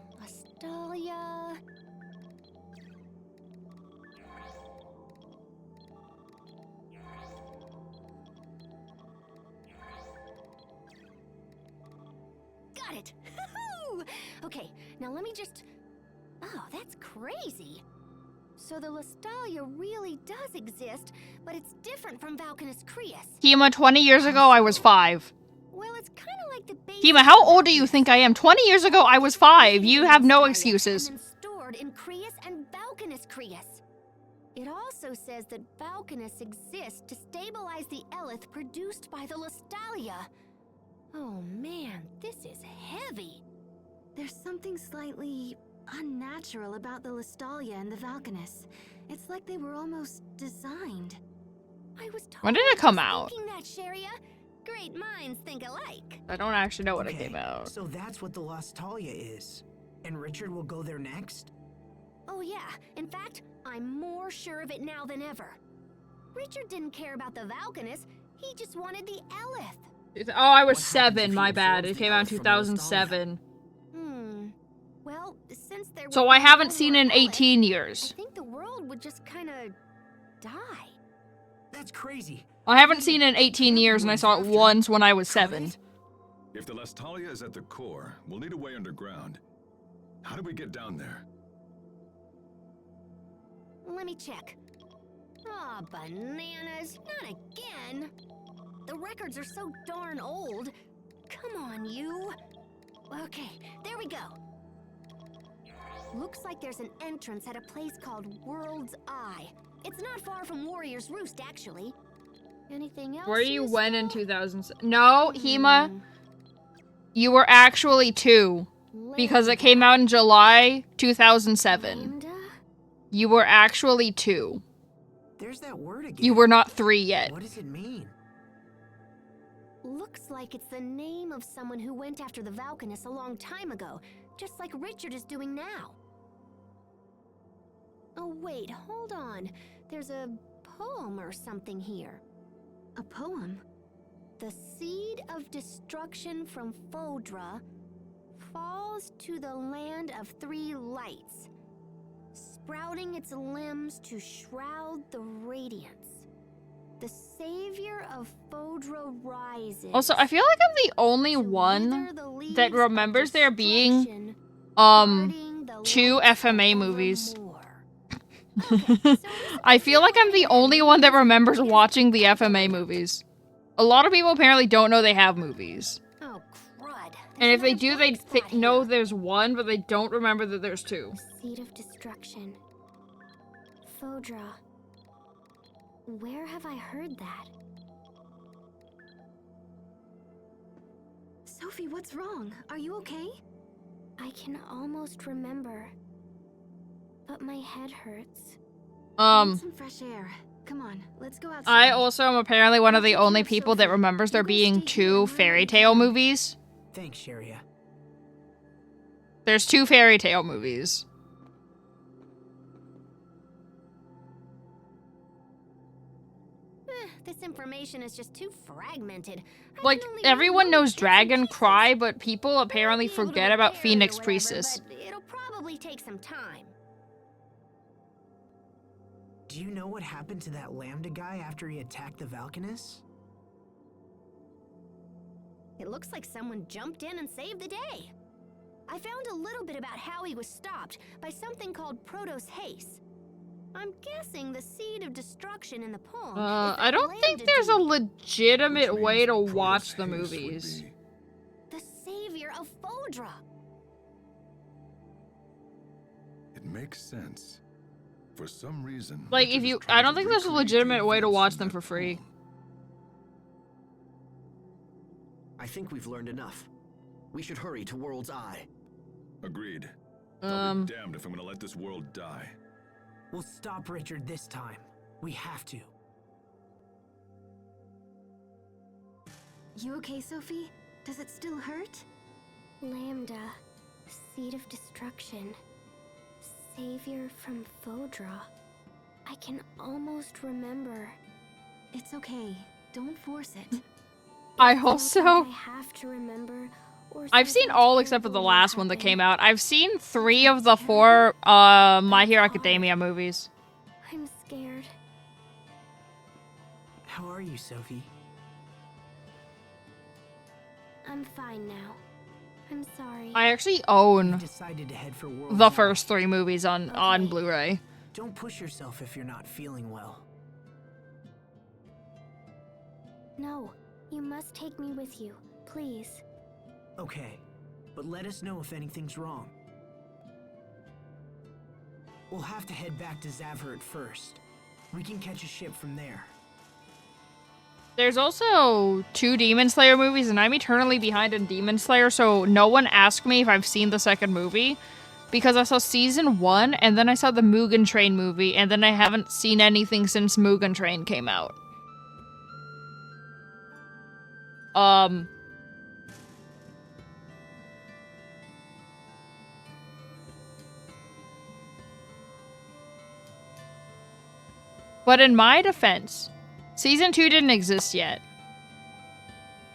Got it. Okay, now let me just... Oh, that's crazy. So the Lestalia really does exist, but it's different from Valkanus Creus. Hema, 20 years ago, I was 5. Well, it's kind of like the base... Hema, how old do you think I am? 20 years ago, I was 5. You have no excuses. And then stored in Creus and Valkanus Creus. It also says that Valkanus exists to stabilize the Elith produced by the Lestalia. Oh man, this is heavy. There's something slightly unnatural about the Lestalia and the Valkanus. It's like they were almost designed. I was When did it come out? thinking that, Sharia. Great minds think alike. I don't actually know when it Okay, came out. so that's what the Lestalia is. And Richard will go there next? Oh yeah, in fact, I'm more sure of it now than ever. Richard didn't care about the Valkanus, he just wanted the Elith. Oh, I was What happens 7, if my he bad. absorbs It the came out in Elith from 2007. Well, since there So would I be haven't no seen more it in Elith, 18 I years. think the world would just kind of die. That's crazy. I haven't seen it in 18 years and I saw it once when I was 7. If the Lestalia is at the core, we'll need a way underground. How do we get down there? Let me check. Aw, bananas, not again. The records are so darn old. Come on, you. Okay, there we go. Looks like there's an entrance at a place called World's Eye. It's not far from Warrior's Roost, actually. Anything else? Where you went in useful? 2007? No, Hema, you were actually 2. Because it came out in July 2007. Lambda? You were actually 2. There's that word again. You were not 3 yet. What does it mean? Looks like it's the name of someone who went after the Valkanus a long time ago, just like Richard is doing now. Oh wait, hold on. There's a poem or something here. A poem? The seed of destruction from Fodra falls to the land of 3 lights, sprouting its limbs to shroud the radiance. The savior of Fodra rises. Also, I feel like I'm the only to one wither the leaves that of remembers there being, destruction, 2 guarding the lights FMA movies. forevermore. Okay, so I feel like I'm the only one that remembers watching the FMA movies. A lot of people apparently don't know they have movies. Oh, crud. And if There's they another do, they black spot here. know there's 1, but they don't remember that there's 2. Seed of destruction. Fodra. Where have I heard that? Sophie, what's wrong? Are you okay? I can almost remember. But my head hurts. Need some fresh air. Come on, let's go outside. I also am apparently one of the only people that remembers there being 2 fairy tale movies. Thanks, Sharia. There's 2 fairy tale movies. This information is just too fragmented. I Like, can only everyone read knows bits and Dragon pieces. Cry, but people I'll apparently be able to forget about repair it or Phoenix whatever, Priestess. but it'll probably take some time. Do you know what happened to that Lambda guy after he attacked the Valkanus? It looks like someone jumped in and saved the day. I found a little bit about how he was stopped by something called Protos Haste. I'm guessing the seed of destruction in the poem. is I that don't think Lambda there's a dude, legitimate Which way to means watch the Protos Haste would movies. be- the savior of Fodra. It makes sense. For some reason, Like, Richard if is you, trying I don't to think there's a recreate legitimate the way to events watch in them that for free. poem. I think we've learned enough. We should hurry to World's Eye. Agreed. I'll be damned if I'm gonna let this world die. We'll stop Richard this time. We have to. You okay, Sophie? Does it still hurt? Lambda, seed of destruction, savior from Vodra. I can almost remember. It's okay. Don't force it. I Felt also, like I have to remember, or I've seen something all except for the terrible will last one that happen. came out. I've seen 3 of the 4 My Hero Academia movies. I'm scared. How are you, Sophie? I'm fine now. I'm sorry. I actually You've own decided to head for World's the Eye. first 3 movies on Okay. Blu-ray. Don't push yourself if you're not feeling well. No, you must take me with you, please. Okay, but let us know if anything's wrong. We'll have to head back to Zavhert first. We can catch a ship from there. There's also 2 Demon Slayer movies, and I'm eternally behind in Demon Slayer, so no one asked me if I've seen the second movie, because I saw season 1, and then I saw the Mugen Train movie, and then I haven't seen anything since Mugen Train came out. But in my defense, season 2 didn't exist yet.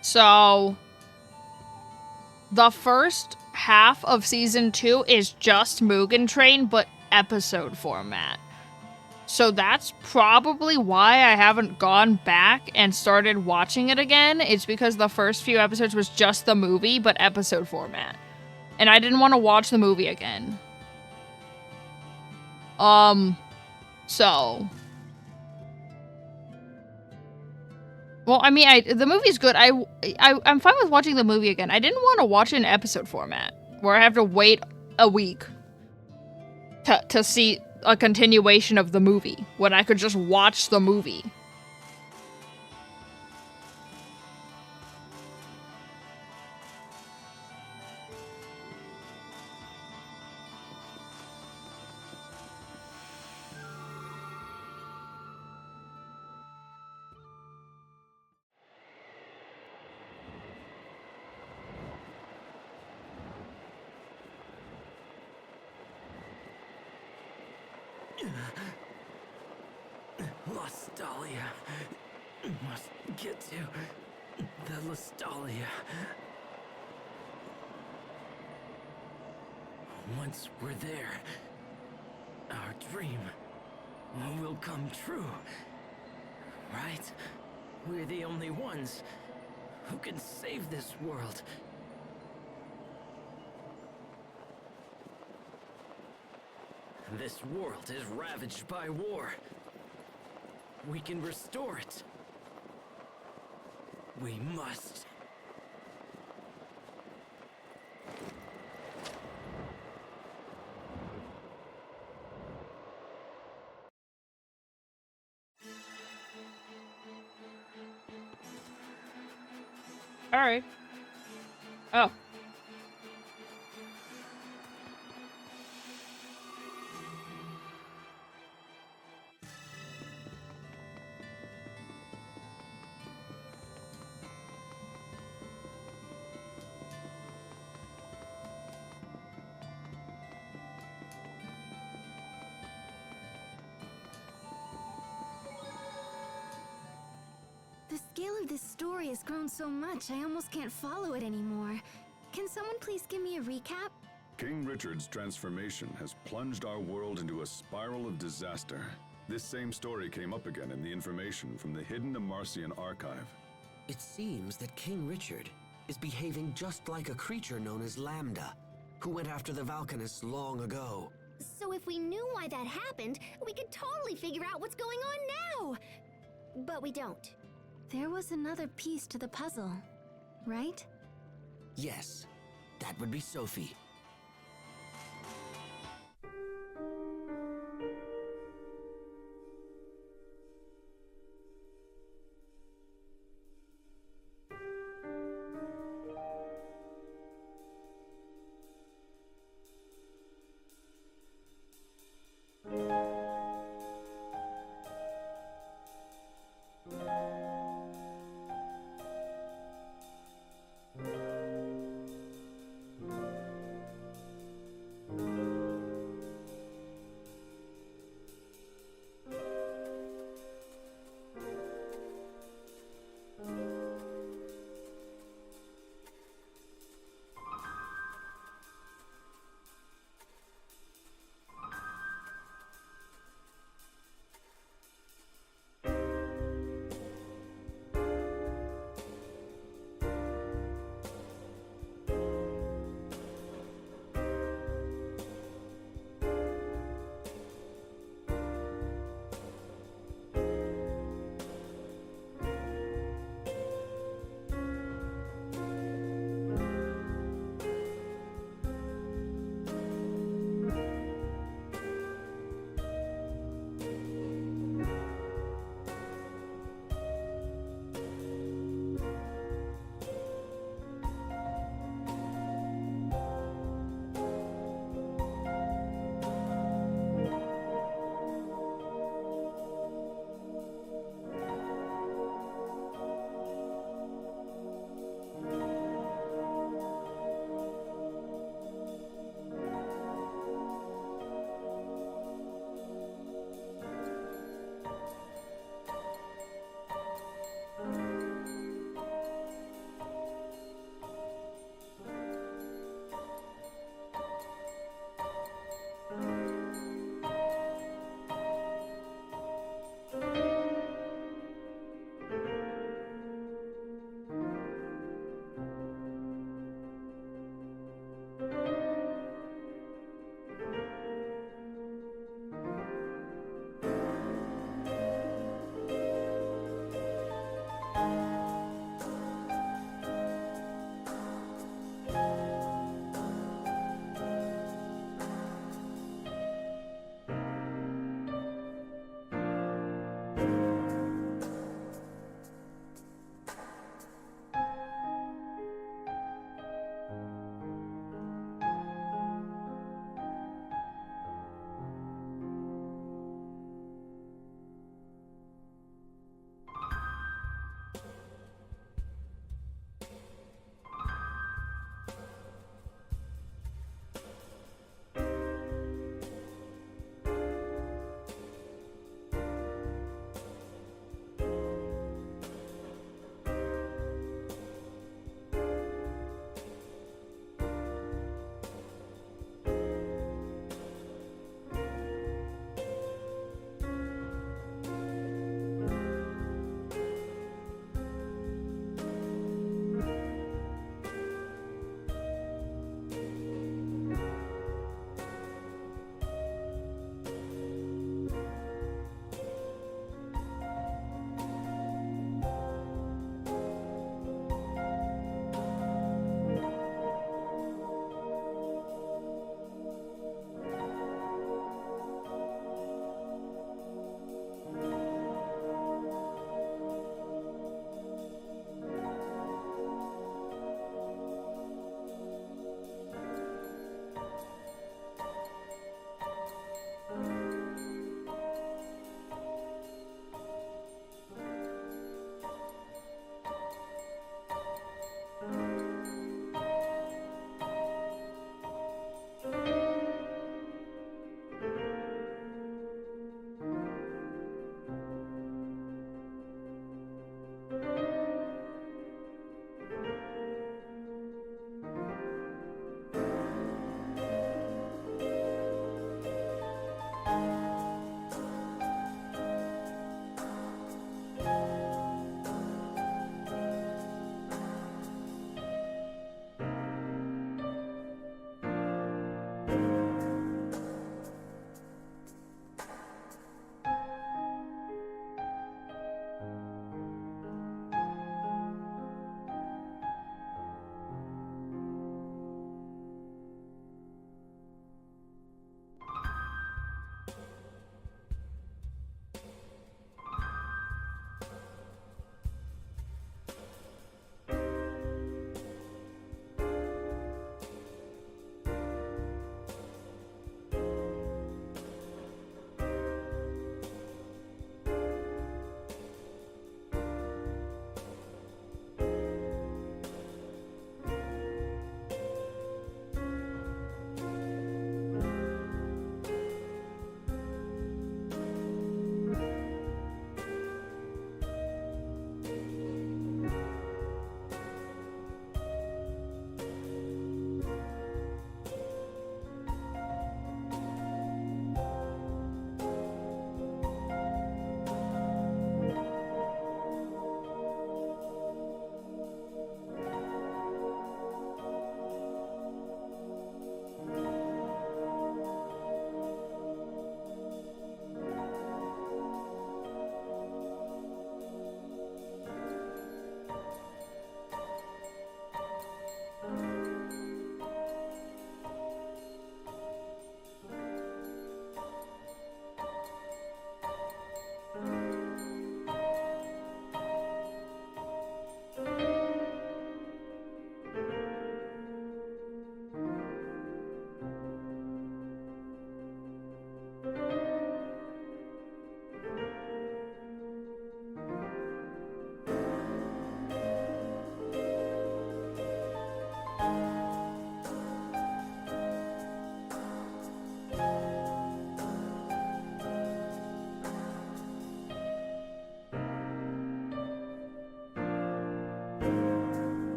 So, the first half of season 2 is just Mugen Train, but episode format. So that's probably why I haven't gone back and started watching it again. It's because the first few episodes was just the movie, but episode format. And I didn't want to watch the movie again. So... Well, I mean, the movie's good. I'm fine with watching the movie again. I didn't want to watch it in episode format, where I have to wait a week to see a continuation of the movie, when I could just watch the movie. Lastalia. Must get to the Lastalia. Once we're there, our dream will come true. Right? We're the only ones who can save this world. This world is ravaged by war. We can restore it. We must. All right. Oh. The scale of this story has grown so much, I almost can't follow it anymore. Can someone please give me a recap? King Richard's transformation has plunged our world into a spiral of disaster. This same story came up again in the information from the hidden Amarcian archive. It seems that King Richard is behaving just like a creature known as Lambda, who went after the Valkanists long ago. So if we knew why that happened, we could totally figure out what's going on now. But we don't. There was another piece to the puzzle, right? Yes, that would be Sophie.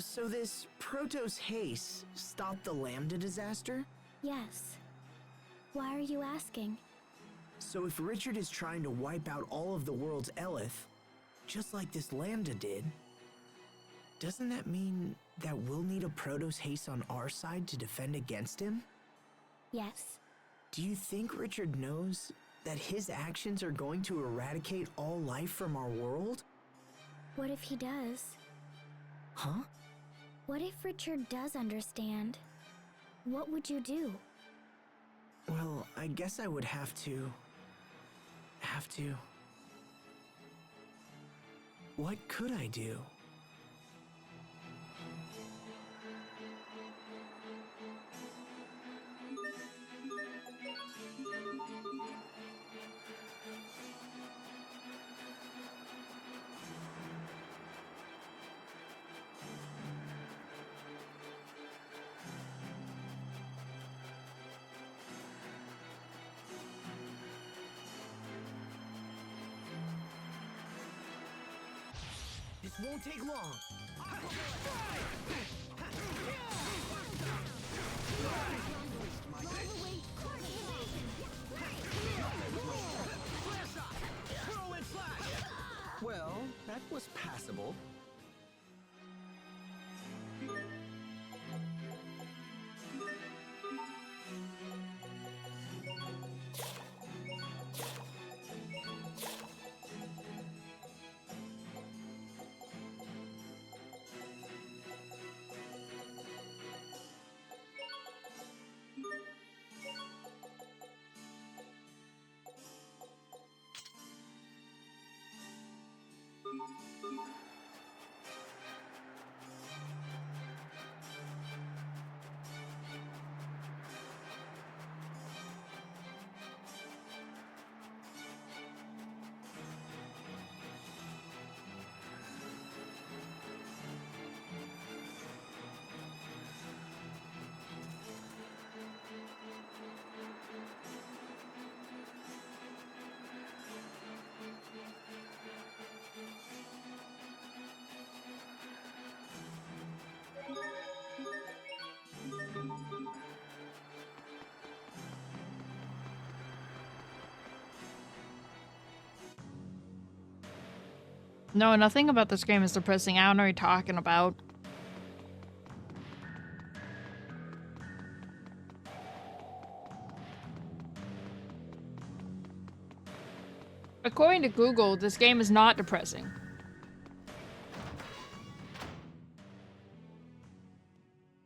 So this Protos haste stopped the Lambda disaster? Yes. Why are you asking? So if Richard is trying to wipe out all of the world's Elith, just like this Lambda did, doesn't that mean that we'll need a Protos haste on our side to defend against him? Yes. Do you think Richard knows that his actions are going to eradicate all life from our world? What if he does? Huh? What if Richard does understand? What would you do? Well, I guess I would have to... What could I do? This won't take long. Well, that was passable. No, nothing about this game is depressing. I don't know what you're talking about. According to Google, this game is not depressing.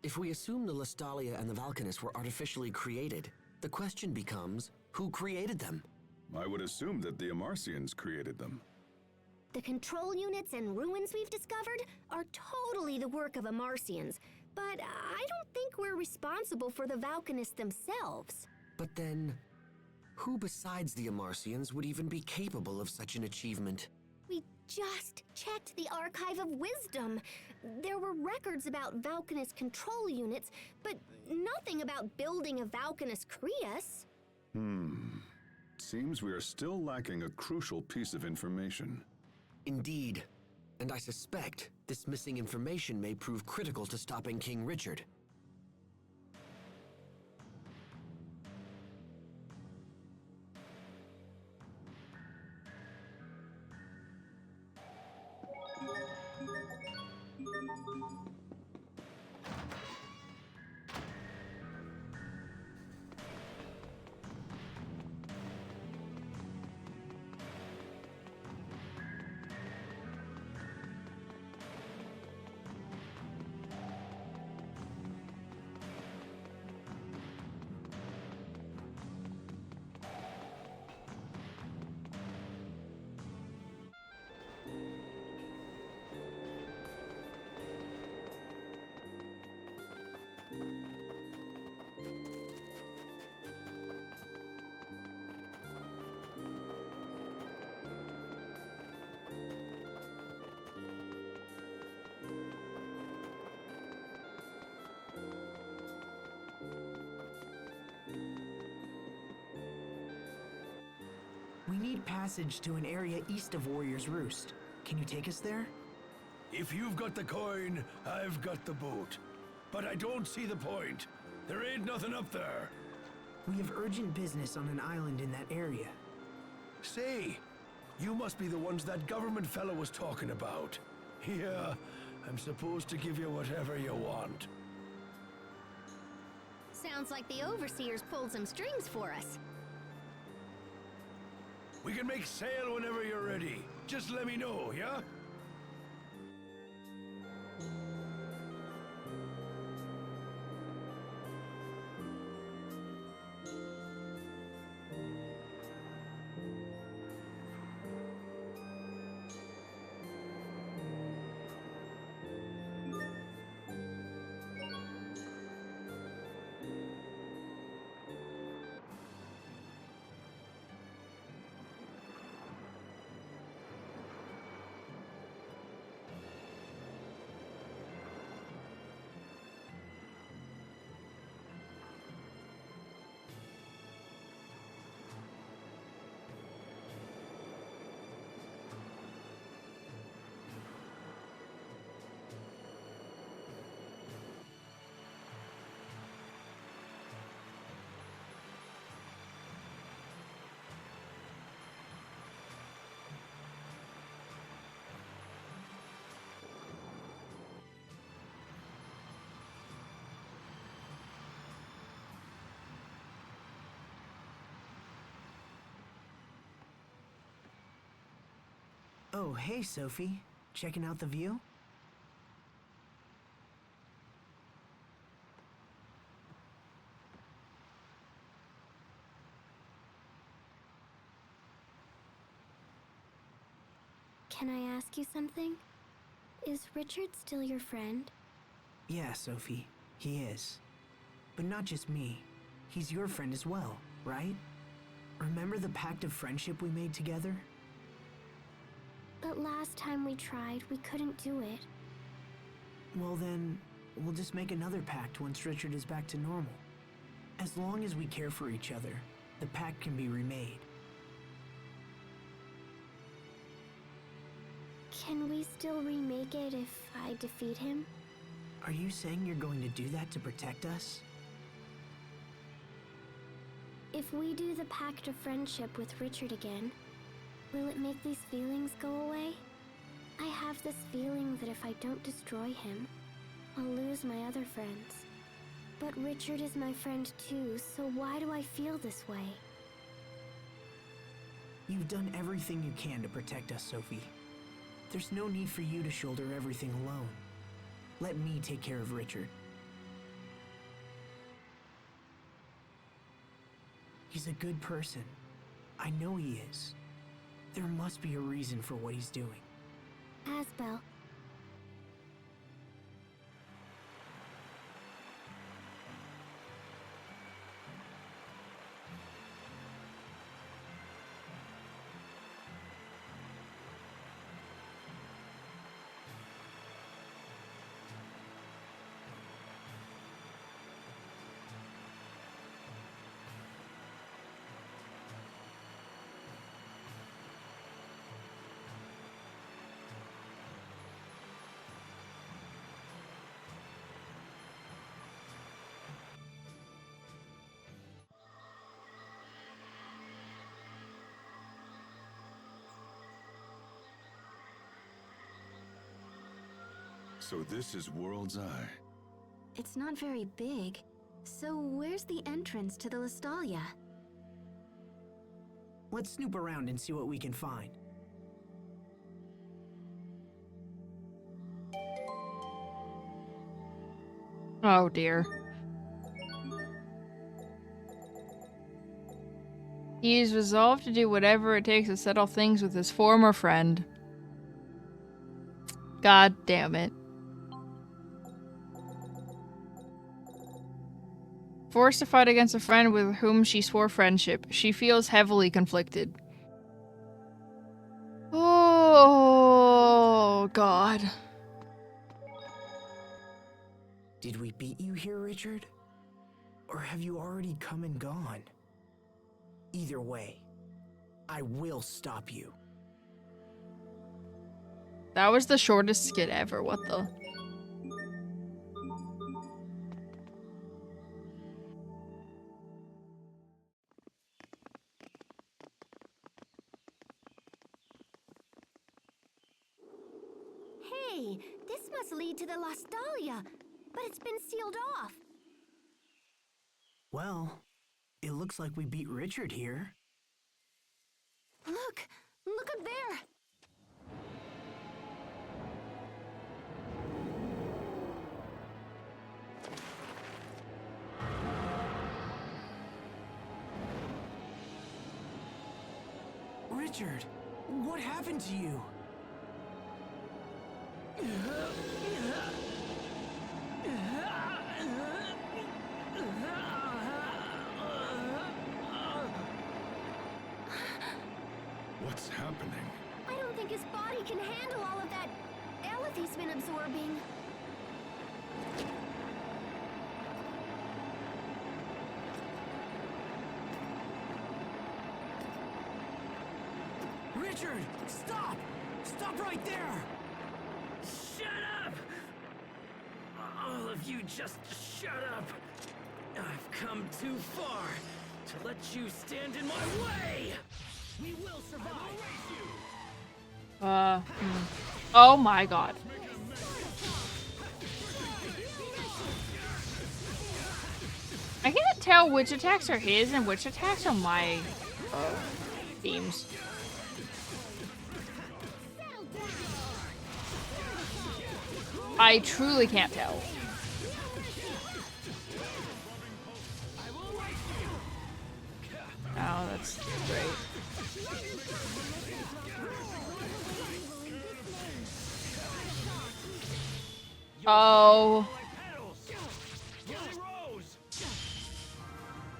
If we assume the Lestalia and the Valkanus were artificially created, the question becomes, who created them? I would assume that the Amarcians created them. The control units and ruins we've discovered are totally the work of Amarcians, but I don't think we're responsible for the Valkanus themselves. But then, who besides the Amarcians would even be capable of such an achievement? We just checked the Archive of Wisdom. There were records about Valkanus control units, but nothing about building a Valkanus Crius. Seems we are still lacking a crucial piece of information. Indeed. And I suspect this missing information may prove critical to stopping King Richard. We need passage to an area east of Warrior's Roost. Can you take us there? If you've got the coin, I've got the boat. But I don't see the point. There ain't nothing up there. We have urgent business on an island in that area. Say, you must be the ones that government fellow was talking about. Yeah, I'm supposed to give you whatever you want. Sounds like the Overseers pulled some strings for us. We can make sail whenever you're ready. Just let me know, yeah? Oh, hey, Sophie. Checking out the view? Can I ask you something? Is Richard still your friend? Yeah, Sophie, he is. But not just me. He's your friend as well, right? Remember the pact of friendship we made together? But last time we tried, we couldn't do it. Well then, we'll just make another pact once Richard is back to normal. As long as we care for each other, the pact can be remade. Can we still remake it if I defeat him? Are you saying you're going to do that to protect us? If we do the pact of friendship with Richard again, will it make these feelings go away? I have this feeling that if I don't destroy him, I'll lose my other friends. But Richard is my friend too, so why do I feel this way? You've done everything you can to protect us, Sophie. There's no need for you to shoulder everything alone. Let me take care of Richard. He's a good person. I know he is. There must be a reason for what he's doing. Asbel. So this is World's Eye. It's not very big. So where's the entrance to the Listalia? Let's snoop around and see what we can find. Oh dear. He is resolved to do whatever it takes to settle things with his former friend. God damn it. Forced to fight against a friend with whom she swore friendship, she feels heavily conflicted. Oh, God. Did we beat you here, Richard? Or have you already come and gone? Either way, I will stop you. That was the shortest skit ever. What the? Hey, this must lead to the Lost Dahlia, but it's been sealed off. Well, it looks like we beat Richard here. Look! Look up there! Richard, what happened to you? What's happening? I don't think his body can handle all of that Elith he's been absorbing. Richard, stop! Stop right there! Shut up! All of you just shut up! I've come too far to let you stand in my way! We will survive! Oh my god. I can't tell which attacks are his and which attacks are my themes. I truly can't tell. Oh, that's great. Oh.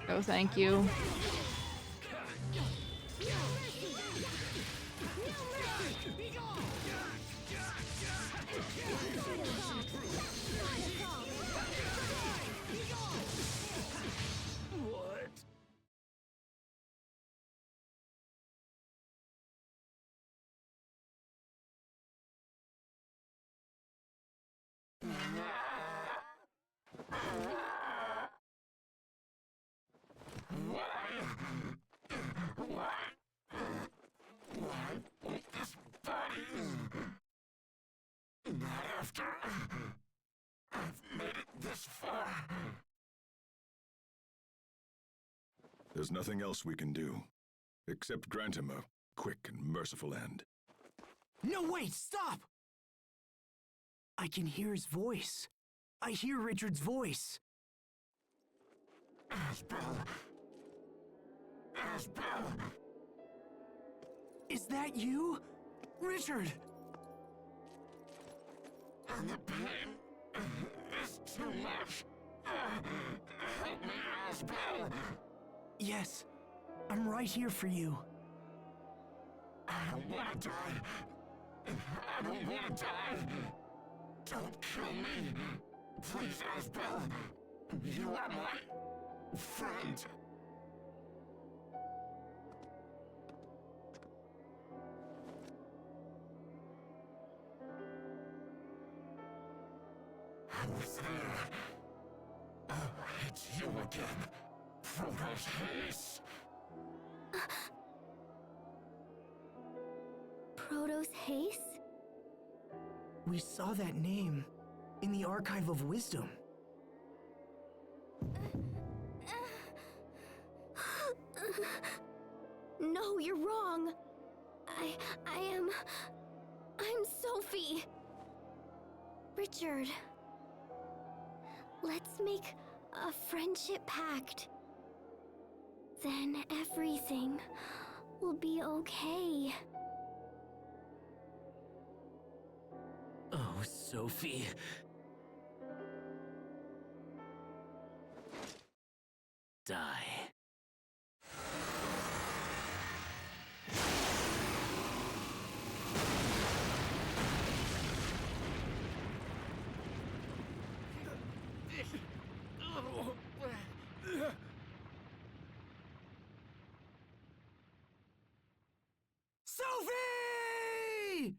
Oh, thank you. There's nothing else we can do, except grant him a quick and merciful end. No, wait, stop! I can hear his voice. I hear Richard's voice. Is that you? Richard! And the pain is too much. Help me, Asbel. Yes, I'm right here for you. I don't want to die. I don't want to die. Don't kill me. Please, Asbel. You are my friend. I was there. Oh, it's you again. Protos Haze. Protos Haze? We saw that name in the Archive of Wisdom. No, you're wrong. I'm Sophie. Richard. Let's make a friendship pact. Then everything will be okay. Oh, Sophie. Die. Sophie!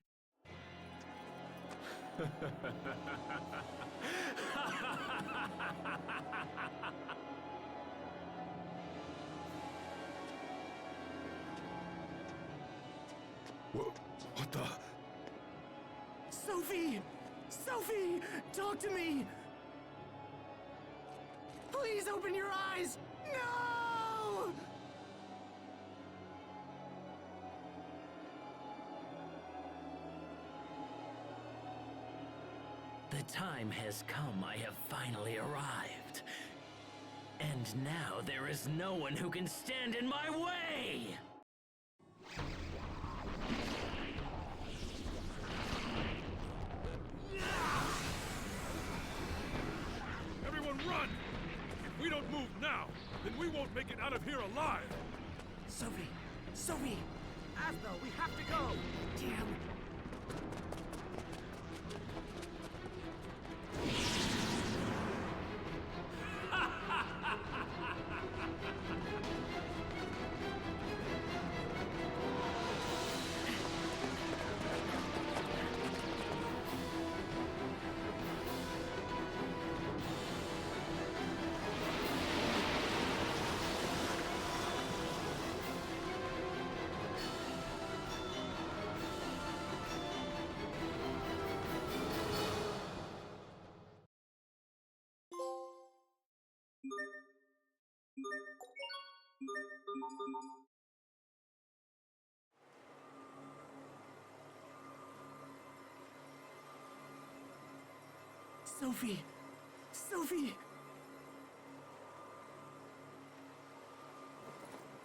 What the? Sophie! Sophie! Talk to me! Please open your eyes! No! The time has come. I have finally arrived. And now there is no one who can stand in my way! Everyone run! If we don't move now, then we won't make it out of here alive! Sophie! Sophie! Asbel, we have to go! Damn! Sophie! Sophie!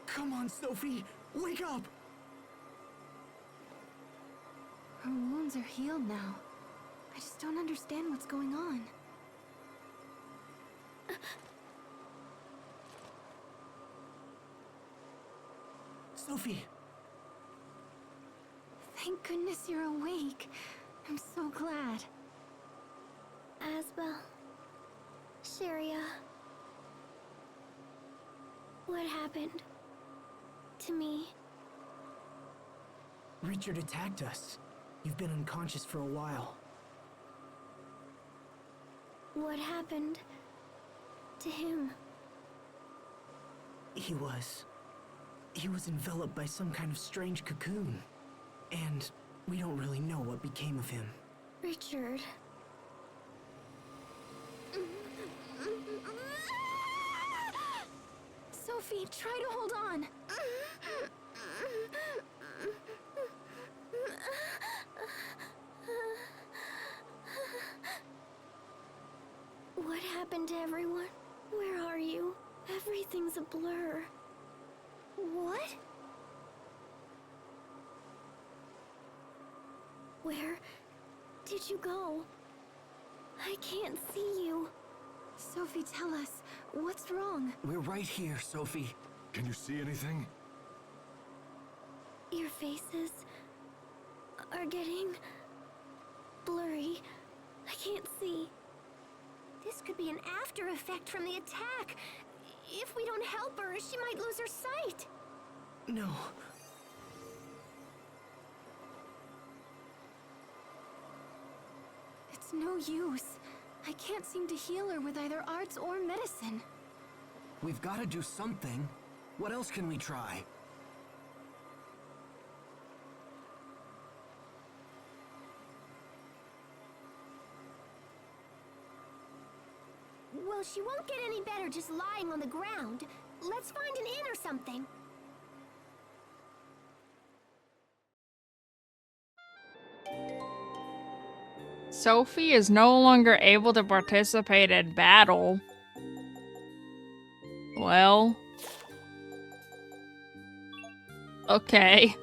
Come on, Sophie! Wake up! Her wounds are healed now. I just don't understand what's going on. Sophie! Thank goodness you're awake. I'm so glad. Asbel. Sharia. What happened? To me? Richard attacked us. You've been unconscious for a while. What happened to him? He was enveloped by some kind of strange cocoon. And we don't really know what became of him. Richard. Sophie, try to hold on. What happened to everyone? Where are you? Everything's a blur. What? Where did you go? I can't see you. Sophie, tell us, what's wrong? We're right here, Sophie. Can you see anything? Your faces are getting blurry. I can't see. This could be an after effect from the attack. If we don't help her, she might lose her sight. No. It's no use. I can't seem to heal her with either arts or medicine. We've got to do something. What else can we try? Well, she won't get any better just lying on the ground. Let's find an inn or something. Sophie is no longer able to participate in battle. Well. Okay.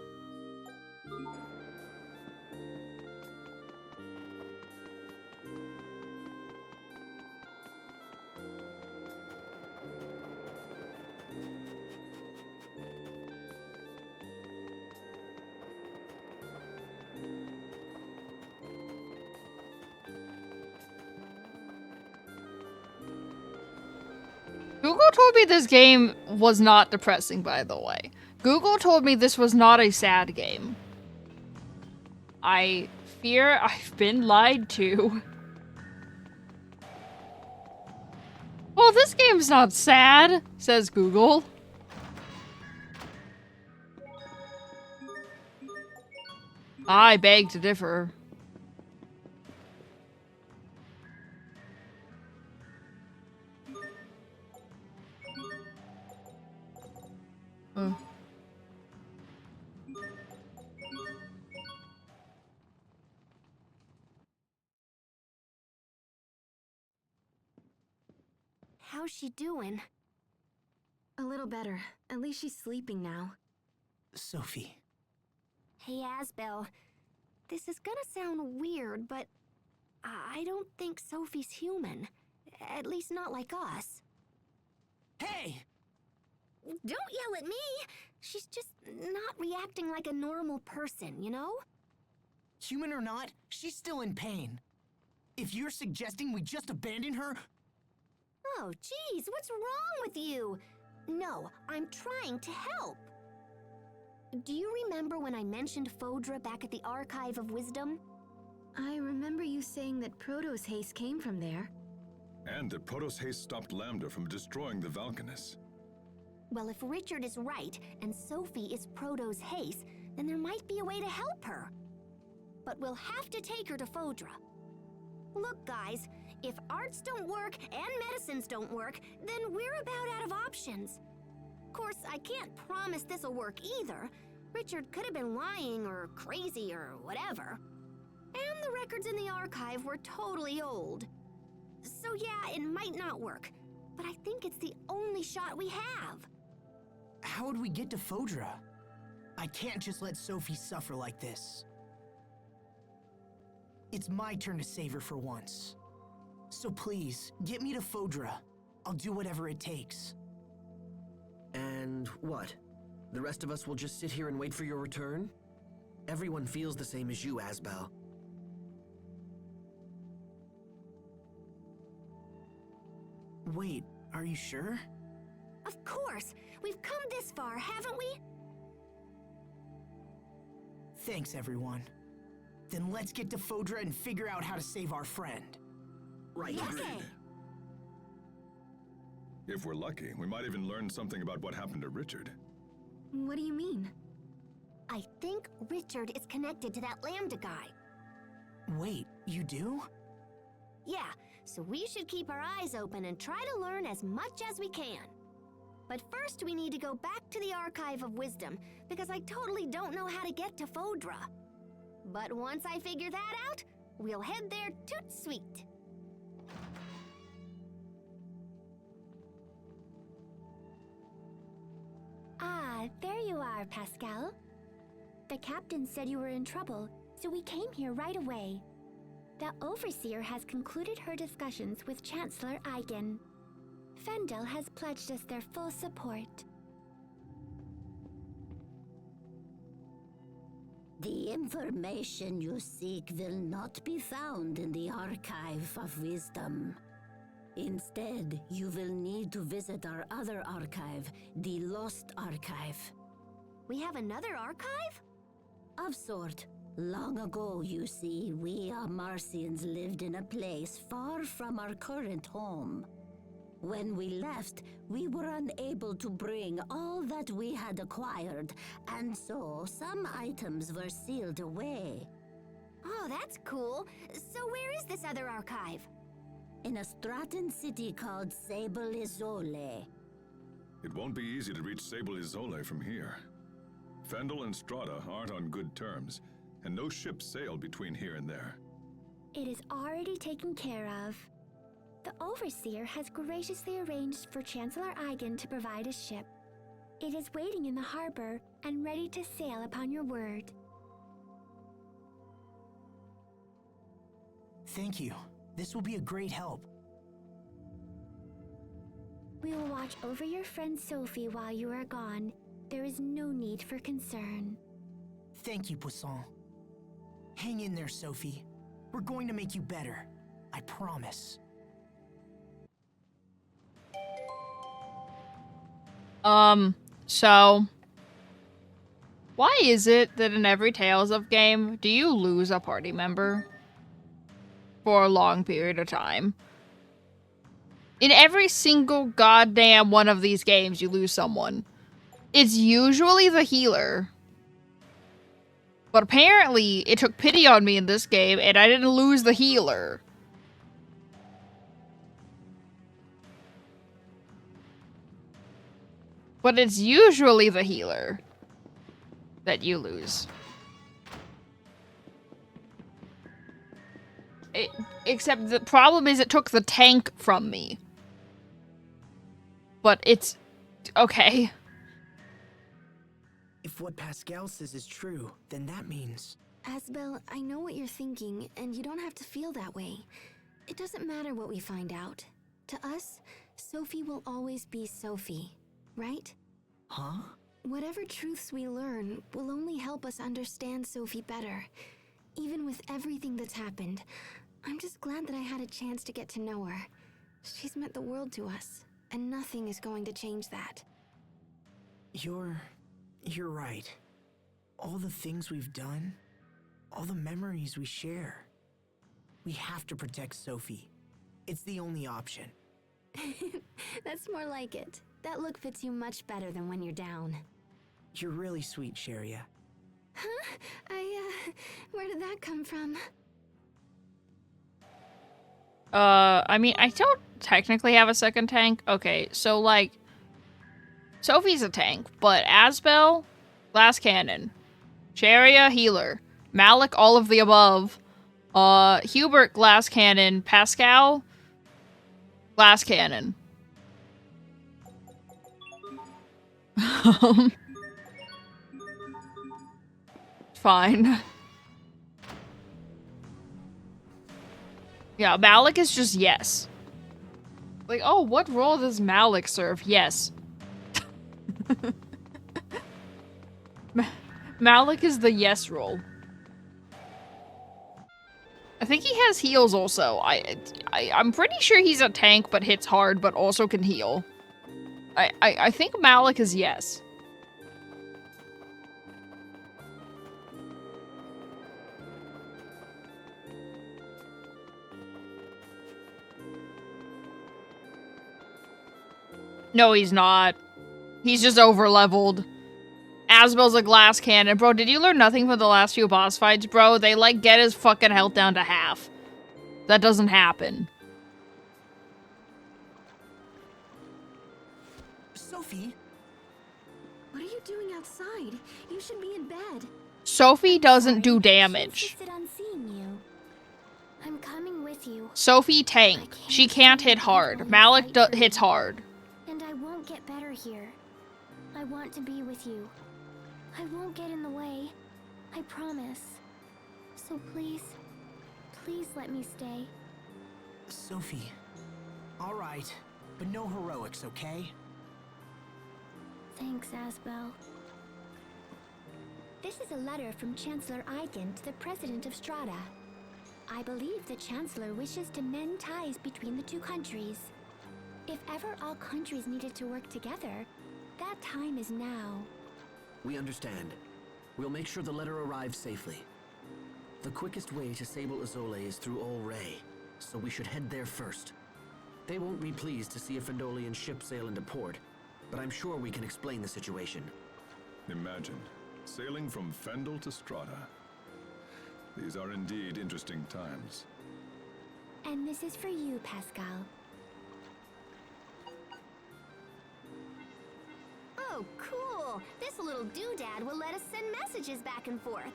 Google told me this game was not depressing, by the way. Google told me this was not a sad game. I fear I've been lied to. Well, this game's not sad, says Google. I beg to differ. How's she doing? A little better. At least she's sleeping now. Sophie. Hey, Asbel. This is gonna sound weird, but I don't think Sophie's human. At least not like us. Hey! Don't yell at me! She's just not reacting like a normal person, you know? Human or not, she's still in pain. If you're suggesting we just abandon her... Oh, geez, what's wrong with you? No, I'm trying to help. Do you remember when I mentioned Phodra back at the Archive of Wisdom? I remember you saying that Proto's haste came from there. And that Proto's haste stopped Lambda from destroying the Valkanus. Well, if Richard is right and Sophie is Proto's haste, then there might be a way to help her. But we'll have to take her to Phodra. Look, guys, if arts don't work and medicines don't work, then we're about out of options. Of course, I can't promise this'll work either. Richard could have been lying or crazy or whatever. And the records in the archive were totally old. So yeah, it might not work, but I think it's the only shot we have. How would we get to Phodra? I can't just let Sophie suffer like this. It's my turn to save her for once. So please, get me to Phodra. I'll do whatever it takes. And what? The rest of us will just sit here and wait for your return? Everyone feels the same as you, Asbel. Wait, are you sure? Of course! We've come this far, haven't we? Thanks, everyone. Then let's get to Phodra and figure out how to save our friend. Right. Okay. If we're lucky, we might even learn something about what happened to Richard. What do you mean? I think Richard is connected to that Lambda guy. Wait, you do? Yeah, so we should keep our eyes open and try to learn as much as we can. But first we need to go back to the Archive of Wisdom, because I totally don't know how to get to Phodra. But once I figure that out, we'll head there toot sweet. Ah, there you are, Pascal. The captain said you were in trouble, so we came here right away. The Overseer has concluded her discussions with Chancellor Eigen. Fendel has pledged us their full support. The information you seek will not be found in the Archive of Wisdom. Instead, you will need to visit our other archive, the Lost Archive. We have another archive? Of sort. Long ago, you see, we Marcians lived in a place far from our current home. When we left, we were unable to bring all that we had acquired, and so some items were sealed away. Oh, that's cool. So where is this other archive? In a Stratton city called Sable Isole. It won't be easy to reach Sable Isole from here. Fendel and Strata aren't on good terms, and no ships sail between here and there. It is already taken care of. The Overseer has graciously arranged for Chancellor Eigen to provide a ship. It is waiting in the harbor and ready to sail upon your word. Thank you. This will be a great help. We will watch over your friend Sophie while you are gone. There is no need for concern. Thank you, Poisson. Hang in there, Sophie. We're going to make you better. I promise. So Why is it that in every Tales of game, do you lose a party member? For a long period of time. In every single goddamn one of these games, you lose someone. It's usually the healer. But apparently, it took pity on me in this game, and I didn't lose the healer. But it's usually the healer that you lose. Except the problem is it took the tank from me. But it's... okay. If what Pascal says is true, then that means... Asbel, I know what you're thinking, and you don't have to feel that way. It doesn't matter what we find out. To us, Sophie will always be Sophie, right? Huh? Whatever truths we learn will only help us understand Sophie better. Even with everything that's happened, I'm just glad that I had a chance to get to know her. She's meant the world to us, and nothing is going to change that. You're right. All the things we've done, all the memories we share. We have to protect Sophie. It's the only option. That's more like it. That look fits you much better than when you're down. You're really sweet, Sharia. Huh? Where did that come from? I mean, I don't technically have a second tank. Okay, so, like, Sophie's a tank, but Asbel, glass cannon. Sharia, healer. Malik, all of the above. Hubert, glass cannon. Pascal, glass cannon. Fine. Yeah, Malik is just yes. Like, oh, what role does Malik serve? Yes. Malik is the yes role. I think he has heals also. I'm pretty sure he's a tank, but hits hard, but also can heal. I think Malik is yes. No, he's not. He's just over-leveled. Asbel's a glass cannon. Bro, did you learn nothing from the last few boss fights, bro? They, like, get his fucking health down to half. That doesn't happen. Sophie? What are you doing outside? You should be in bed. Sophie doesn't do damage. On seeing you. I'm coming with you. Sophie tank. She can't hit hard. Malik hits hard. And I won't get better here. I want to be with you. I won't get in the way. I promise. So please, please let me stay. Sophie. All right, but no heroics, okay? Thanks, Asbel. This is a letter from Chancellor Eigen to the President of Strata. I believe the Chancellor wishes to mend ties between the two countries. If ever all countries needed to work together, that time is now. We understand. We'll make sure the letter arrives safely. The quickest way to Sable Azole is through Ol Rey, so we should head there first. They won't be pleased to see a Fendolian ship sail into port, but I'm sure we can explain the situation. Imagine, sailing from Fendel to Strata. These are indeed interesting times. And this is for you, Pascal. Oh, cool! This little doodad will let us send messages back and forth.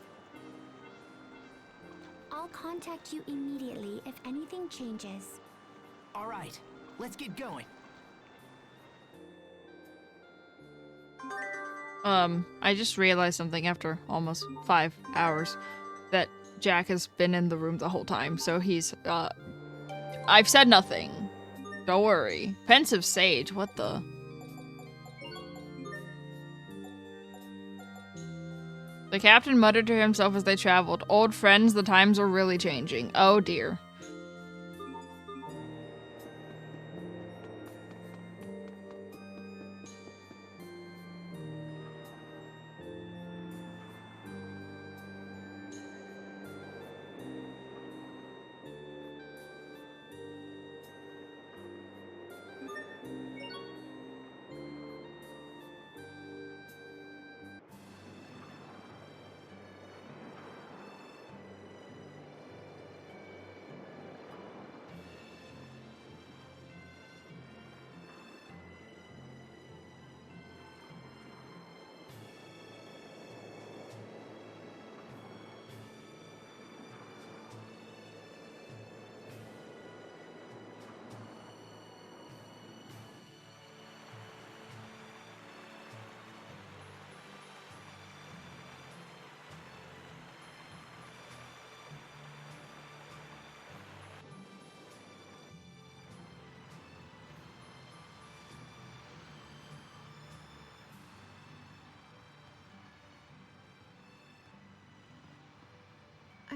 I'll contact you immediately if anything changes. All right, let's get going. I just realized something after almost 5 hours. That Jack has been in the room the whole time, so he's, I've said nothing. Don't worry. Pensive Sage, what the... The captain muttered to himself as they traveled. Old friends, the times are really changing. Oh dear.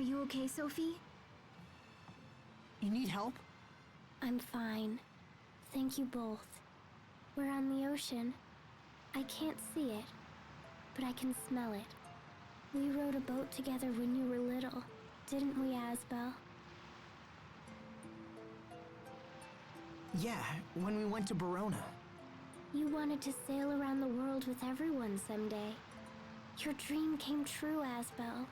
you okay, Sophie? You need help? I'm fine. Thank you both. We're on the ocean. I can't see it, but I can smell it. We rowed a boat together when you were little, didn't we, Asbel? Yeah, when we went to Verona. You wanted to sail around the world with everyone someday. Your dream came true, Asbel.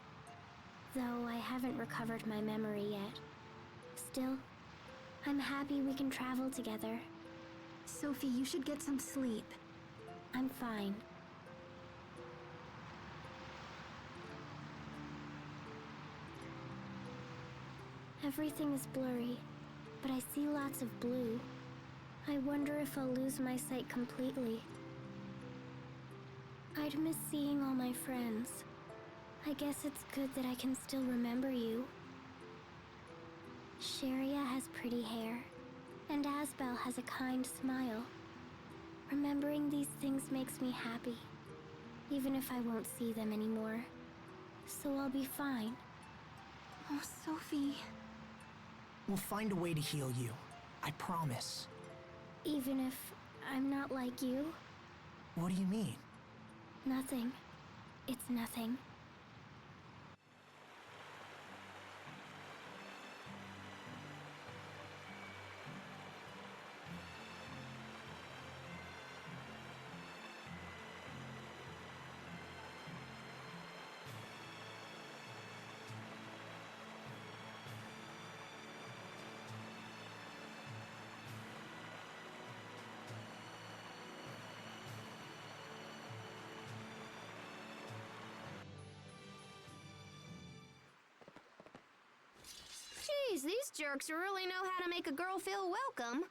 Though I haven't recovered my memory yet. Still, I'm happy we can travel together. Sophie, you should get some sleep. I'm fine. Everything is blurry, but I see lots of blue. I wonder if I'll lose my sight completely. I'd miss seeing all my friends. I guess it's good that I can still remember you. Sharia has pretty hair, and Asbel has a kind smile. Remembering these things makes me happy, even if I won't see them anymore. So I'll be fine. Oh, Sophie. We'll find a way to heal you. I promise. Even if I'm not like you? What do you mean? Nothing. It's nothing. Geez, these jerks really know how to make a girl feel welcome.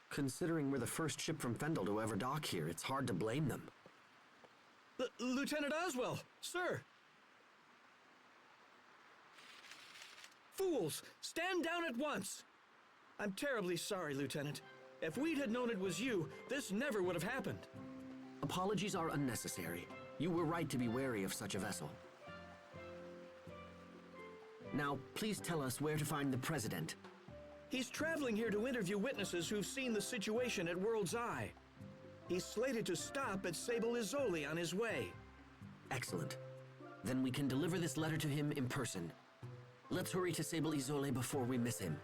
Considering we're the first ship from Fendel to ever dock here, it's hard to blame them. Lieutenant Oswell, sir! Fools! Stand down at once! I'm terribly sorry, Lieutenant. If we'd had known it was you, this never would have happened. Apologies are unnecessary. You were right to be wary of such a vessel. Now, please tell us where to find the President. He's traveling here to interview witnesses who've seen the situation at World's Eye. He's slated to stop at Sable Izzoli on his way. Excellent. Then we can deliver this letter to him in person. Let's hurry to Sable Izzoli before we miss him.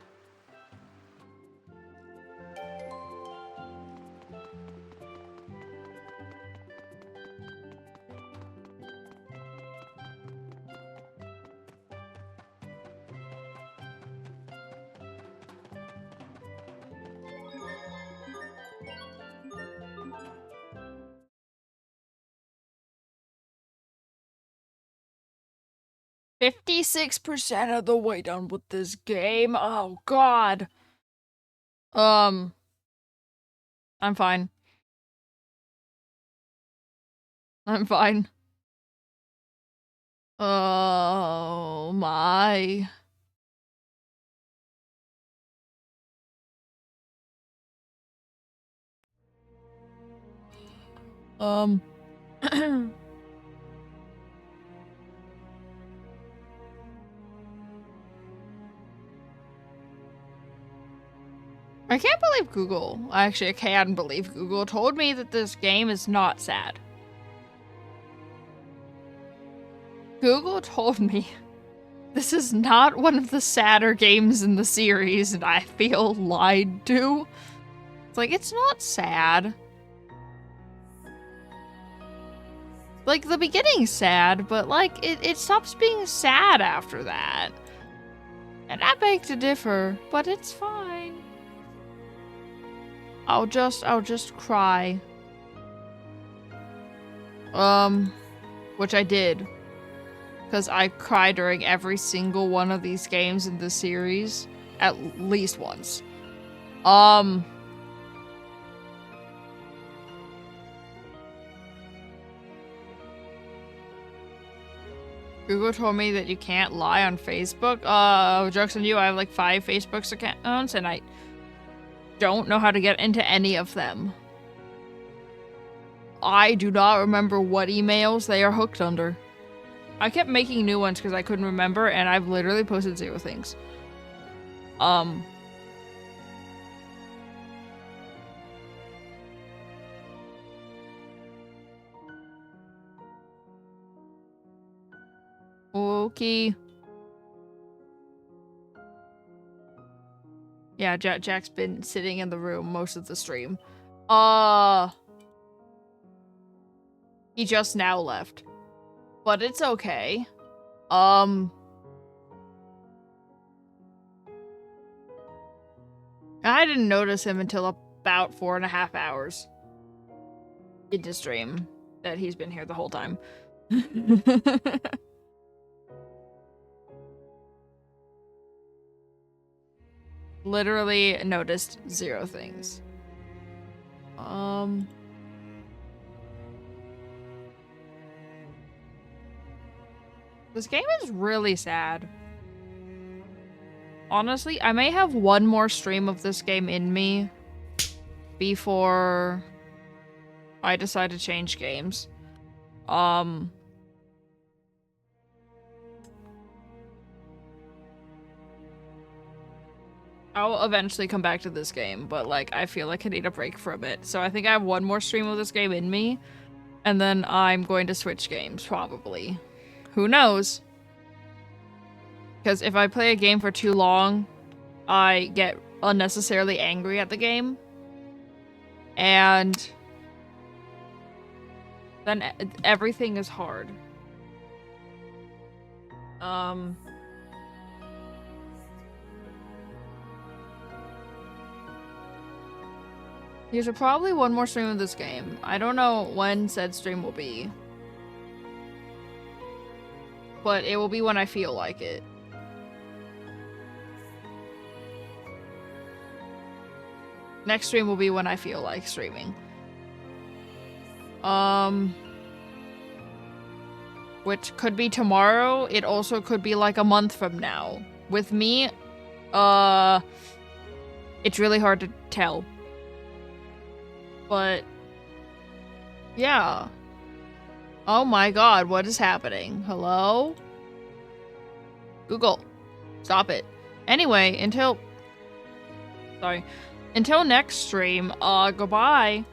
%56% of the way done with this game. Oh god. I'm fine. I'm fine. Oh my. I can't believe Google. Actually, I can believe Google told me that this game is not sad. Google told me this is not one of the sadder games in the series, and I feel lied to. It's like, it's not sad. Like, the beginning's sad, but, like, it stops being sad after that. And I beg to differ, but it's fine. I'll just cry. Which I did. Because I cry during every single one of these games in the series. At least once. Google told me that you can't lie on Facebook. Jokes on you, I have like 5 Facebook accounts and I don't know how to get into any of them. I do not remember what emails they are hooked under. I kept making new ones because I couldn't remember, and I've literally posted 0 things. Okay. Yeah, Jack's been sitting in the room most of the stream. He just now left. But it's okay. I didn't notice him until about 4.5 hours into stream that he's been here the whole time. Literally noticed 0 things. This game is really sad. Honestly, I may have one more stream of this game in me before I decide to change games. I'll eventually come back to this game, but like I feel like I need a break from it. So I think I have one more stream of this game in me, and then I'm going to switch games, probably. Who knows? Because if I play a game for too long, I get unnecessarily angry at the game. And then everything is hard. There's probably one more stream of this game. I don't know when said stream will be. But it will be when I feel like it. Next stream will be when I feel like streaming. Which could be tomorrow. It also could be like a month from now. With me, it's really hard to tell. But yeah. Oh my god, what is happening? Hello? Google. Stop it. Anyway, until next stream, goodbye.